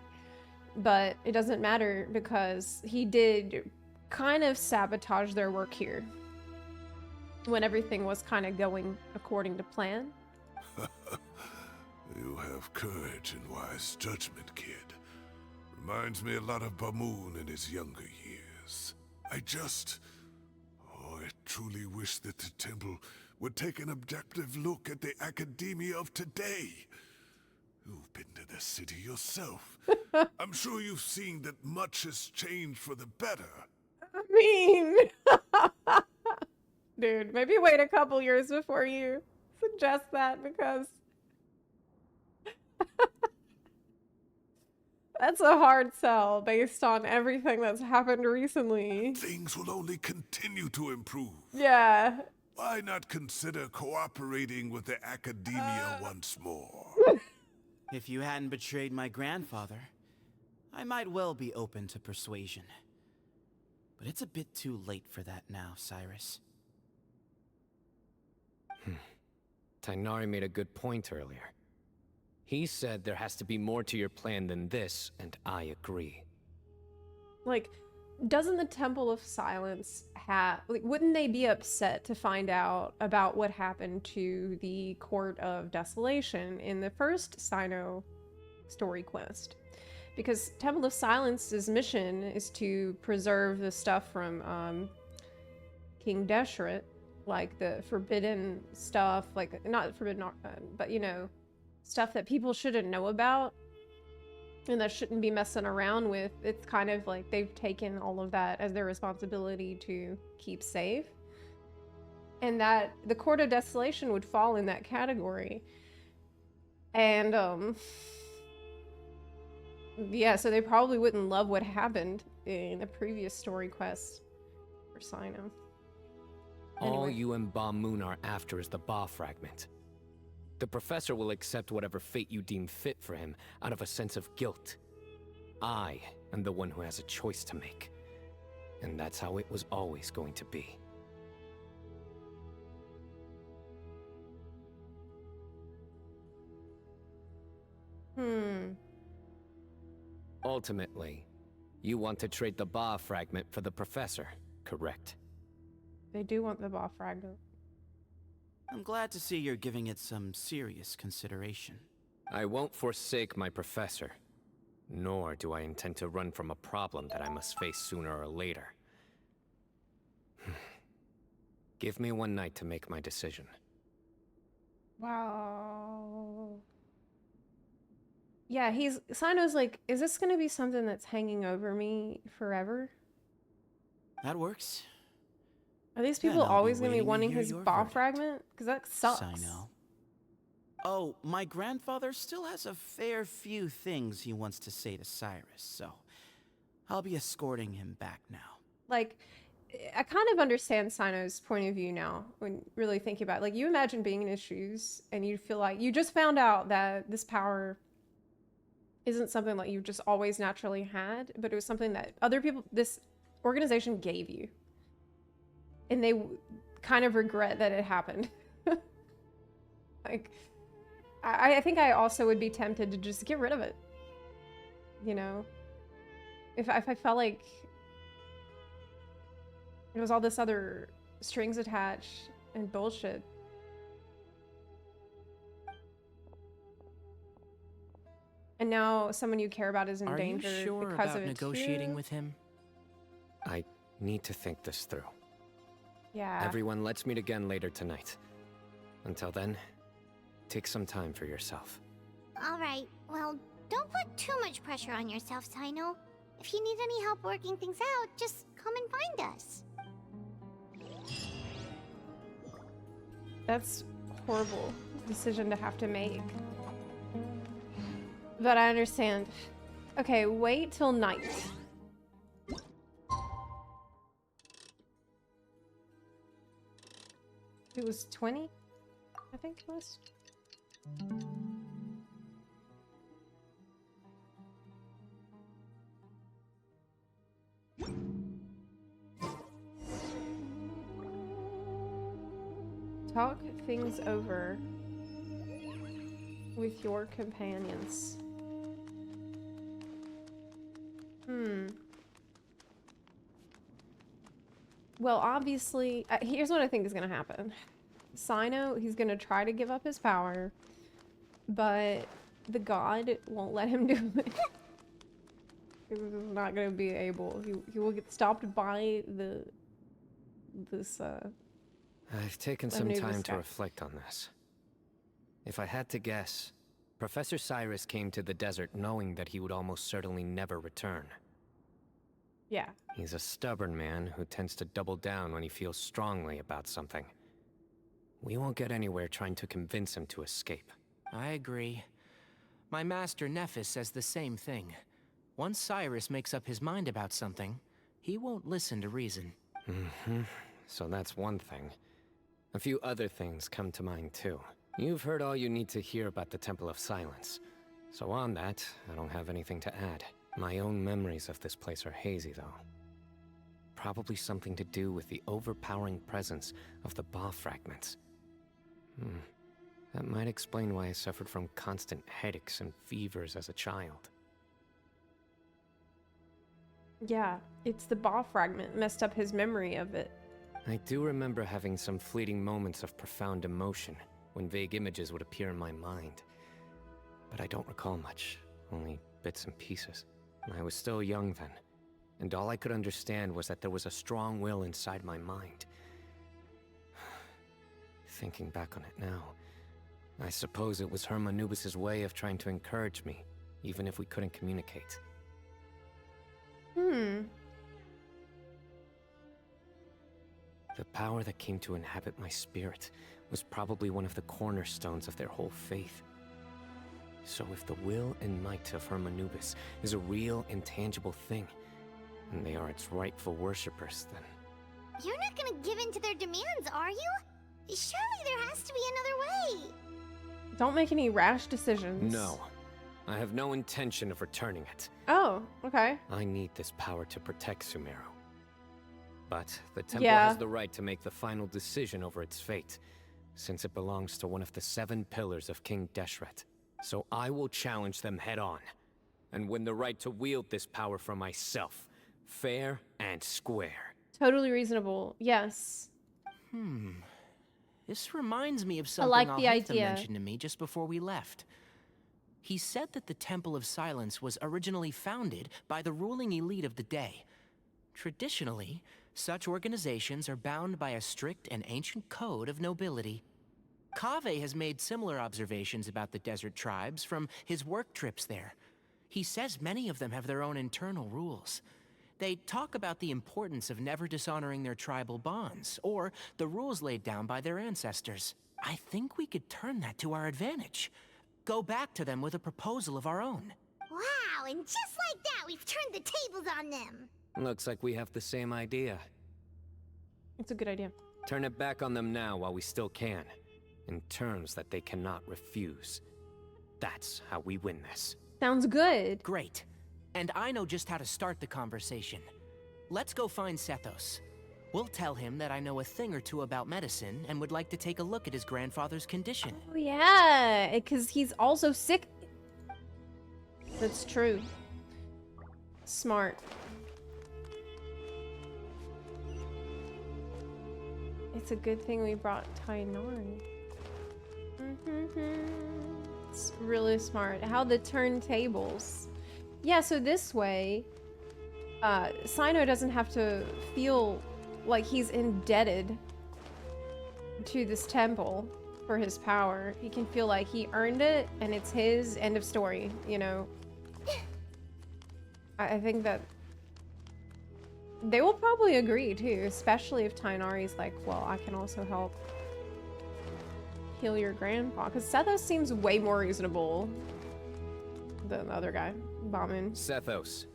But it doesn't matter because he did kind of sabotage their work here when everything was kind of going according to plan. You have courage and wise judgment, kid. Reminds me a lot of Baimon in his younger years. I truly wish that the temple would take an objective look at the academia of today. You've been to the city yourself. I'm sure you've seen that much has changed for the better. I mean, dude, maybe wait a couple years before you suggest that because that's a hard sell based on everything that's happened recently. Things will only continue to improve. Yeah. Why not consider cooperating with the academia once more? If you hadn't betrayed my grandfather, I might well be open to persuasion. But it's a bit too late for that now, Cyrus. Tighnari made a good point earlier. He said there has to be more to your plan than this, and I agree. Like, doesn't the Temple of Silence have... Like, wouldn't they be upset to find out about what happened to the Court of Desolation in the first Cyno story quest? Because Temple of Silence's mission is to preserve the stuff from King Deshret, like the forbidden stuff, like, not forbidden, but, you know, stuff that people shouldn't know about and that shouldn't be messing around with. It's kind of like they've taken all of that as their responsibility to keep safe. And that the Court of Desolation would fall in that category. And, yeah, so they probably wouldn't love what happened in the previous story quest for Cyno. All you and Baimon are after is the Ba fragment. The professor will accept whatever fate you deem fit for him out of a sense of guilt. I am the one who has a choice to make. And that's how it was always going to be. Ultimately, you want to trade the Ba fragment for the professor, correct? They do want the Ba fragment. I'm glad to see you're giving it some serious consideration. I won't forsake my professor, nor do I intend to run from a problem that I must face sooner or later. Give me one night to make my decision. Wow. Yeah, Cyno's like, is this gonna be something that's hanging over me forever? That works. Are these people always gonna be wanting his Ba fragment? Because that sucks. Cyno. Oh, my grandfather still has a fair few things he wants to say to Cyrus, so I'll be escorting him back now. Like, I kind of understand Cyno's point of view now when really thinking about it. Like, you imagine being in his shoes and you feel like you just found out that this power isn't something that you've just always naturally had, but it was something that other people, this organization gave you. And they kind of regret that it happened. Like, I think I also would be tempted to just get rid of it. You know? If I felt like it was all this other strings attached and bullshit. And now someone you care about is in danger Are you sure because about of it negotiating too? with him? I need to think this through. Yeah. Everyone, let's meet again later tonight. Until then, take some time for yourself. Alright, well, don't put too much pressure on yourself, Cyno. If you need any help working things out, just come and find us. That's a horrible decision to have to make. But I understand. Okay, wait till night. It was 20? I think it was. Talk things over with your companions. Well, obviously, here's what I think is going to happen. Cyno, he's going to try to give up his power, but the god won't let him do it. He's not going to be able. He will get stopped by this. I've taken some time to reflect on this. If I had to guess, Professor Cyrus came to the desert knowing that he would almost certainly never return. Yeah. He's a stubborn man who tends to double down when he feels strongly about something. We won't get anywhere trying to convince him to escape. I agree. My master Nephis says the same thing. Once Cyrus makes up his mind about something, he won't listen to reason. So that's one thing. A few other things come to mind too. You've heard all you need to hear about the Temple of Silence. So on that, I don't have anything to add. My own memories of this place are hazy, though. Probably something to do with the overpowering presence of the Ba fragments. That might explain why I suffered from constant headaches and fevers as a child. Yeah, it's the Ba fragment messed up his memory of it. I do remember having some fleeting moments of profound emotion when vague images would appear in my mind. But I don't recall much, only bits and pieces. I was still young then, and all I could understand was that there was a strong will inside my mind. Thinking back on it now, I suppose it was Herm Anubis' way of trying to encourage me, even if we couldn't communicate. The power that came to inhabit my spirit was probably one of the cornerstones of their whole faith. So if the will and might of Herm Anubis is a real, intangible thing, and they are its rightful worshippers, then... You're not gonna give in to their demands, are you? Surely there has to be another way. Don't make any rash decisions. No. I have no intention of returning it. Oh, okay. I need this power to protect Sumeru. But the temple Yeah. has the right to make the final decision over its fate, since it belongs to one of the 7 pillars of King Deshret. So I will challenge them head-on, and win the right to wield this power for myself, fair and square. Totally reasonable. Yes. This reminds me of something like the Alhita idea. mentioned to me just before we left. He said that the Temple of Silence was originally founded by the ruling elite of the day. Traditionally, such organizations are bound by a strict and ancient code of nobility. Kaveh has made similar observations about the desert tribes from his work trips there. He says many of them have their own internal rules. They talk about the importance of never dishonoring their tribal bonds, or the rules laid down by their ancestors. I think we could turn that to our advantage. Go back to them with a proposal of our own. Wow, and just like that, we've turned the tables on them. Looks like we have the same idea. It's a good idea. Turn it back on them now while we still can, in terms that they cannot refuse. That's how we win this. Sounds good. Great. And I know just how to start the conversation. Let's go find Sethos. We'll tell him that I know a thing or two about medicine and would like to take a look at his grandfather's condition. Oh, yeah, because he's also sick. That's true. Smart. It's a good thing we brought Tainari. It's really smart. How the turntables. Yeah, so this way, Cyno doesn't have to feel like he's indebted to this temple for his power. He can feel like he earned it and it's his, end of story, you know? I think that they will probably agree too, especially if Tainari's like, well, I can also help heal your grandpa. Because Sethos seems way more reasonable than the other guy, Baimon. Sethos,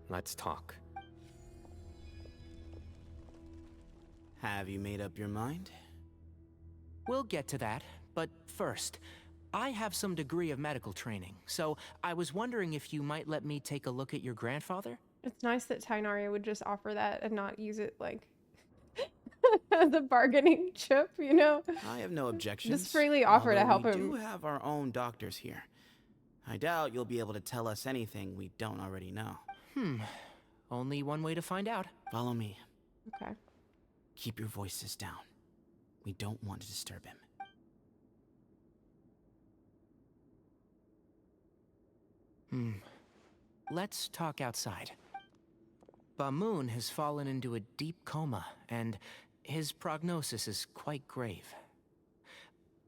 let's talk. Have you made up your mind? We'll get to that, but first, I have some degree of medical training, so I was wondering if you might let me take a look at your grandfather? It's nice that Tainari would just offer that and not use it like as a bargaining chip, you know? I have no objections. Just freely offer to help We him. do have our own doctors here. I doubt you'll be able to tell us anything we don't already know. Only one way to find out. Follow me. Okay. Keep your voices down. We don't want to disturb him. Let's talk outside. Baimon has fallen into a deep coma, and his prognosis is quite grave.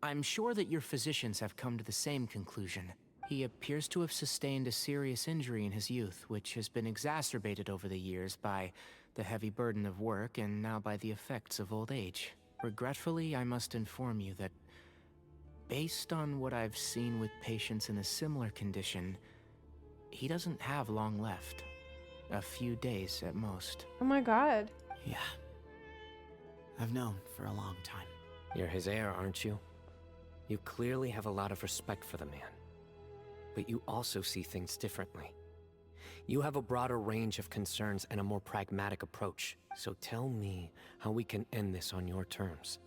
I'm sure that your physicians have come to the same conclusion. He appears to have sustained a serious injury in his youth, which has been exacerbated over the years by the heavy burden of work and now by the effects of old age. Regretfully, I must inform you that, based on what I've seen with patients in a similar condition, he doesn't have long left. A few days at most. Oh my god. Yeah. I've known for a long time. You're his heir, aren't you? You clearly have a lot of respect for the man. But you also see things differently. You have a broader range of concerns and a more pragmatic approach. So tell me how we can end this on your terms.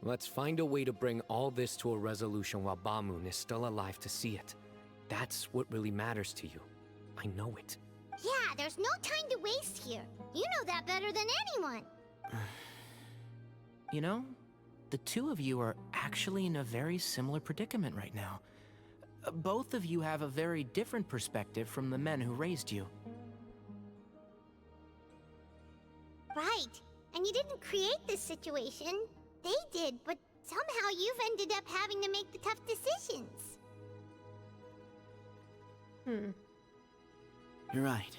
Let's find a way to bring all this to a resolution while Baimon is still alive to see it. That's what really matters to you. I know it. Yeah, there's no time to waste here. You know that better than anyone. You know, the two of you are actually in a very similar predicament right now. Both of you have a very different perspective from the men who raised you. Right. And you didn't create this situation. They did, but somehow you've ended up having to make the tough decisions. You're right.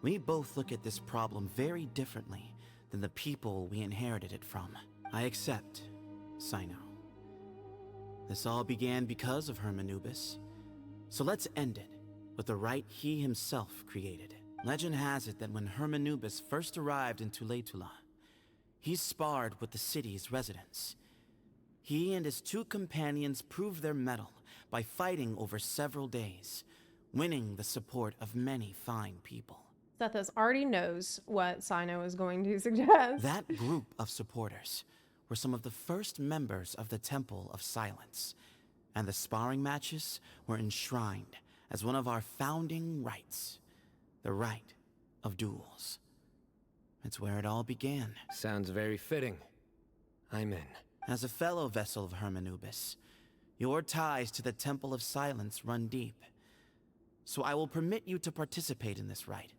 We both look at this problem very differently than the people we inherited it from. I accept, Cyno. This all began because of Hermanubis. So let's end it with the rite he himself created. Legend has it that when Hermanubis first arrived in Tuletula, he sparred with the city's residents. He and his two companions proved their mettle by fighting over several days, winning the support of many fine people. Sethos already knows what Cyno is going to suggest. That group of supporters were some of the first members of the Temple of Silence, and the sparring matches were enshrined as one of our founding rites, the rite of duels. It's where it all began. Sounds very fitting. I'm in. As a fellow vessel of Hermanubis, your ties to the Temple of Silence run deep. So I will permit you to participate in this rite,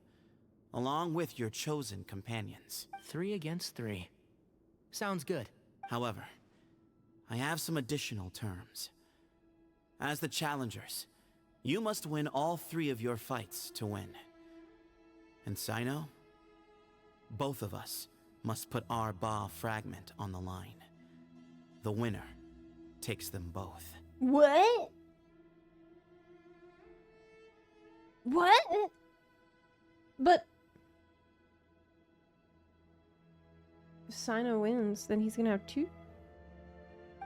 along with your chosen companions. 3 against 3. Sounds good. However, I have some additional terms. As the challengers, you must win all 3 of your fights to win. And Cyno, both of us must put our Ba fragment on the line. The winner takes them both. What? What? But if Cyno wins, then he's gonna have 2.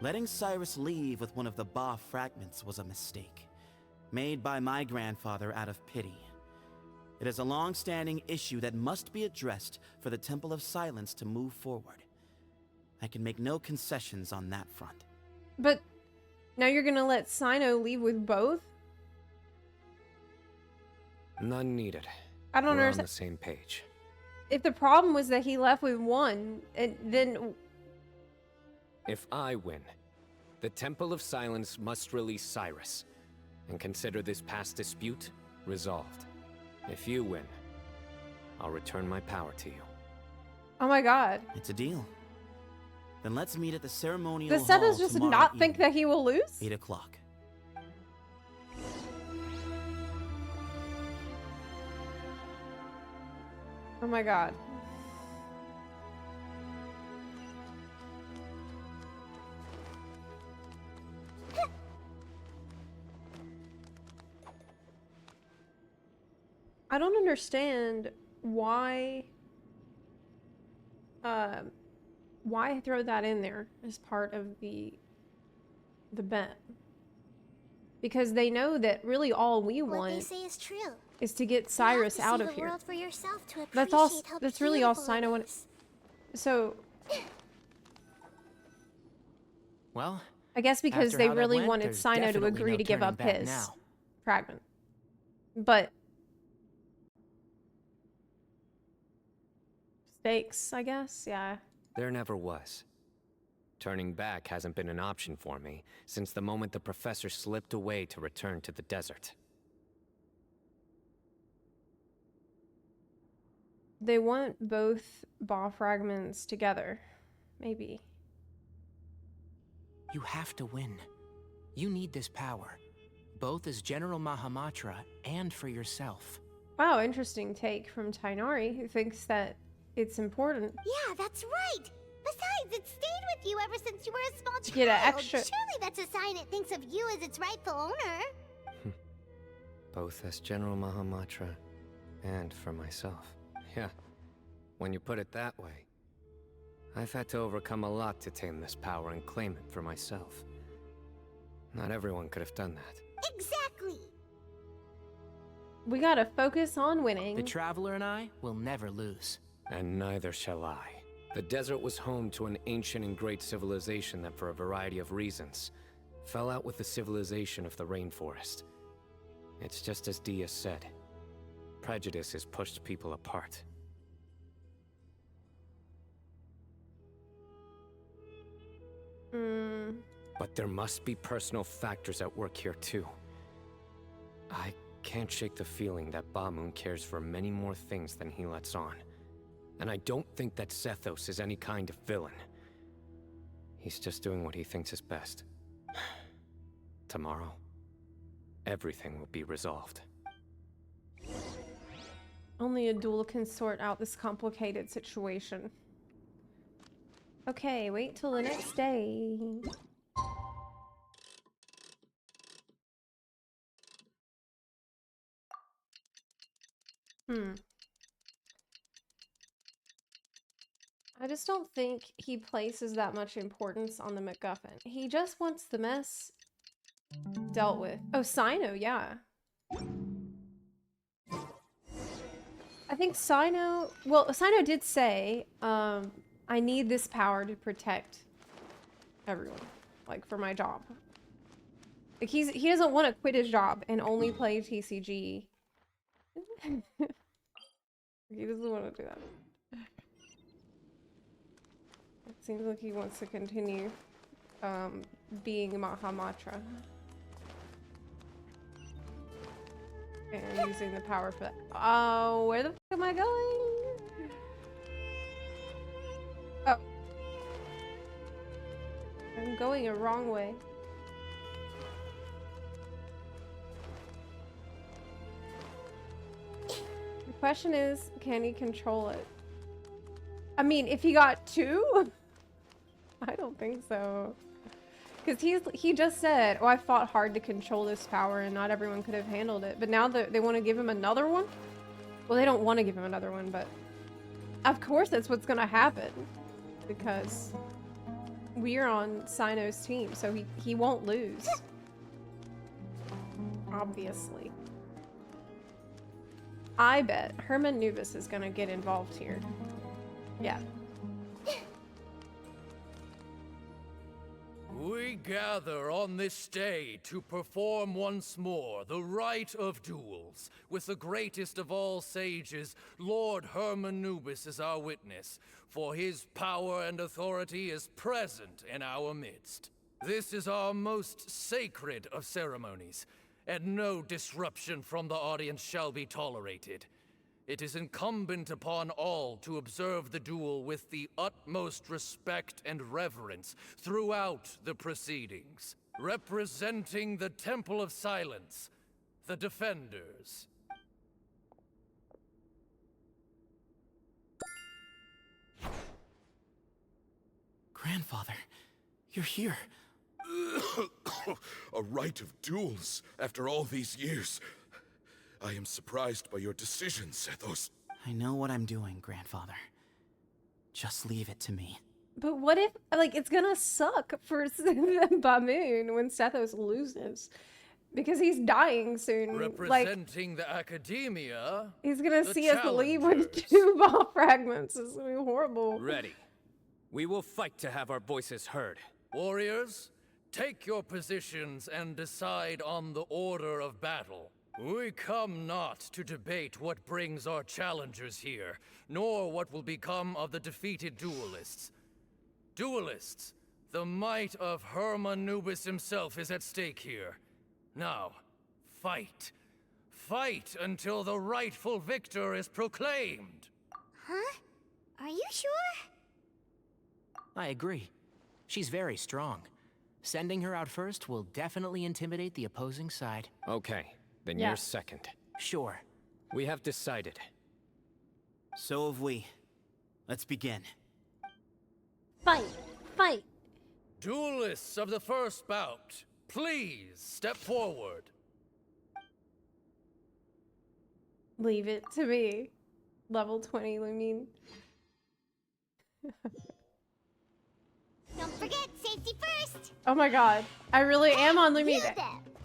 Letting Cyrus leave with one of the Ba fragments was a mistake, made by my grandfather out of pity. It is a long-standing issue that must be addressed for the Temple of Silence to move forward. I can make no concessions on that front. But now you're gonna let Cyno leave with both? None needed. I don't We're understand. on the same page. If the problem was that he left with one, and then... If I win, the Temple of Silence must release Cyrus, and consider this past dispute resolved. If you win, I'll return my power to you. Oh my god. It's a deal. Then let's meet at the ceremonial Does hall Sethos just tomorrow not think evening, that he will lose? 8 o'clock. Oh my god. I don't understand why throw that in there as part of the bet. Because they know that really all we What they want say is true. is to get You Cyrus have to out see of the here. world for yourself to That's all. appreciate how That's really all beautiful it Cyno wanted. is. So Well, I guess because after they how that really went, wanted there's Cyno to definitely agree no to give turning up back his now. fragment. But stakes, I guess. Yeah. There never was. Turning back hasn't been an option for me since the moment the professor slipped away to return to the desert. They want both ball fragments together. Maybe. You have to win. You need this power, both as General Mahamatra and for yourself. Wow, interesting take from Tainari, who thinks that it's important. Yeah, that's right. Besides, it stayed with you ever since you were a small child. Get an extra- Surely that's a sign it thinks of you as its rightful owner. Both as General Mahamatra and for myself. Yeah, when you put it that way. I've had to overcome a lot to tame this power and claim it for myself. Not everyone could have done that. Exactly. We gotta focus on winning. The Traveler and I will never lose. And neither shall I. The desert was home to an ancient and great civilization that, for a variety of reasons, fell out with the civilization of the rainforest. It's just as Dia said. Prejudice has pushed people apart. But there must be personal factors at work here too. I can't shake the feeling that Baimon cares for many more things than he lets on. And I don't think that Sethos is any kind of villain. He's just doing what he thinks is best. Tomorrow, everything will be resolved. Only a duel can sort out this complicated situation. Okay, wait till the next day. I just don't think he places that much importance on the MacGuffin. He just wants the mess dealt with. Oh, Cyno, yeah. I think Cyno... Well, Cyno did say, I need this power to protect everyone. Like, for my job. Like, he doesn't want to quit his job and only play TCG. He doesn't want to do that. It seems like he wants to continue being Mahamatra. And using the power for that. Oh, where the fuck am I going? Oh. I'm going a wrong way. The question is, can he control it? I mean, if he got 2? I don't think so. Because he just said, oh, I fought hard to control this power and not everyone could have handled it. But now they want to give him another one? Well, they don't want to give him another one, but of course that's what's going to happen. Because we're on Cyno's team, so he won't lose. Obviously. I bet Herman Nubis is going to get involved here. Yeah. We gather on this day to perform once more the rite of duels, with the greatest of all sages, Lord Herman Nubis, as our witness, for his power and authority is present in our midst. This is our most sacred of ceremonies, and no disruption from the audience shall be tolerated. It is incumbent upon all to observe the duel with the utmost respect and reverence throughout the proceedings. Representing the Temple of Silence, the Defenders. Grandfather, you're here. A rite of duels after all these years. I am surprised by your decision, Sethos. I know what I'm doing, Grandfather. Just leave it to me. But what if, like, it's gonna suck for Baimon when Sethos loses? Because he's dying soon. Representing the academia. He's gonna see us leave with 2 ball fragments. It's gonna be horrible. Ready. We will fight to have our voices heard. Warriors, take your positions and decide on the order of battle. We come not to debate what brings our challengers here, nor what will become of the defeated duelists. Duelists, the might of Herman Nubis himself is at stake here. Now, fight. Fight until the rightful victor is proclaimed. Huh? Are you sure? I agree. She's very strong. Sending her out first will definitely intimidate the opposing side. Okay. Then you're second. Sure. We have decided. So have we. Let's begin. Fight! Fight! Duelists of the first bout, please step forward. Leave it to me. Level 20, I mean. Don't forget, safety first! Oh my god. I really am on Lumine.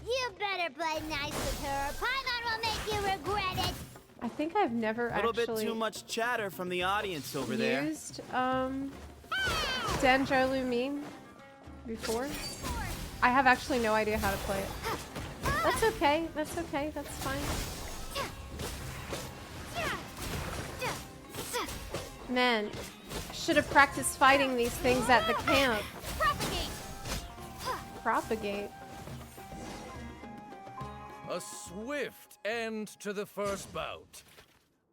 You better play nice with her, or Paimon will make you regret it. I think I've never A little actually bit too much chatter from the audience over there. used Danjarlu meme before. I have actually no idea how to play it. That's okay. That's okay. That's fine. Man, I should have practiced fighting these things at the camp. Propagate. A swift end to the first bout.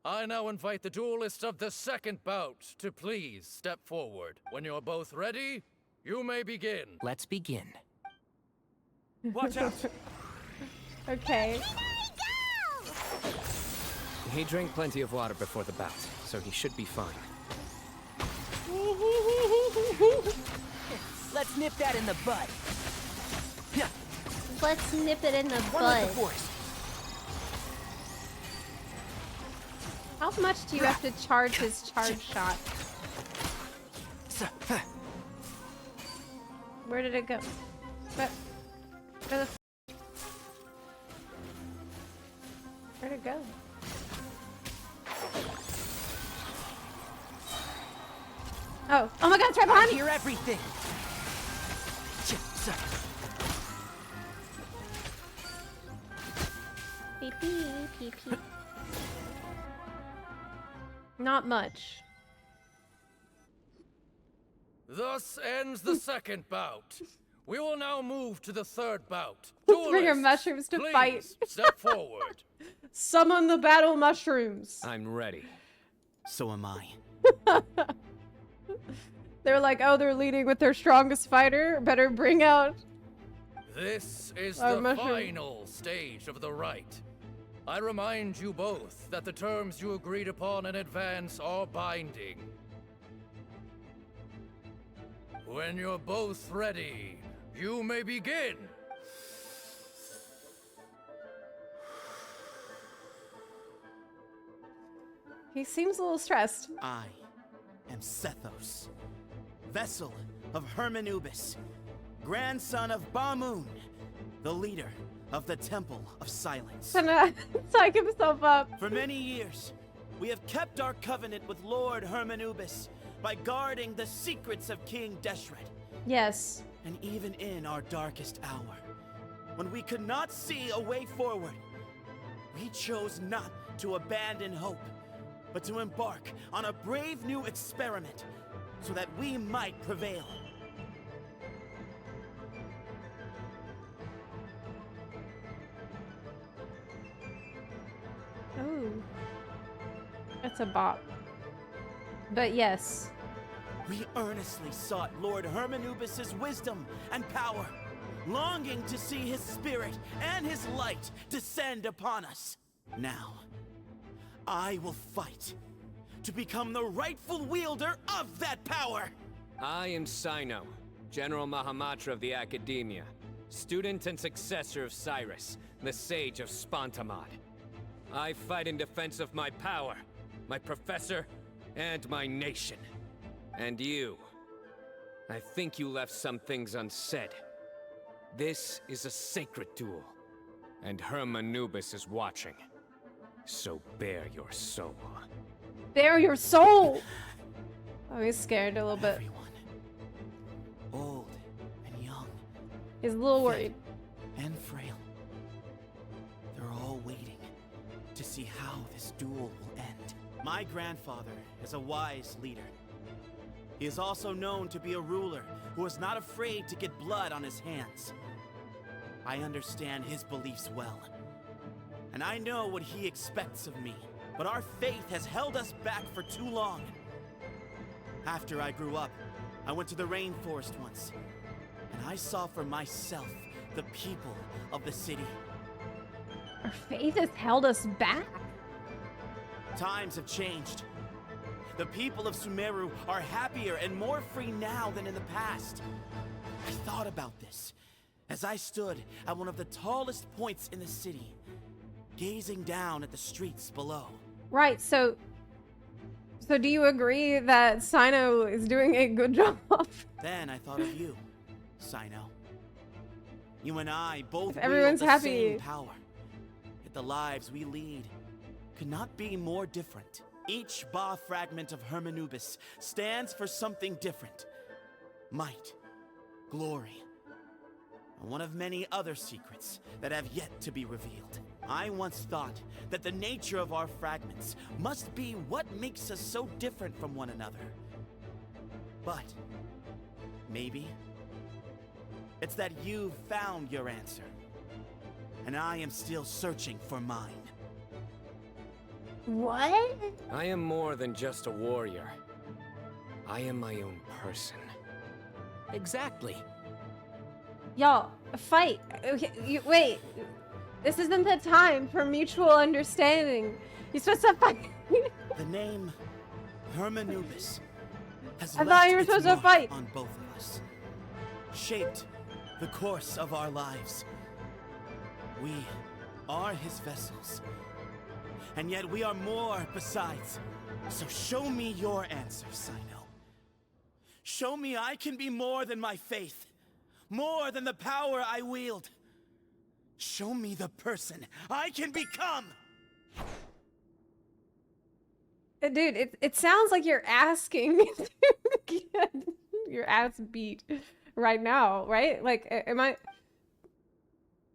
I now invite the duelists of the second bout to please step forward. When you're both ready, you may begin. Let's begin. Watch out! Okay. He drank plenty of water before the bout, so he should be fine. Let's nip that in the bud. Let's nip it in the bud. How much do you have to charge his charge shot? Where did it go? Where'd it go? Oh my God, it's right behind me! I hear everything. Pee pee, pee pee. Not much. Thus ends the second bout. We will now move to the third bout. Let's bring our Duelists, mushrooms to please fight. Step forward. Summon the battle mushrooms. I'm ready. So am I. They're like, oh, they're leading with their strongest fighter. Better bring out. This is Our the mushroom. final stage of the rite. I remind you both that the terms you agreed upon in advance are binding. When you're both ready, you may begin. He seems a little stressed. I am Sethos, vessel of Hermanubis, grandson of Baimon, the leader of the Temple of Silence. Gonna psych himself up. For many years, we have kept our covenant with Lord Hermanubis by guarding the secrets of King Deshret. Yes. And even in our darkest hour, when we could not see a way forward, we chose not to abandon hope, but to embark on a brave new experiment so that we might prevail. Oh. That's a bop. But yes. We earnestly sought Lord Hermanubis' wisdom and power, longing to see his spirit and his light descend upon us. Now, I will fight to become the rightful wielder of that power! I am Cyno, General Mahamatra of the Academia, student and successor of Cyrus, the Sage of Spontamod. I fight in defense of my power, my professor, and my nation. And you. I think you left some things unsaid. This is a sacred duel, and Hermanubis is watching. So bare your soul. Bare your soul! Oh, he's scared a little bit. Old and young. He's a little worried. And frail. They're all waiting to see how this duel will end. My grandfather is a wise leader. He is also known to be a ruler who is not afraid to get blood on his hands. I understand his beliefs well, and I know what he expects of me. But our faith has held us back for too long. After I grew up, I went to the rainforest once, and I saw for myself the people of the city. Our faith has held us back. Times have changed. The people of Sumeru are happier and more free now than in the past. I thought about this as I stood at one of the tallest points in the city, gazing down at the streets below. Right, so do you agree that Cyno is doing a good job? Then I thought of you, Cyno. You and I both If everyone's wield the happy. same power. Yet the lives we lead could not be more different. Each Ba fragment of Hermanubis stands for something different. Might, glory, and one of many other secrets that have yet to be revealed. I once thought that the nature of our fragments must be what makes us so different from one another. But maybe it's that you've found your answer, and I am still searching for mine. What? I am more than just a warrior. I am my own person. Exactly. Y'all, fight. Okay, wait. This isn't the time for mutual understanding. You're supposed to fight. The name Hermanubis has I left thought you were its supposed to mark fight. on both of us, shaped the course of our lives. We are his vessels, and yet we are more besides. So show me your answer, Cyno. Show me I can be more than my faith, more than the power I wield. Show me the person I can become! Dude, it sounds like you're asking to get your ass beat right now, right? Like, am I...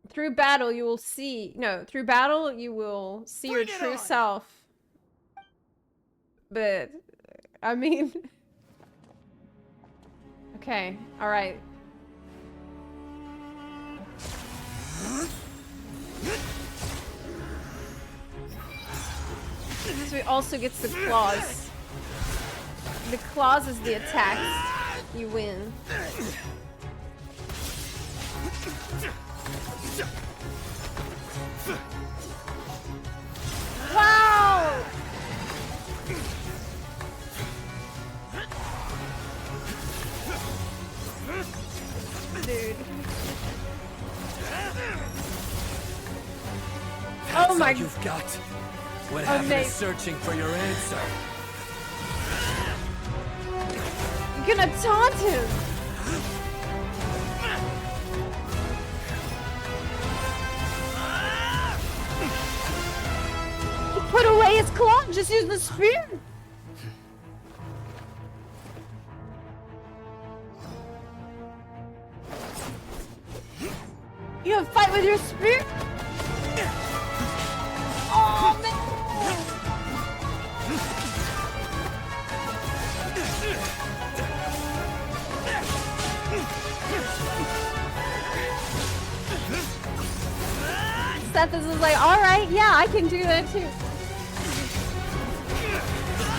Through battle, you will see... No, through battle, you will see your true self. But, I mean... Okay, alright. So he also gets the claws. The claws is the attacks. You win. Wow! Dude. That's Oh my... all you've got. What Oh, happened Nate. is searching for your answer. You're gonna taunt him! He put away his claw, just use the spear! You gonna fight with your spear? Oh man! Sethos is like, alright, yeah, I can do that too.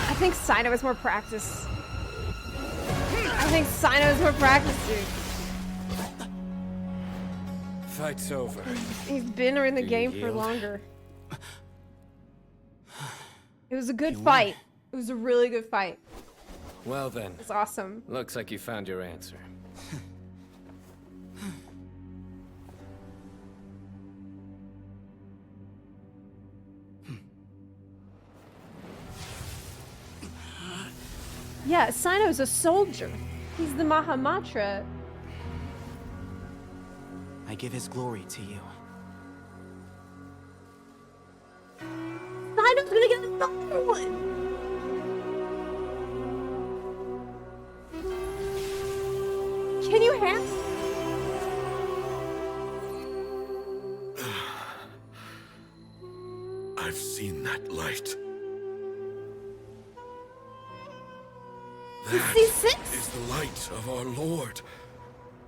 I think Cyno has more practice. I think Cyno has more practice, dude. Fight's over. He's been in the You game for yield? longer. It was a good fight. It was a really good fight. Well then. It's awesome. Looks like you found your answer. Yeah, Cyno's a soldier. He's the Mahamatra. I give his glory to you. Cyno's gonna get another one! Can you handle? I've seen that light. That is the light of our Lord,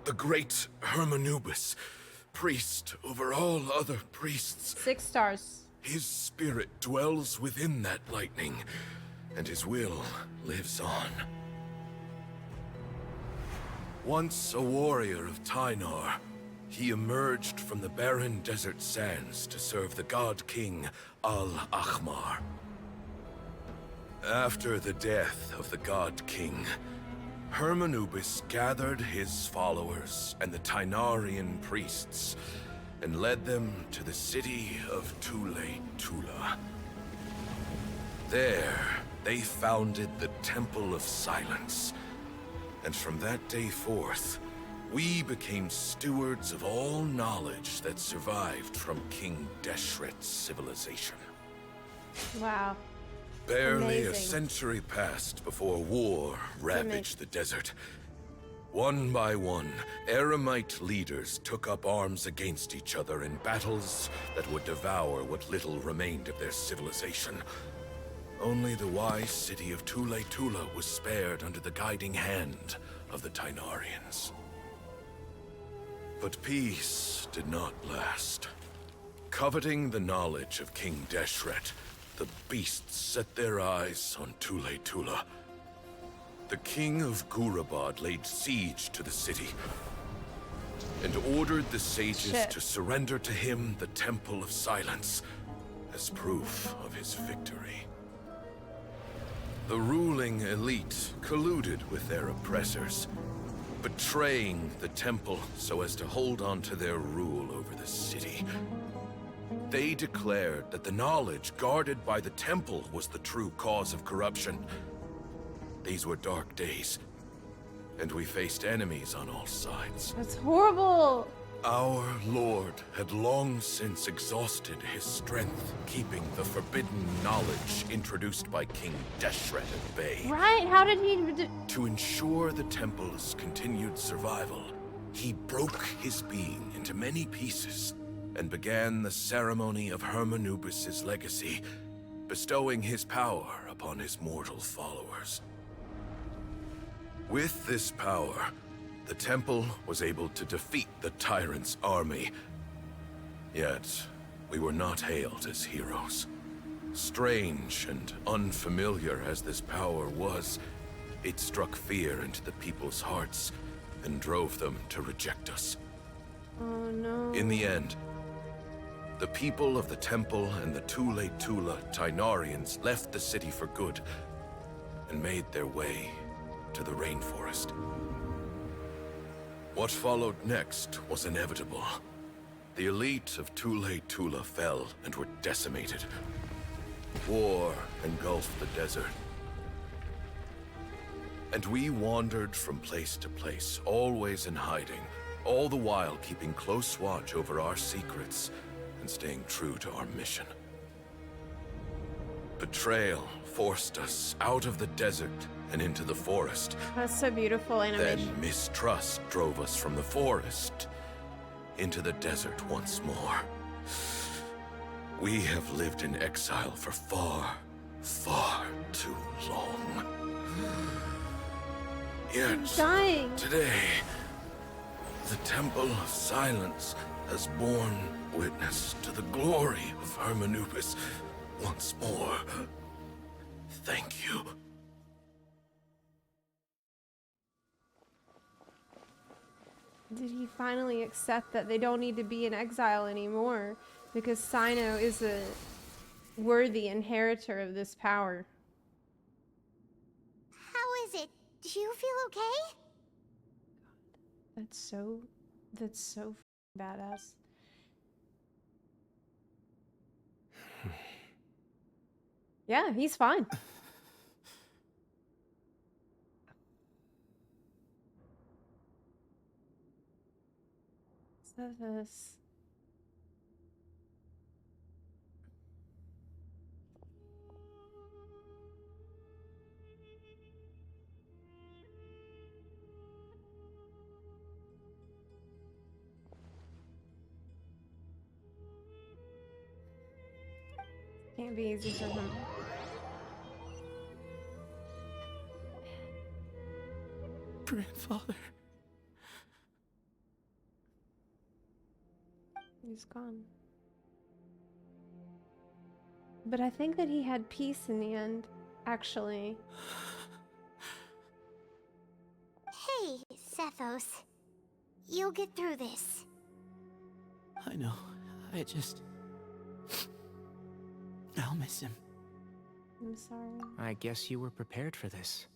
the great Hermanubis, priest over all other priests. 6 stars. His spirit dwells within that lightning, and his will lives on. Once a warrior of Tynar, he emerged from the barren desert sands to serve the god king Al-Ahmar. After the death of the god king, Hermanubis gathered his followers and the Tynarian priests and led them to the city of Tula. There, they founded the Temple of Silence, and from that day forth, we became stewards of all knowledge that survived from King Deshret's civilization. Wow. Barely a Amazing. century passed before war ravaged the desert. One by one, Eremite leaders took up arms against each other in battles that would devour what little remained of their civilization. Only the wise city of Tula was spared under the guiding hand of the Tainarians. But peace did not last. Coveting the knowledge of King Deshret, the beasts set their eyes on Tula. The king of Gurabad laid siege to the city and ordered the sages to surrender to him the Temple of Silence as proof of his victory. The ruling elite colluded with their oppressors, betraying the temple so as to hold on to their rule over the city. They declared that the knowledge guarded by the temple was the true cause of corruption. These were dark days, and we faced enemies on all sides. That's horrible. Our lord had long since exhausted his strength, keeping the forbidden knowledge introduced by King Deshret at bay. Right? How did he To ensure the temple's continued survival, he broke his being into many pieces and began the ceremony of Hermanubis' legacy, bestowing his power upon his mortal followers. With this power, the temple was able to defeat the tyrant's army. Yet, we were not hailed as heroes. Strange and unfamiliar as this power was, it struck fear into the people's hearts and drove them to reject us. Oh no. In the end, the people of the temple and the Tula Tainarians left the city for good and made their way to the rainforest. What followed next was inevitable. The elite of Tula fell and were decimated. War engulfed the desert. And we wandered from place to place, always in hiding, all the while keeping close watch over our secrets and staying true to our mission. Betrayal forced us out of the desert and into the forest. That's so beautiful animation. Then mistrust drove us from the forest into the desert once more. We have lived in exile for far, far too long. Yet, today, the Temple of Silence has borne witness to the glory of Hermanubis once more. Thank you. Did he finally accept that they don't need to be in exile anymore because Cyno is a worthy inheritor of this power? How is it? Do you feel okay? That's so badass. Yeah, he's fine. Sethos. Can't be easy for him. Grandfather. He's gone. But I think that he had peace in the end, actually. Hey, Sethos. You'll get through this. I know. I'll miss him. I'm sorry. I guess you were prepared for this.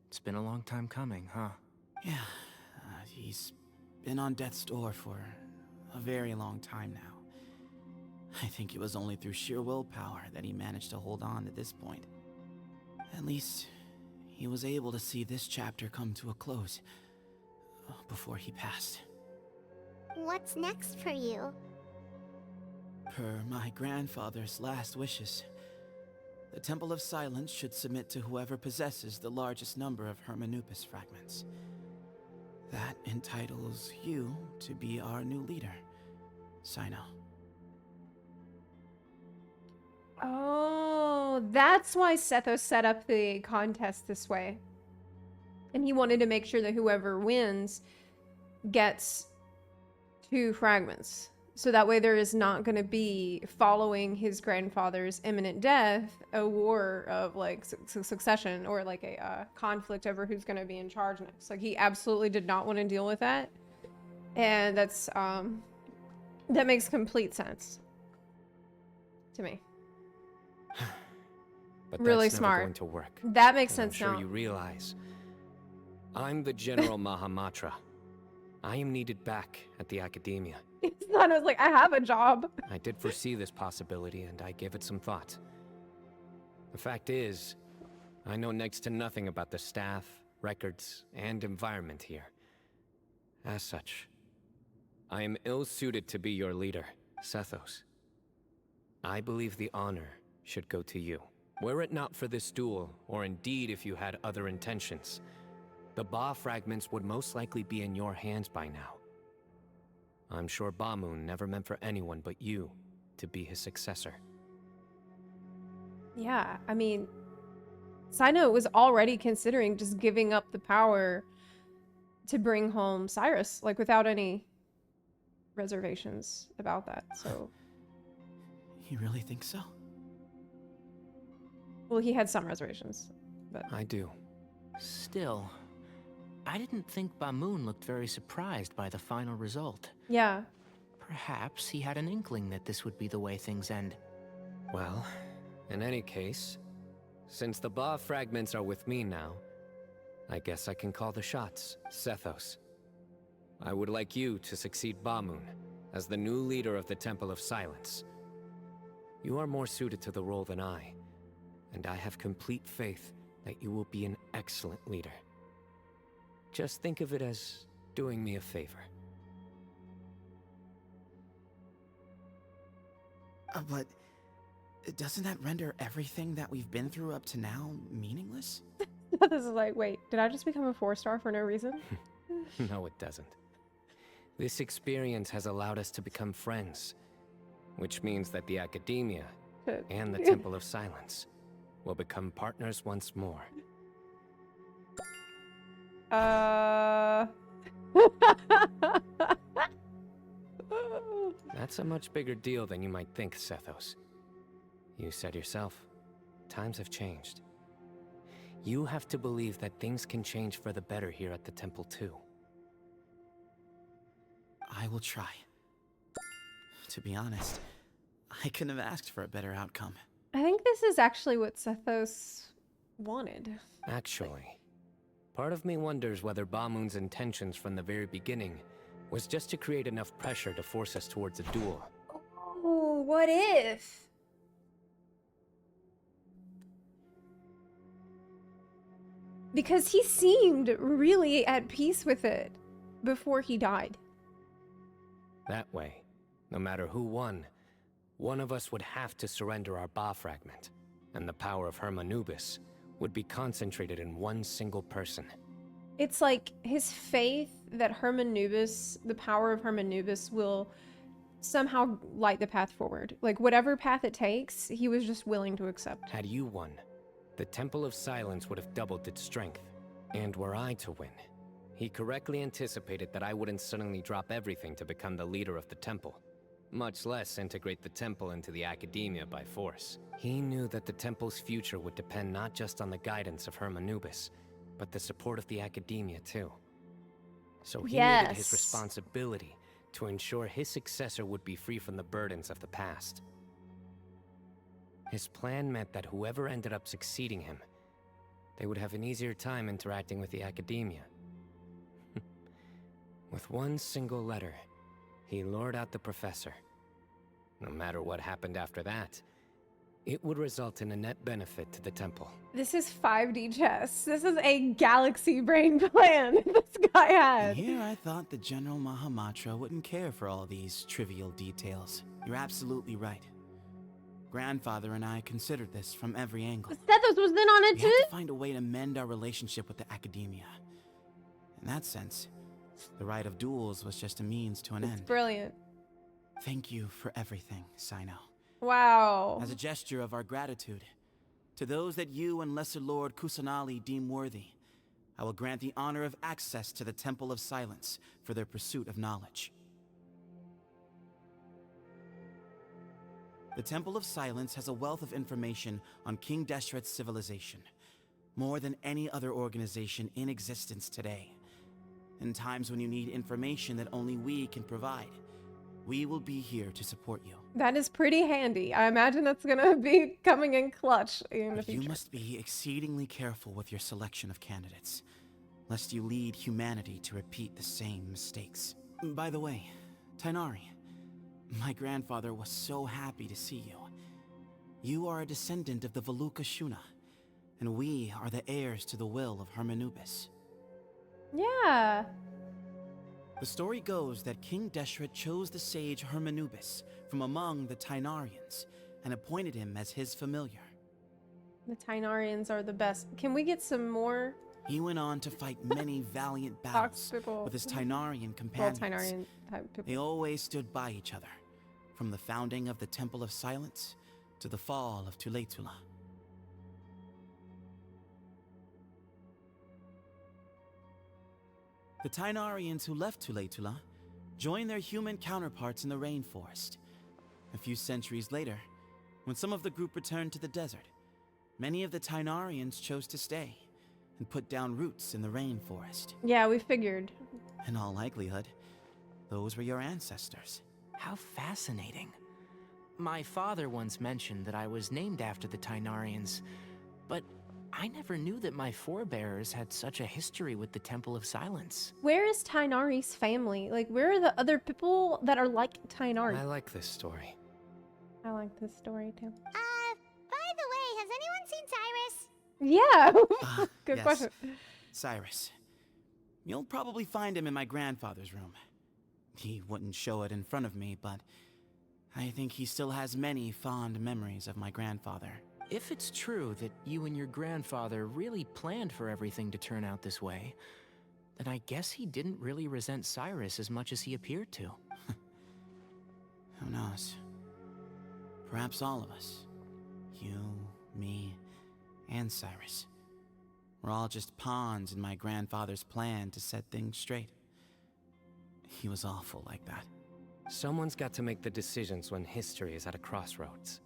It's been a long time coming, huh? Yeah, he's been on death's door for a very long time now. I think it was only through sheer willpower that he managed to hold on to this point. At least, he was able to see this chapter come to a close. before he passed. What's next for you? Per my grandfather's last wishes, the Temple of Silence should submit to whoever possesses the largest number of Hermanupis fragments. That entitles you to be our new leader, Cyno. Oh, that's why Sethos set up the contest this way. And he wanted to make sure that whoever wins gets 2 fragments. So that way there is not going to be, following his grandfather's imminent death, a war of like succession or like a conflict over who's going to be in charge next. Like he absolutely did not want to deal with that. And that's, that makes complete sense to me. But really that's smart. Never going to work. That makes And sense I'm sure now. you realize I'm the General Mahamatra. I am needed back at the Academia. His son was like, I have a job. I did foresee this possibility, and I gave it some thought. The fact is, I know next to nothing about the staff, records, and environment here. As such, I am ill-suited to be your leader, Sethos. I believe the honor should go to you. Were it not for this duel, or indeed if you had other intentions, the Ba fragments would most likely be in your hands by now. I'm sure Baimon never meant for anyone but you to be his successor. Yeah, I mean, Cyno was already considering just giving up the power to bring home Cyrus, like without any reservations about that, so... You really think so? Well, he had some reservations, but... I do. Still, I didn't think Baimon looked very surprised by the final result. Yeah. Perhaps he had an inkling that this would be the way things end. Well, in any case, since the Ba fragments are with me now, I guess I can call the shots, Sethos. I would like you to succeed Baimon as the new leader of the Temple of Silence. You are more suited to the role than I, and I have complete faith that you will be an excellent leader. Just think of it as doing me a favor. But doesn't that render everything that we've been through up to now meaningless? This is like, wait, did I just become a 4-star for no reason? No, it doesn't. This experience has allowed us to become friends, which means that the Academia and the Temple of Silence will become partners once more. That's a much bigger deal than you might think, Sethos. You said yourself, times have changed. You have to believe that things can change for the better here at the temple too. I will try. To be honest, I couldn't have asked for a better outcome. I think this is actually what Sethos wanted. Actually, part of me wonders whether Baimon's intentions from the very beginning was just to create enough pressure to force us towards a duel. Oh, what if? Because he seemed really at peace with it before he died. That way, no matter who won, one of us would have to surrender our Ba fragment, and the power of Hermanubis would be concentrated in one single person. It's like his faith that Hermanubis, the power of Hermanubis, will somehow light the path forward. Like whatever path it takes, he was just willing to accept. Had you won, the Temple of Silence would have doubled its strength. And were I to win, he correctly anticipated that I wouldn't suddenly drop everything to become the leader of the temple, much less integrate the temple into the Academia by force. He knew that the temple's future would depend not just on the guidance of Hermanubis, but the support of the Academia too. So he made it his responsibility to ensure his successor would be free from the burdens of the past. His plan meant that whoever ended up succeeding him, they would have an easier time interacting with the Academia. With one single letter, he lured out the professor. No matter what happened after that, It would result in a net benefit to the temple. This is 5D chess. This is a galaxy brain plan this guy had. Here I thought the General Mahamatra wouldn't care for all these trivial details. You're absolutely right. Grandfather and I considered this from every angle. Sethos was in on it We too? had to find a way to mend our relationship with the academia. In that sense, the right of duels was just a means to an end. Brilliant. Thank you for everything, Cyno. Wow. As a gesture of our gratitude, to those that you and Lesser Lord Kusanali deem worthy, I will grant the honor of access to the Temple of Silence for their pursuit of knowledge. The Temple of Silence has a wealth of information on King Deshret's civilization, more than any other organization in existence today. In times when you need information that only we can provide, we will be here to support you. That is pretty handy. I imagine that's gonna be coming in clutch in the But future. you must be exceedingly careful with your selection of candidates, lest you lead humanity to repeat the same mistakes. By the way, Tainari, my grandfather was so happy to see you. You are a descendant of the Veluka Shuna, and we are the heirs to the will of Hermanubis. Yeah. The story goes that King Deshret chose the sage Hermanubis from among the Tainarians and appointed him as his familiar. The Tainarians are the best. Can we get some more? He went on to fight many valiant battles with his Tainarian companions. Well, Tainarian type people. They always stood by each other, from the founding of the Temple of Silence to the fall of Tuletula. The Tainarians who left Tuletula joined their human counterparts in the rainforest. A few centuries later, when some of the group returned to the desert, many of the Tainarians chose to stay and put down roots in the rainforest. Yeah, we figured. In all likelihood, those were your ancestors. How fascinating. My father once mentioned that I was named after the Tainarians, but I never knew that my forebears had such a history with the Temple of Silence. Where is Tainari's family? Like, where are the other people that are like Tainari? I like this story. I like this story too. By the way, has anyone seen Cyrus? Yeah. Good Yes. question. Cyrus. You'll probably find him in my grandfather's room. He wouldn't show it in front of me, but I think he still has many fond memories of my grandfather. If it's true that you and your grandfather really planned for everything to turn out this way, then I guess he didn't really resent Cyrus as much as he appeared to. Who knows? Perhaps all of us. You, me, and Cyrus. We're all just pawns in my grandfather's plan to set things straight. He was awful like that. Someone's got to make the decisions when history is at a crossroads.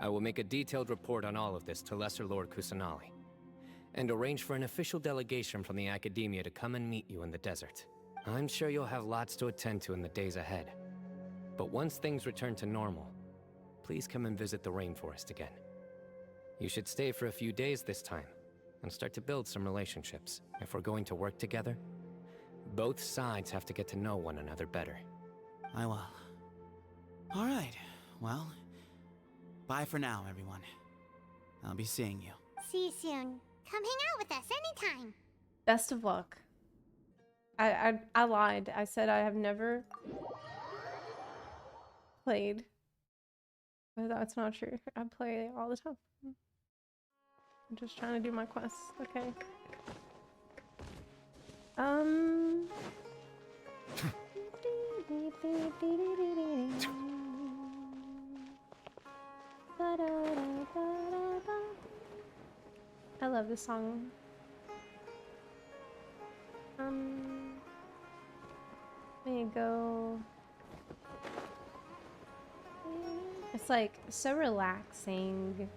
I will make a detailed report on all of this to Lesser Lord Kusanali, and arrange for an official delegation from the Academia to come and meet you in the desert. I'm sure you'll have lots to attend to in the days ahead. But once things return to normal, please come and visit the rainforest again. You should stay for a few days this time, and start to build some relationships. If we're going to work together, both sides have to get to know one another better. I will. All right, well, bye for now, everyone. I'll be seeing you. See you soon. Come hang out with us anytime. Best of luck. I lied. I said I have never played. But that's not true. I play all the time. I'm just trying to do my quests. Okay. I love this song. Let me go. It's like so relaxing.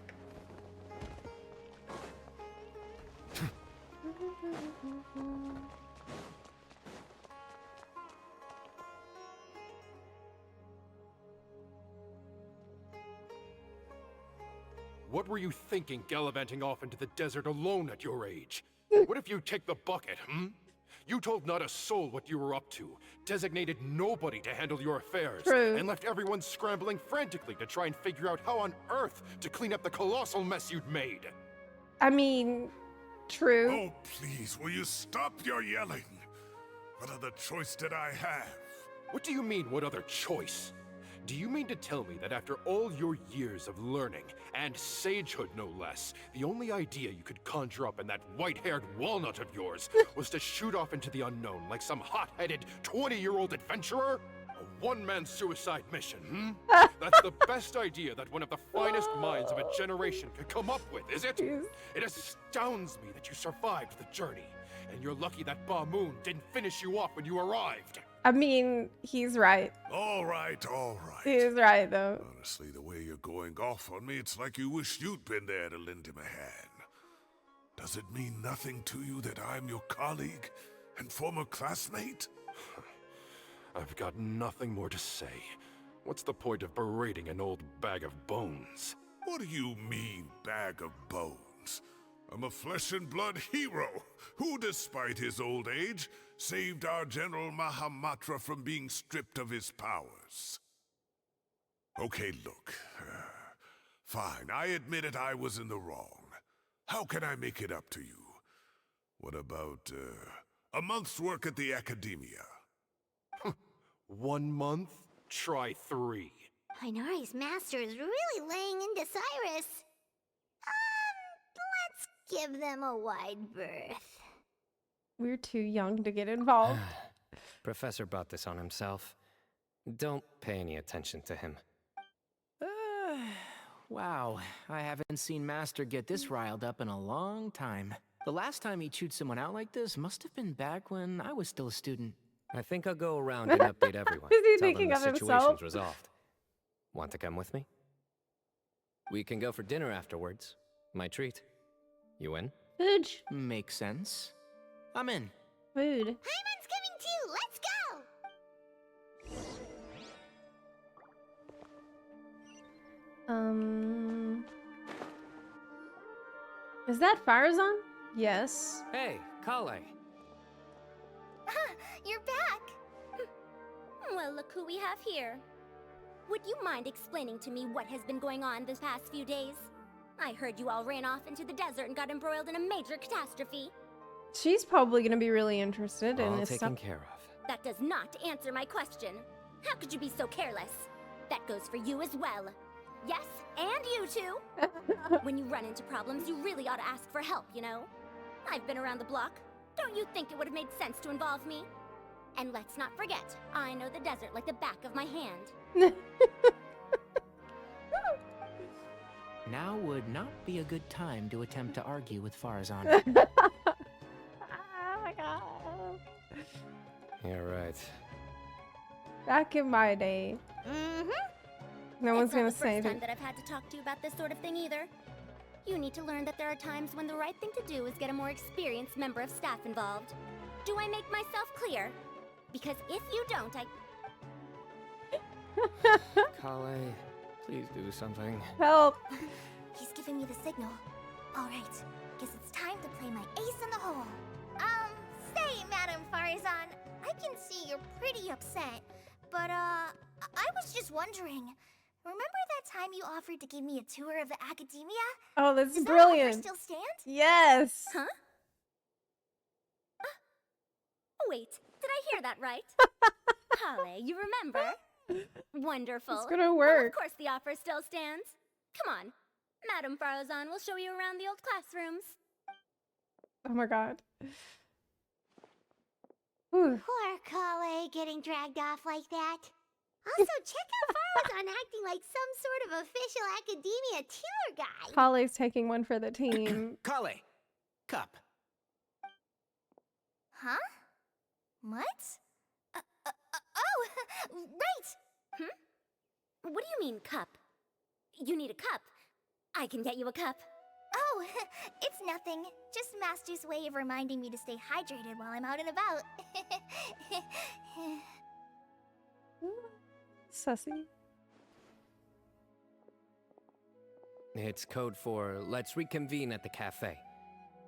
What were you thinking gallivanting off into the desert alone at your age? What if you take the bucket, hmm? You told not a soul what you were up to, designated nobody to handle your affairs, True. and left everyone scrambling frantically to try and figure out how on earth to clean up the colossal mess you'd made. I mean, true. Oh, please, will you stop your yelling? What other choice did I have? What do you mean, what other choice? Do you mean to tell me that after all your years of learning, and sagehood no less, the only idea you could conjure up in that white-haired walnut of yours was to shoot off into the unknown like some hot-headed 20-year-old adventurer? A one-man suicide mission, That's the best idea that one of the finest minds of a generation could come up with, is it? It astounds me that you survived the journey, and you're lucky that Baimon didn't finish you off when you arrived. I mean, he's right. All right, all right. He's right, though. Honestly, the way you're going off on me, it's like you wish you'd been there to lend him a hand. Does it mean nothing to you that I'm your colleague and former classmate? I've got nothing more to say. What's the point of berating an old bag of bones? What do you mean, bag of bones? I'm a flesh and blood hero who, despite his old age, saved our General Mahamatra from being stripped of his powers. Okay, look. Fine, I admit it, I was in the wrong. How can I make it up to you? What about, a month's work at the Academia? 1 month? Try 3. Inari's master is really laying into Cyrus. Let's give them a wide berth. We're too young to get involved. Professor brought this on himself. Don't pay any attention to him. Wow, I haven't seen Master get this riled up in a long time. The last time he chewed someone out like this must have been back when I was still a student. I think I'll go around and update everyone. Is he Tell thinking them the of situation's himself? resolved. Want to come with me? We can go for dinner afterwards. My treat. You in? Food. Makes sense. I'm in. Food. Paimon's coming too! Let's go! Is that Farazan? Yes. Hey, Collei. You're back! Well, look who we have here. Would you mind explaining to me what has been going on this past few days? I heard you all ran off into the desert and got embroiled in a major catastrophe. She's probably going to be really interested in All this taken stuff. care of. That does not answer my question. How could you be so careless? That goes for you as well. Yes, and you too. When you run into problems, you really ought to ask for help, you know? I've been around the block. Don't you think it would have made sense to involve me? And let's not forget, I know the desert like the back of my hand. Now would not be a good time to attempt to argue with Farazan. Oh my god. You're right. Back in my day. No one's gonna say It's not the first time that. that I've had to talk to you about this sort of thing either. You need to learn that there are times when the right thing to do is get a more experienced member of staff involved. Do I make myself clear? Because if you don't, Collei, please do something. Help. He's giving me the signal. Alright, guess it's time to play my ace in the hole. Say, Madam Farazan, I can see you're pretty upset, but, I was just wondering, remember that time you offered to give me a tour of the Academia? Oh, that's Does brilliant. that offer still stand? Yes. Huh? Wait, did I hear that right? Collei, you remember? Wonderful. It's gonna Well, work. of course the offer still stands. Come on. Madam Farazan will show you around the old classrooms. Oh my god. Whew. Poor Collei getting dragged off like that. Also, check out Farazan acting like some sort of official Academia tour guide. Collei's taking one for the team. Collei, cup. Huh? What? Oh, right! What do you mean, cup? You need a cup. I can get you a cup. Oh, it's nothing. Just Master's way of reminding me to stay hydrated while I'm out and about. Sussy. It's code for let's reconvene at the cafe.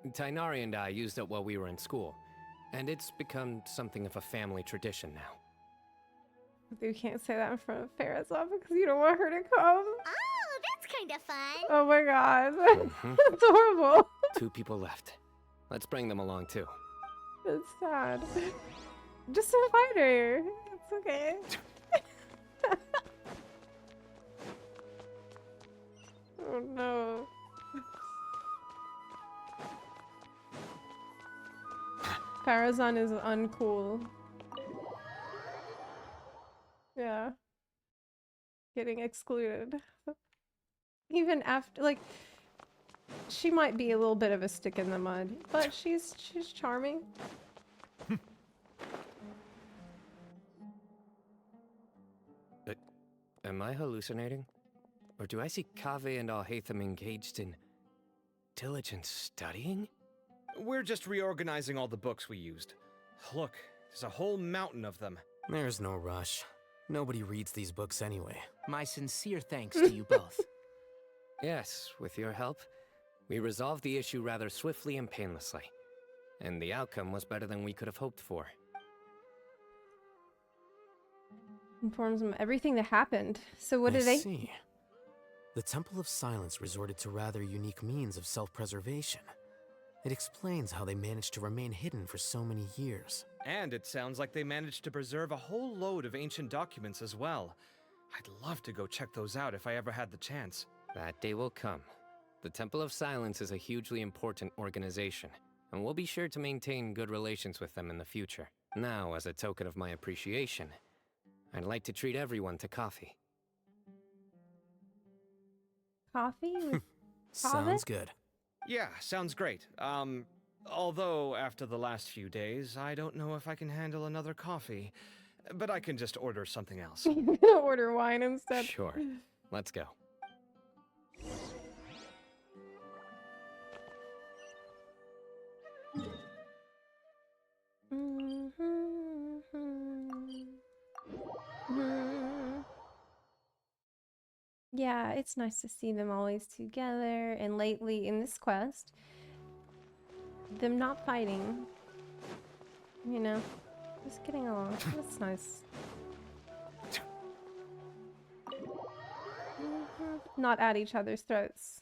Tighnari and I used it while we were in school. And it's become something of a family tradition now. You can't say that in front of Farazan because you don't want her to come. Oh, that's kind of fun. Oh my god. Mhm. It's horrible. 2 people left. Let's bring them along too. It's sad. Just invite her. It's okay. Oh no. Farazan is uncool. Yeah. Getting excluded. Even after, like, she might be a little bit of a stick in the mud, but she's charming. Am I hallucinating? Or do I see Kaveh and Alhaitham engaged in diligent studying? We're just reorganizing all the books we used. Look, there's a whole mountain of them. There's no rush. Nobody reads these books anyway. My sincere thanks to you both. Yes, with your help, we resolved the issue rather swiftly and painlessly. And the outcome was better than we could have hoped for. Informs them of everything that happened. So what do they see? The Temple of Silence resorted to rather unique means of self-preservation. It explains how they managed to remain hidden for so many years. And it sounds like they managed to preserve a whole load of ancient documents as well. I'd love to go check those out if I ever had the chance. That day will come. The Temple of Silence is a hugely important organization, and we'll be sure to maintain good relations with them in the future. Now, as a token of my appreciation, I'd like to treat everyone to coffee. Coffee? With Sounds good. Yeah, sounds great. Although after the last few days, I don't know if I can handle another coffee. But I can just order something else. You're gonna order wine instead. Sure. Let's go. Yeah, it's nice to see them always together, and lately in this quest, them not fighting, you know, just getting along. That's nice. Not at each other's throats.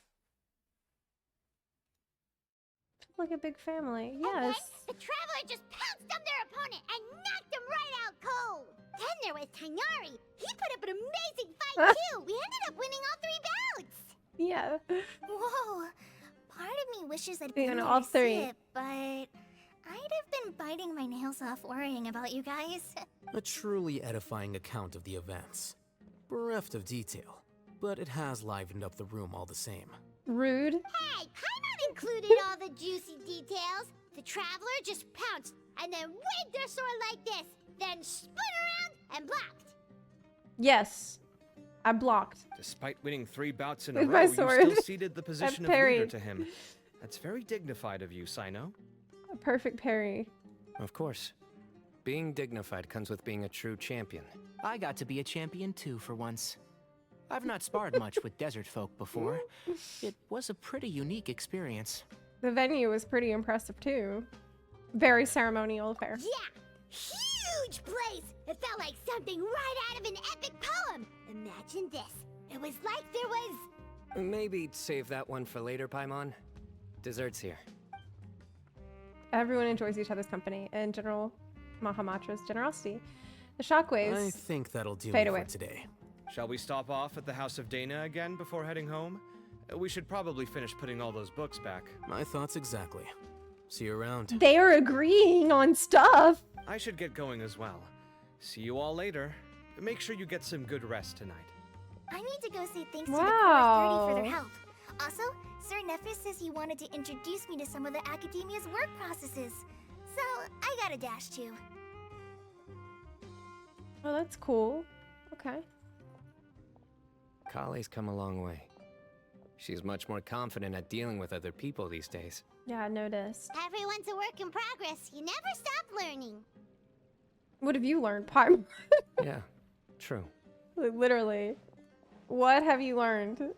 Like a big family, And yes. then the Traveler just pounced on their opponent and knocked him right out cold. Then there was Tighnari. He put up an amazing fight too. We ended up winning all 3 bouts. Yeah. Whoa. Part of me wishes I'd You been know, there all to 3. see it, but I'd have been biting my nails off worrying about you guys. A truly edifying account of the events. Bereft of detail, but it has livened up the room all the same. Rude. Hey, Paimon included all the juicy details. The Traveler just pounced and then waved their sword like this, then spun around and blocked. Yes. I blocked. Despite winning 3 bouts in a With row, my you sword. still ceded the position of leader parried. to him. That's very dignified of you, Cyno. A perfect parry. Of course. Being dignified comes with being a true champion. I got to be a champion too for once. I've not sparred much with desert folk before. It was a pretty unique experience. The venue was pretty impressive too. Very ceremonial affair. Yeah, huge place. It felt like something right out of an epic poem. Imagine this. It was like there was... Maybe save that one for later, Baimon. Dessert's here. Everyone enjoys each other's company and General Mahamatra's generosity. The shockwaves I think that'll do fade me away. for today. Shall we stop off at the House of Dana again before heading home? We should probably finish putting all those books back. My thoughts exactly. See you around. They are agreeing on stuff. I should get going as well. See you all later. Make sure you get some good rest tonight. I need to go say thanks to Wow. the Core 30 for their help. Also, Sir Nephis says he wanted to introduce me to some of the Academia's work processes. So, I gotta dash too. Oh, that's cool. Okay. Collei's come a long way. She's much more confident at dealing with other people these days. Yeah, I noticed. Everyone's a work in progress. You never stop learning. What have you learned, Paimon? Yeah, true. Literally. What have you learned?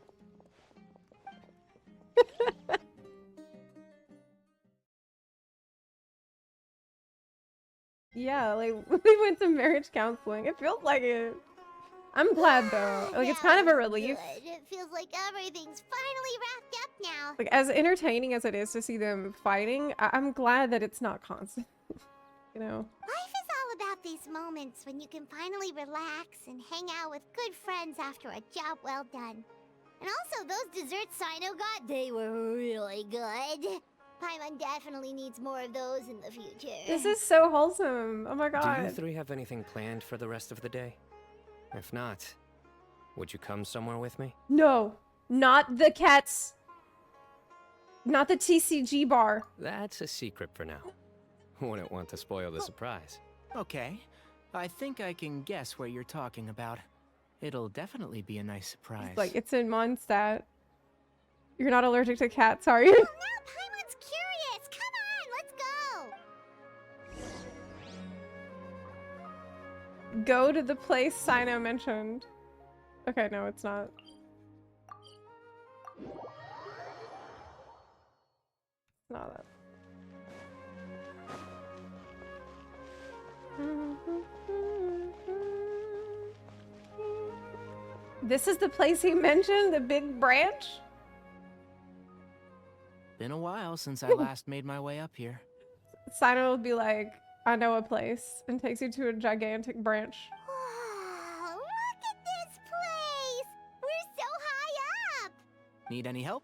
Yeah, like we went to marriage counseling. It feels like it. I'm glad though. Like it's kind of a relief. Good. It feels like everything's finally wrapped up now. Like as entertaining as it is to see them fighting, I'm glad that it's not constant. You know. Life is all about these moments when you can finally relax and hang out with good friends after a job well done. And also, those desserts Cyno got, they were really good. Paimon definitely needs more of those in the future. This is so wholesome. Oh my god. Do you three have anything planned for the rest of the day? If not, would you come somewhere with me? No, not the cats. Not the TCG bar. That's a secret for now. Wouldn't want to spoil the surprise. Okay, I think I can guess what you're talking about. It'll definitely be a nice surprise. Like, it's in Mondstadt. You're not allergic to cats, are you? Oh, now Paimon's curious. Come on, let's go. Go to the place Cyno mentioned. Okay, no, it's not. It's not that. This is the place he mentioned, the big branch? Been a while since I last made my way up here. Cyno will be like, I know a place, and takes you to a gigantic branch. Wow, look at this place. We're so high up. Need any help?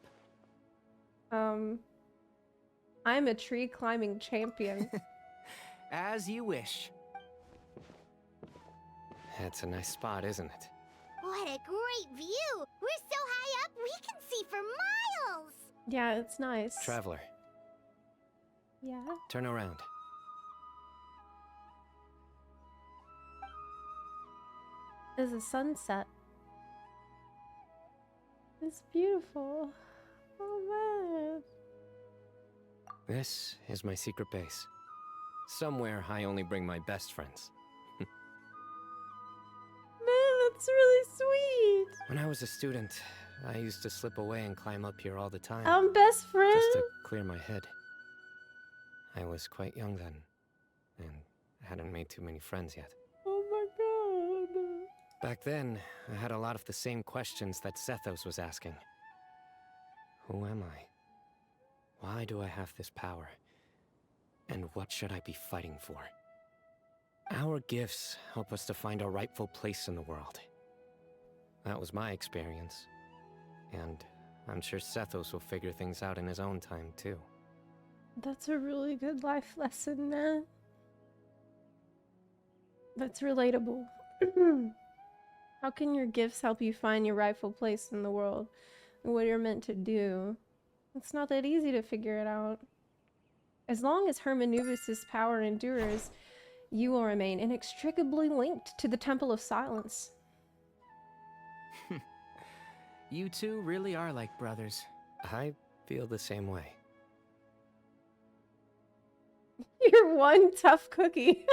I'm a tree climbing champion. As you wish. That's a nice spot, isn't it? What a great view. We're so high up, we can see for miles. Yeah, it's nice. Traveler, Yeah. turn around. There's a sunset. It's beautiful. Oh man. This is my secret base. Somewhere I only bring my best friends. Man, that's really sweet. When I was a student, I used to slip away and climb up here all the time. Best friend. Just to clear my head. I was quite young then, and hadn't made too many friends yet. Oh my god. Back then, I had a lot of the same questions that Sethos was asking. Who am I? Why do I have this power? And what should I be fighting for? Our gifts help us to find our rightful place in the world. That was my experience. And I'm sure Sethos will figure things out in his own time, too. That's a really good life lesson, man. That's relatable. How can your gifts help you find your rightful place in the world and what you're meant to do? It's not that easy to figure it out. As long as Hermanubis' power endures, you will remain inextricably linked to the Temple of Silence. You two really are like brothers. I feel the same way. You're one tough cookie.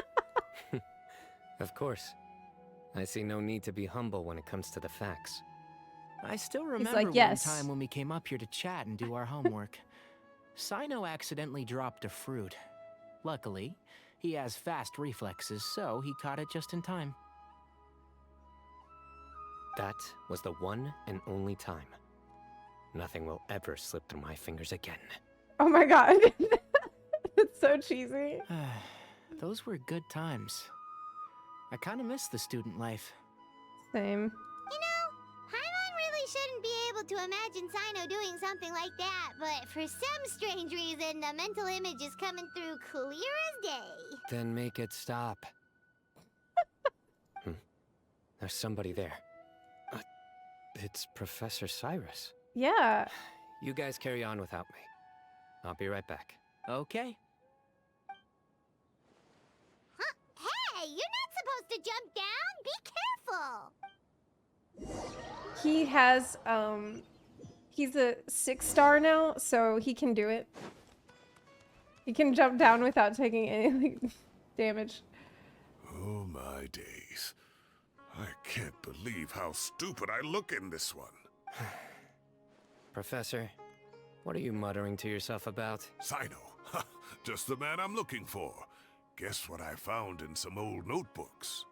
Of course. I see no need to be humble when it comes to the facts. I still remember like, one "Yes." time when we came up here to chat and do our homework. Cyno accidentally dropped a fruit. Luckily, he has fast reflexes, so he caught it just in time. That was the one and only time. Nothing will ever slip through my fingers again. Oh my god. It's so cheesy. Those were good times. I kind of miss the student life. Same. You know, Paimon really shouldn't be able to imagine Cyno doing something like that, but for some strange reason, the mental image is coming through clear as day. Then make it stop. There's somebody there. It's Professor Cyrus. Yeah. You guys carry on without me. I'll be right back. Okay. Huh? Hey, you're not supposed to jump down. Be careful. He has, he's a 6-star now, so he can do it. He can jump down without taking any damage. Oh my days. I can't believe how stupid I look in this one. Professor, what are you muttering to yourself about? Cyno, just the man I'm looking for. Guess what I found in some old notebooks?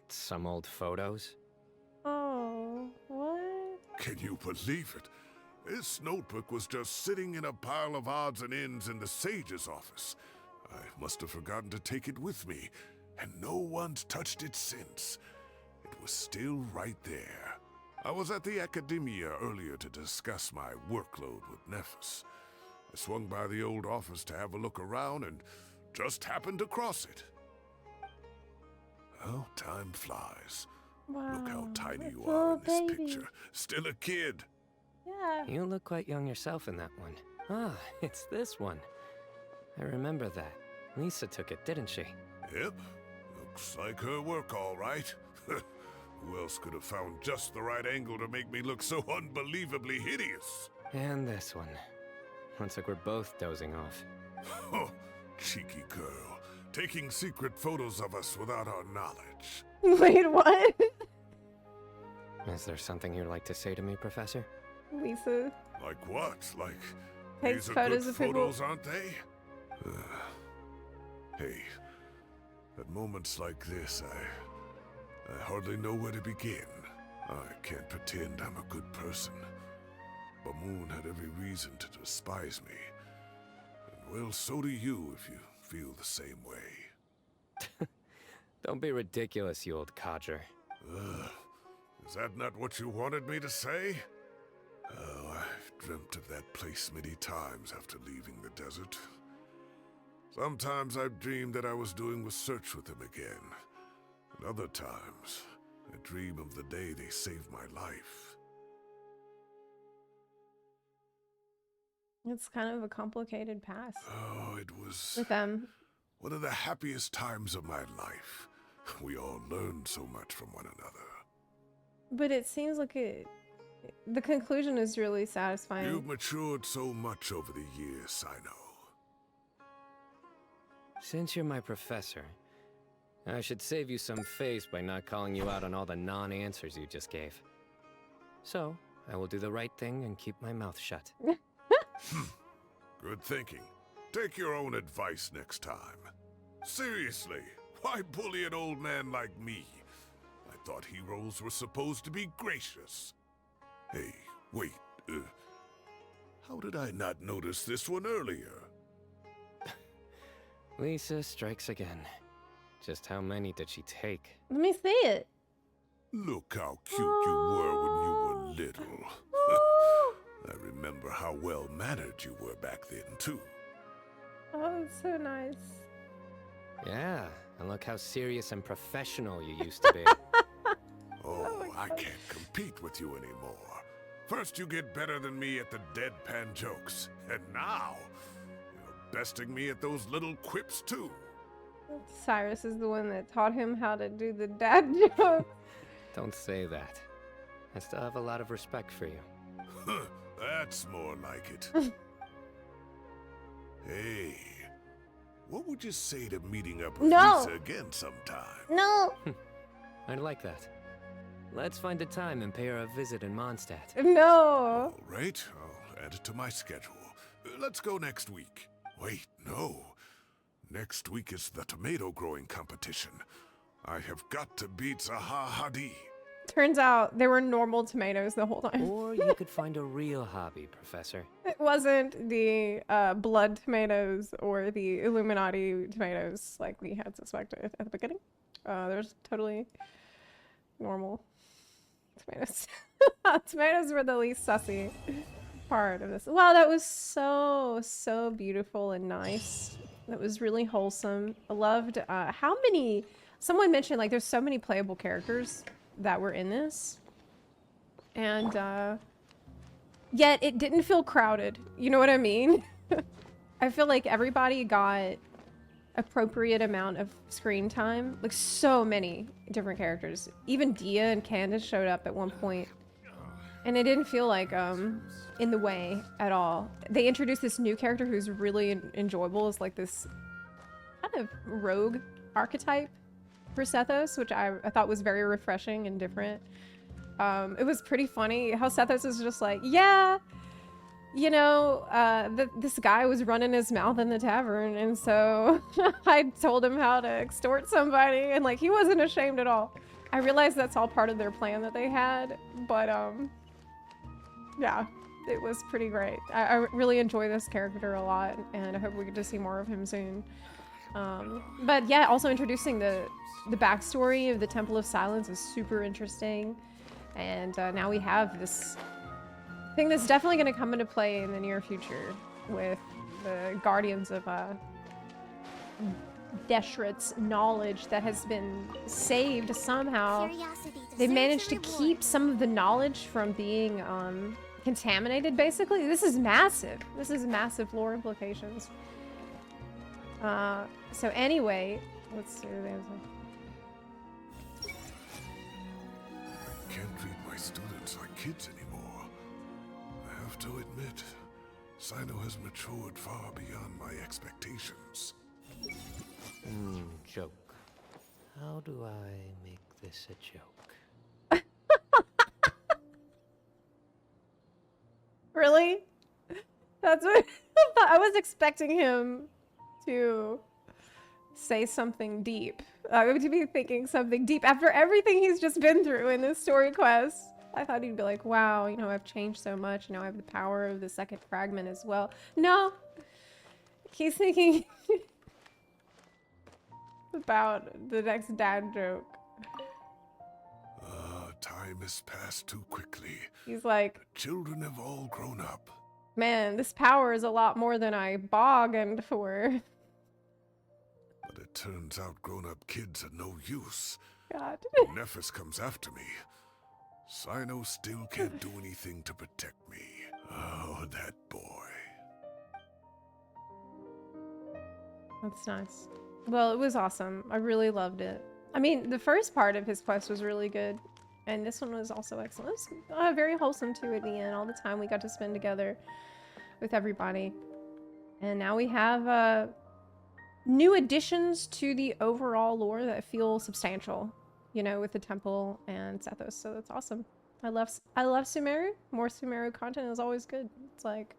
Some old photos? Oh, what? Can you believe it? This notebook was just sitting in a pile of odds and ends in the sage's office. I must have forgotten to take it with me, and no one's touched it since. It was still right there. I was at the Academia earlier to discuss my workload with Nephis. I swung by the old office to have a look around and just happened to cross it. Oh, time flies. Wow. Look how tiny that's you a are in this little baby. picture. Still a kid. Yeah. You look quite young yourself in that one. Ah, it's this one. I remember that. Lisa took it, didn't she? Yep. Looks like her work, all right. Who else could have found just the right angle to make me look so unbelievably hideous? And this one. Looks like we're both dozing off. Oh, cheeky girl. Taking secret photos of us without our knowledge. Wait, what? Is there something you'd like to say to me, Professor? Lisa. Like what? Like, Takes these are photos good of people. photos, aren't they? Hey, at moments like this, I hardly know where to begin. I can't pretend I'm a good person. Baimon had every reason to despise me. And well, so do you if you feel the same way. Don't be ridiculous, you old codger. Is that not what you wanted me to say? Oh, I've dreamt of that place many times after leaving the desert. Sometimes I've dreamed that I was doing research with them again. And other times, I dream of the day they saved my life. It's kind of a complicated past. Oh, it was with them. One of the happiest times of my life. We all learned so much from one another. But it seems like the conclusion is really satisfying. You've matured so much over the years, Cyno. Since you're my professor, I should save you some face by not calling you out on all the non-answers you just gave. So, I will do the right thing and keep my mouth shut. Good thinking. Take your own advice next time. Seriously, why bully an old man like me? I thought heroes were supposed to be gracious. Hey, wait, how did I not notice this one earlier? Lisa strikes again. Just how many did she take? Let me see it. Look how cute you were when you were little. I remember how well-mannered you were back then, too. Oh, it's so nice. Yeah, and look how serious and professional you used to be. Oh, I can't compete with you anymore. First you get better than me at the deadpan jokes, and now you're besting me at those little quips, too. Cyrus is the one that taught him how to do the dad joke. Don't say that. I still have a lot of respect for you. That's more like it. Hey, what would you say to meeting up with Lisa again sometime? No! I'd like that. Let's find a time and pay her a visit in Mondstadt. No! All right, I'll add it to my schedule. Let's go next week. Wait, no. Next week is the tomato growing competition. I have got to beat Zaha Hadi. Turns out they were normal tomatoes the whole time. Or you could find a real hobby, Professor. It wasn't the blood tomatoes or the Illuminati tomatoes like we had suspected at the beginning. There's totally normal tomatoes. Tomatoes were the least sussy part of this. Wow, that was so beautiful and nice. That was really wholesome. I loved how many... Someone mentioned like there's so many playable characters that were in this. And yet it didn't feel crowded. You know what I mean? I feel like everybody got appropriate amount of screen time. Like so many different characters. Even Dia and Candace showed up at one point. And it didn't feel like in the way at all. They introduced this new character who's really enjoyable. It's like this kind of rogue archetype for Sethos, which I thought was very refreshing and different. It was pretty funny how Sethos is just like, yeah, you know, this guy was running his mouth in the tavern, and so I told him how to extort somebody, and like he wasn't ashamed at all. I realized that's all part of their plan that they had, but yeah, it was pretty great. I really enjoy this character a lot, and I hope we get to see more of him soon. But yeah, also introducing the backstory of the Temple of Silence is super interesting, and now we have this thing that's definitely going to come into play in the near future with the Guardians of Deshret's knowledge that has been saved somehow. They managed to keep some of the knowledge from being contaminated, basically. This is massive. This is massive lore implications. So anyway, let's see what they have to say. I can't treat my students like kids anymore. I have to admit, Cyno has matured far beyond my expectations. Joke. How do I make this a joke? Really? That's what I was expecting him to say something deep. To be thinking something deep after everything he's just been through in this story quest. I thought he'd be like, wow, you know, I've changed so much. You know, I have the power of the second fragment as well. No. He's thinking about the next dad joke. Time has passed too quickly. He's like, the children have all grown up. Man, this power is a lot more than I bargained for. But it turns out grown-up kids are no use. God. Nephis comes after me. Cyno still can't do anything to protect me. Oh, that boy. That's nice. Well, it was awesome. I really loved it. I mean, the first part of his quest was really good. And this one was also excellent. It was very wholesome too at the end. All the time we got to spend together with everybody. And now we have new additions to the overall lore that feel substantial. You know, with the temple and Sethos. So that's awesome. I love Sumeru. More Sumeru content is always good. It's like,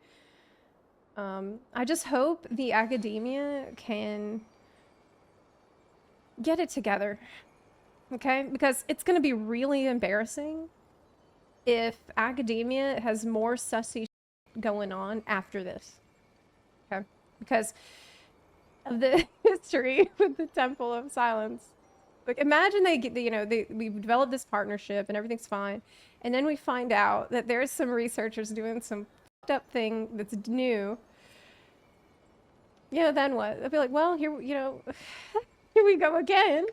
I just hope the academia can get it together. Okay? Because it's going to be really embarrassing if academia has more sussy going on after this. Okay? Because of the history with the Temple of Silence. Like, imagine they get, you know, we've developed this partnership and everything's fine. And then we find out that there's some researchers doing some fucked up thing that's new. You know, then what? They'll be like, well, here, you know, here we go again.